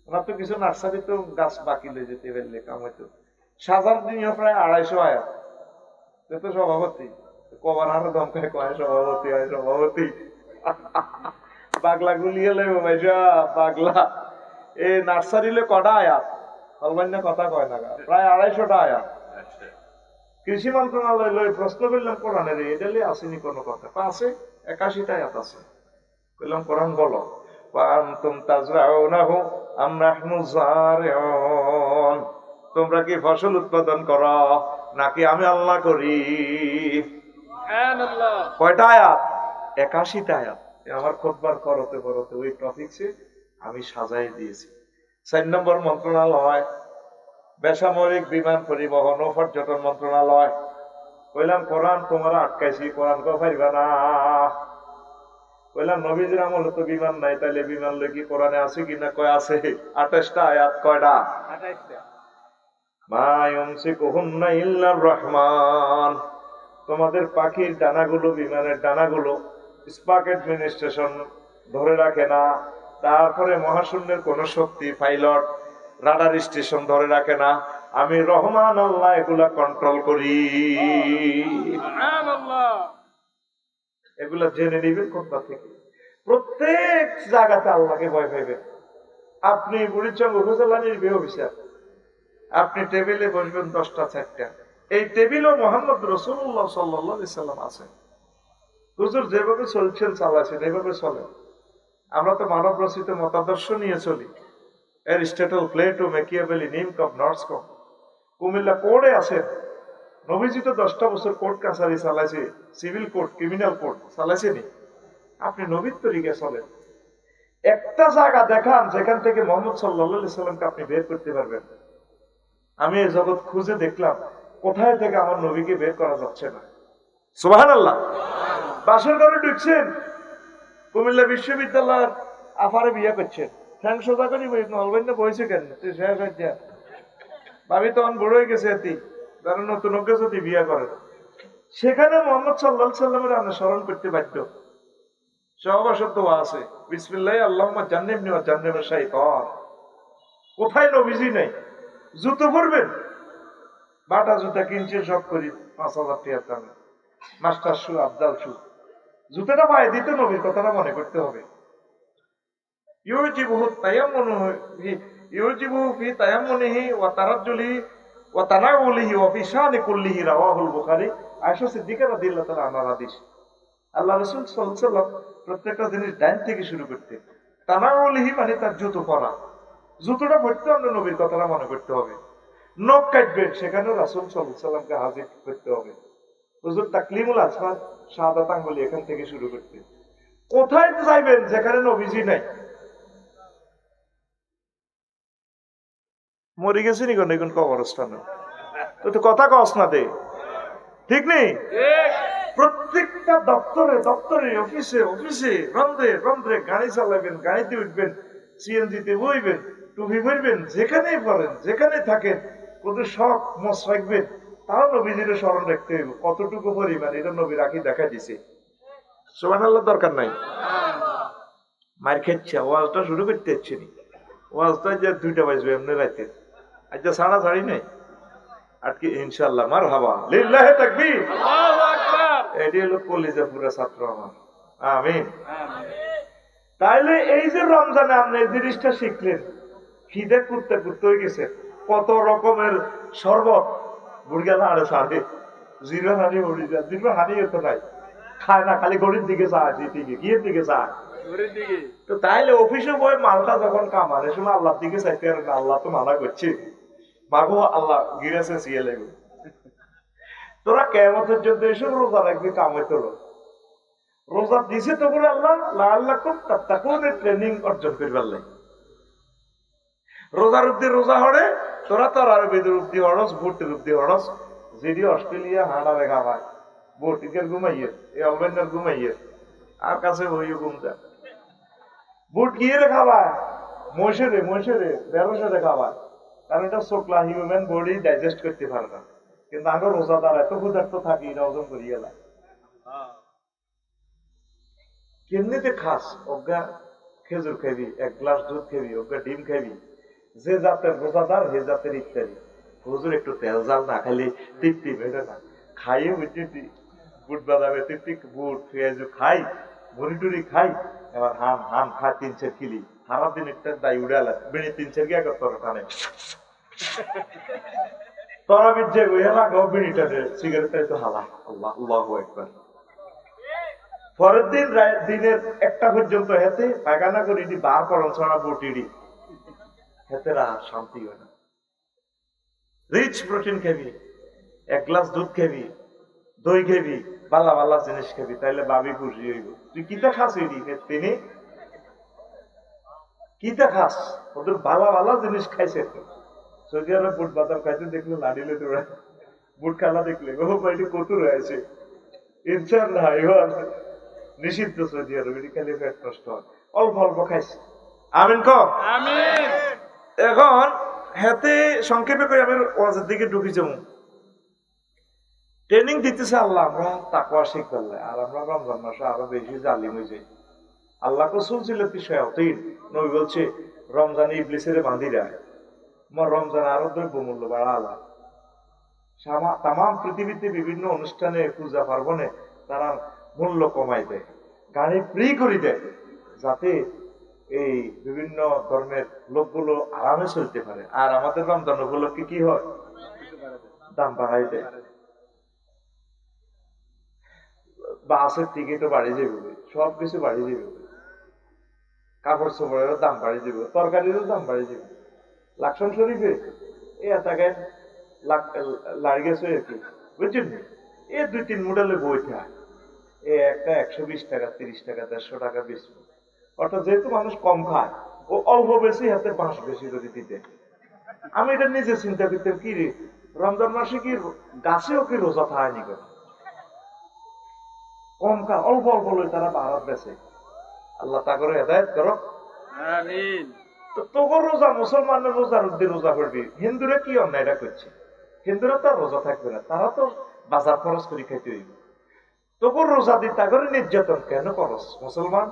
ওনার তো কিছু নার্সারি তো গাছ বাকি লয়ে যেতে পারলে কাম হইতো। সাজার নিয়ে প্রায় 250 আয়াত। তো সভাপতি কবার আরো দমকায় কয় সভাপতি হয় সভাপতি। পাগলা গুলিয়ে লইব ভাইসা পাগলা। এই নার্সারিলে কটা আয়াত? অলবান্য কথা কয় না, প্রায় 250টা আয়াত। কৃষি মন্ত্রণালয় লই প্রশ্ন করলাম কোরআনের এটা লিয়ে আসেনি কোনো কথা? আছে, 81টা আয়াত আছে। বললাম কোরআন বলো আনতুম তাজরাউনাহু আম নাহনু যারিউন, তোমরা কি ফসল উৎপাদন করো নাকি আমি আল্লাহ করি? সুবহানাল্লাহ। কয়টা আয়াত? 81টা আয়াত। আমার খুতবার করতে করতে ওই টপিকসে আমি সাজাই দিয়েছি। 4 নম্বর মন্ত্রণালয় বেসামরিক বিমান পরিবহন ও পর্যটন মন্ত্রণালয়। কইলাম কোরআন তোমরা আটকাইছি, কোরআন কেউ পাইবা না। কইলাম নবীজির আমলে তো বিমান নাই, তাইলে বিমান লই কি কোরআনে আছে কিনা? কয় আছে। 28টা আয়াত। কয়টা? 28টা। মা ইউমসিকুহুন্না ইল্লার রহমান। তোমাদের পাখির ডানাগুলো, বিমানের ডানাগুলো স্পাক অ্যাডমিনিস্ট্রেশন ধরে রাখে না। তারপরে মহাশূন্যের কোন শক্তি, পাইলট, রাডার স্টেশন ধরে রাখে না। আমি রহমান আল্লাহ এগুলা কন্ট্রোল করি। এগুলা জেনে নিবেন কোথা থেকে। প্রত্যেক জায়গাতে আল্লাহকে ভয় পাইবেন। আপনি বুড়িচং উপজেলা নির্বাহী অফিসার, আপনি টেবিলে বসবেন 10টা 4টা, এই টেবিলও মোহাম্মদ রাসূলুল্লাহ সাল্লাল্লাহু আলাইহি সাল্লাম আছেন। হুজুর যেভাবে চলছেন চালাচ্ছেন, এভাবে চলেন। আমরা তো মানব রচিত মতাদর্শ নিয়ে চলি। অ্যারিস্টটল, প্লেটো, ম্যাকিয়াভেলি, নিমকপ, নর্সকপ। কুমিল্লা কোর্টে আছেন, নবীজি তো 10টা বছর কোর্ট কাছারি চালাইছে, সিভিল কোর্ট, ক্রিমিনাল কোর্ট চালাইছেনি। আপনি নবীর তরিকে চলেন। একটা জায়গা দেখান যেখান থেকে মোহাম্মদ সাল্লাল্লাহু আলাইহি সাল্লামকে আপনি বের করতে পারবেন। আমি এই জগৎ খুঁজে দেখলাম, কোথায় থেকে আমার নবীকে বের করা যাচ্ছে না। সুবহানাল্লাহ। বাসর ঘরে ঢুকছেন, কুমিল্লা বিশ্ববিদ্যালয়ের আফারে বিয়ে করছেন, ফ্যান সোজা করি নলবেন না, বইছে কেন? ভাবি তখন বড় হয়ে গেছে, এটি তারা নতুন যদি বিয়ে করেন, সেখানে মোহাম্মদ সাল্লাল্লাহু আলাইহি সাল্লামের অনুসরণ করতে বাধ্য। সহবাসত দোয়া আছে, বিসমিল্লাহ আল্লাহুম্মা জান্নিবনি ওয়া জান্নিবাশ শাইতান। কোথায় নবীজি নাই? জুতো পরবেন, বাটা জুতা কিনছে সব করি 5,000 টাকার দামে, মাস্টার শু, আবদাল শু। জুতাটা পায়ে দিতে নবীর কথাটা মনে করতে হবে। ইউজিবুহু তায়াম্মুনুহু ইউজিবুহু ফি তায়াম্মুনিহি ওয়া তারাজ্জুলিহি ওয়া তানাউলিহি ওয়া ফি শানি কুল্লিহি, রাওয়াহুল বুখারী। আয়েশা সিদ্দিকা রাদিয়াল্লাহু তাআলা আনহার হাদিস। আল্লাহ রাসূল সাল্লাল্লাহু আলাইহি ওয়াসাল্লাম প্রত্যেকটা জিনিস ডাইন থেকে শুরু করতেন। তানাউলিহি মানে তার জুতো পরা, জুতোটা পরতে অন্য নবীর কথাটা মনে করতে হবে। নখ কাটবেন, সেখানেও রাসূল সাল্লাল্লাহু আলাইহি ওয়াসাল্লামকে হাজির করতে হবে। হুজুর তাকলিমুল আসফার, শাহাদাত আঙ্গুলি এখান থেকে শুরু করতে। কোথায় যাইবেন যেখানে নবীজি নাই? মরে গেছে নি কোন এখন কবরস্থানে, তো কথা কস না দে, ঠিক নেই? প্রত্যেকটা দপ্তরে দপ্তরে, অফিসে অফিসে, রন্ধ্রে রন্ধ্রে গাড়ি চালাবেন, গাড়িতে উঠবেন, সিএনজিতে বইবেন, টুপি পরবেন, যেখানেই পড়েন, যেখানে থাকেন, কোনো শখ মশ রাখবেন। তাও নবীজির স্মরণ রাখতে হইব। কতটুকু পরিমাণ এটা নবী রাখি দেখা দিছে। সুবহানাল্লাহ। দরকার নাই। মার খেচ্ছে, ওয়াজটা শুরু করতে হচ্ছে নি। ওয়াজটা যে 2টা বাজবে এমনি রাইতে, আচ্ছা ছাড়া ছাড়ি নাই আজকে ইনশাআল্লাহ। মারহাবা, লিল্লাহি তাকবীর, আল্লাহু আকবার। এটি হলো কলিজা পুরা ছাত্র আমার। আমিন। তাইলে এই যে রমজানে আপনি এই জিনিসটা শিখলেন, খিদে করতে করতে হয়ে গেছে, কত রকমের শরবত বুড়িয়া না আরে সাথে জিরো হানি উড়ি যায়, জিরো হানি তো নাই, খায় না, খালি গড়ির দিকে যায়, দিকে গিয়ের দিকে যায়। তো তাইলে অফিসে বই মালটা যখন কামানে সময় আল্লাহর দিকে চাইতে আর না, আল্লাহ তো মানা করছে, মাগো আল্লাহ গিরেছে সিয়ে লাগবে। তোরা কিয়ামতের জন্য এসব রোজা রাখবি, কামাই তোর রোজা দিছে তো করে আল্লাহ লাআল্লাকুম তাত্তাকুন ট্রেনিং অর্জন করবার লাগে। রোজার উদ্দি রোজা হড়ে, তোরা তোর আর বেদের উদ্দি হড়স, ভোটের উদ্দি হড়স। যদি অস্ট্রেলিয়া হাঁড়া রেখা ভাই, ভোটিকের ঘুমাইয়ে, এই অলবেন্ডার ঘুমাইয়ে, আর কাছে হইও ঘুমটা বুট গিয়ে রেখা ভাই, মহিষেরে মহিষেরে বেরোসে খাবার। কারণ এটা শোকলা, হিউম্যান বডি ডাইজেস্ট করতে পারে না। কিন্তু আগে রোজাদার এত ক্ষুধার্ত থাকি, এটা ওজন করিয়ে না। কেমনিতে খাস? অজ্ঞা খেজুর খাবি, 1 গ্লাস দুধ খাবি, অজ্ঞা ডিম খাবি। যে জাতের রোজাদার হে জাতের ইত্যাদি। হুজুর একটু তেল জাল না খালি তৃপ্তি বেড়ে না, খাইয়ে বুঝছি বুট বাদামে তৃপ্তি, বুট পেঁয়াজ খাই, ভুড়ি টুরি খাই, এবার হাম হাম খায় 3-4 কিলি, সারা দিন একটা দায় উড়ালা বেড়ে 3-4 গিয়ে তোরা টানে তোরা বিজে লাগাও বিড়িটা, সিগারেটটা তো হালা। আল্লাহ আল্লাহু আকবার। পরের দিন দিনের 1টা পর্যন্ত হেতে পায়খানা করি বার করন ছাড়া বটিডি হেতে শান্তি হয় না। রিচ প্রোটিন খাবি, 1 গ্লাস দুধ খাবি, দই খাবি, বালা বালা জিনিস খাবি, তাইলে বাবি খুশি হইব। তুই কিতা খাস? তিনি কিতা খাস? ওদের বালা বালা জিনিস খাইছে। সৌদি আরব বুট বাদাম খাইতে দেখলে লাড়িলে তোরা বুট খেলা দেখলে ও বাড়ি কত রয়েছে ইনশাল্লাহ এবার নিষিদ্ধ সৌদি আরব এটি খালি পেট নষ্ট হয় অল্প অল্প খাইছে আমিন ক আমিন। এখন হাতে সংক্ষেপে করে আমি ওয়াজের দিকে ঢুকি যাবো ট্রেনিং দিতেছে আল্লাহ আমরা তাকওয়া শিখতে আর আমরা রমজান মাসে আরো বেশি জালিম হয়ে যাই আল্লাহ রসূল ছিল শায়াতিন নবী বলছে রমজানে ইবলিসের বাঁধিরা আমার রমজানে আরো দ্রব্য মূল্য বাড়ালা তাম পৃথিবীতে বিভিন্ন অনুষ্ঠানে পূজা পার্বণে তারা মূল্য কমাই দেয় গাড়ি ফ্রি করে দেয় যাতে এই বিভিন্ন ধর্মের লোকগুলো আরামে চলতে পারে আর আমাদের রমজান উপলক্ষে কি হয় দাম বাড়াই দেয় বাসের টিকিটও বাড়ি যাবে সবকিছু বাড়ি যাবে কাপড় চোপড়েরও দাম বাড়ি যাবে তরকারিরও দাম বাড়ি যাবে লাকসাম শরীফে এই এটাকে লাড়ি গেছে আর কি বুঝছেন এই 2-3 মডেলের বইটা এই একটা 120 টাকা 30 টাকা 150 টাকা বেশি অর্থাৎ যেহেতু মানুষ কম খায় ও অল্প বেশি হাতে বাঁশ বেশি করে দিতে আমি এটা নিজে চিন্তা করতে কি রে রমজান মাসে কি গাছেও কি রোজা থায়নি করে কম খা অল্প অল্প লই তারা ভারত বেছে আল্লাহ তা করে হেদায়েত করো আমিন। তো তোর রোজা মুসলমানের রোজার উদ্দিন রোজা করবি হিন্দুরা কি অন্যায়টা করছে হিন্দুরা তো আর রোজা থাকবে না তারা তো বাজার খরচ করে খাইতে হইবে তোর রোজা দি তা করে নির্যাতন কেন করস মুসলমান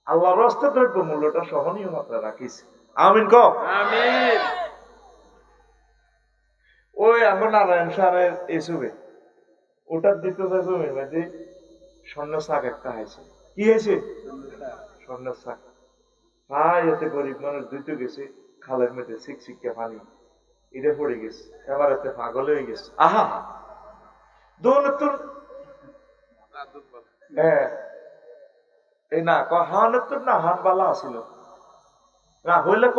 আল্লাহর রাস্তায় দ্রব্য মূল্যটা সহনীয় মাত্রা রাখিস আমিন ক আমিন। ওই আমার নারায়ণ সাহের এসবে ওটার দিতে জমির মধ্যে স্বর্ণ শাক একটা হয়েছে কি হয়েছে স্বর্ণ শাক ভাই এতে গরিব মানুষ ধুইতে গেছে খালের মধ্যে শিক্ষা পানি এটা পড়ে গেছে এবার এতে পাগল হয়ে গেছে আহা দৌলতুর হ্যাঁ এই না হানতুর না হান বালা আসিল না হইলে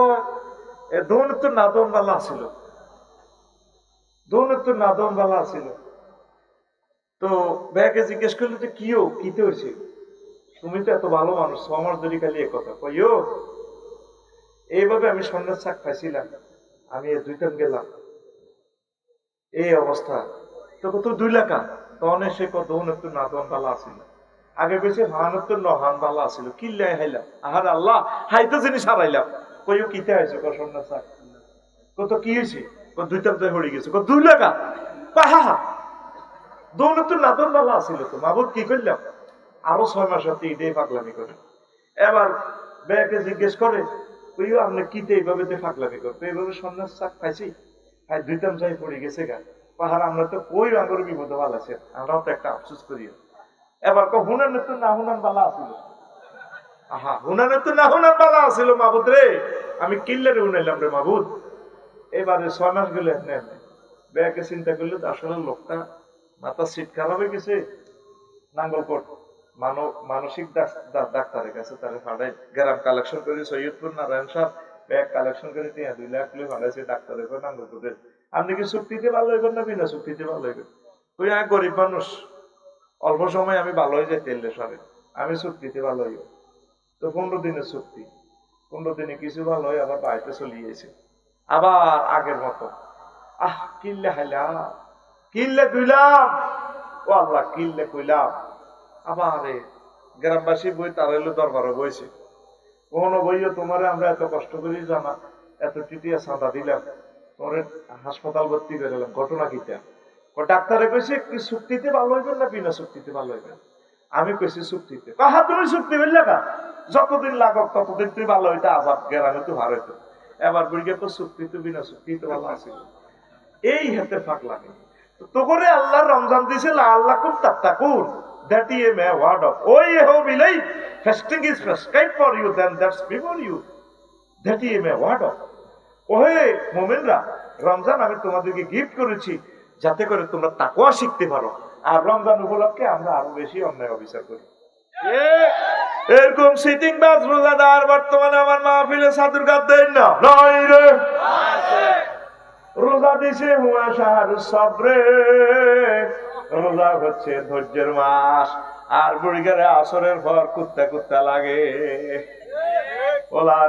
দৌলতুর না দৌন বালা আসিল দৌলতুর না দৌন বালা আসিল তো ব্যাকে জিজ্ঞেস করলো যে কিও কিতে হয়েছে তুমি তো এত ভালো মানুষ আমার যদি খালি এ কথা কইও এইভাবে আমি স্বর্ণের শাক খাইছিলাম আমি 2 টান গেলাম এই অবস্থা তো কত 2 লাখ তখন সে কত একটু না দন বালা আসিল আগে বেশি হানত্ব নহান বালা আসিল কিল্লাই হাইলাম আহার আল্লাহ হাইতে জিনিস হারাইলাম কইও কিতে হয়েছে স্বর্ণের শাক কত কি হয়েছে 2 টান হয়ে গেছে 2 লাখ পাহা দৌলত নাদন বালা আসিল তো মাবুদ কি করলাম আরো 6 মাস হাতে ঈদে পাগলামি করে এবার ব্যাকে জিজ্ঞেস করে ওই আপনি কিতে এইভাবে ফাগলামি করতো এইভাবে সন্ন্যাস শাক খাইছি ভাই 2 টান যাই পড়ে গেছে গা পাহাড় আমরা তো কই আঙ্গুর বিপদ ভালো আছে আমরাও তো একটা আফসোস করি এবার হুনানের তো না হুনান বালা আসিল আহা হুনানের তো না হুনান বালা আসিল মাবুদ রে আমি কিল্লারে উনাইলাম রে মাবুদ এবারে 6 মাস গেলে ব্যাকে চিন্তা করলে আসলে লোকটা মাথা সিট খারাপ হয়ে গেছে নাঙ্গলকোট মানসিক ডাক্তারের কাছে তারা ফাড়াই গ্রাম কালেকশন করে সৈয়দপুর নারায়ণ সাহেব ব্যাগ কালেকশন করে 2 লাখ লই ফাড়াইছে ডাক্তারের নাঙ্গলকোটে আপনি কি চুক্তিতে ভালো হইবেন না বিনা চুক্তিতে ভালো হইবেন ওই আমি গরিব মানুষ অল্প সময় আমি ভালো হয়ে যাই তেলে সরে আমি চুক্তিতে ভালো হইব তো 15 দিনের চুক্তি 15 দিনে কিছু ভালো হয় আবার বাড়িতে চলিয়েছে আবার আগের মতো কিল্লে হাইলা কিল্লে কইলাম ও আল্লাহ কিল্লে কইলাম আবার গ্রামবাসী বই তার হইলো দরবারে বইছে কোনো বইও তোমারে আমরা এত কষ্ট করি জানা এত টিটিয়া সাদা দিলাম তোমার হাসপাতাল ভর্তি করে দিলাম ঘটনা কিটা ডাক্তারে কইছে কি চুক্তিতে ভালো হইবেন না বিনা চুক্তিতে ভালো হইবেন আমি কইছি চুক্তিতে কাহা তুমি চুক্তি বললে না যতদিন লাগক ততদিন তুই ভালো হইতে আজাদ গ্রামে তো ভার হইতো এবার বুড়িকে তো চুক্তিতে বিনা চুক্তিতে ভালো আছে এই হাতে ফাঁক লাগে তো করে আল্লাহ রমজান দিছে আল্লাহ খুব তাত্তাকুন that is a word of oh ye who believe fasting is prescribed for you then that's before you that is a word of ওহে মুমিনরা রমজান আমি তোমাদেরকে গিফট করেছি যাতে করে তোমরা তাকওয়া শিখতে পারো আর রমজান উপলক্ষে আমরা আরো বেশি অন্যায় অবিচার করি এরকম সিটিং বাস রোজাদার বর্তমানে আমার মাহফিলে সাদুর গাদ দেন না নাই রে রোজা দিছে হুয়া শাহরু সবরে রোজা হচ্ছে ধৈর্যের মাস আর বুড়িগারে আসরের পর কুত্তা কুত্তা লাগে ওলা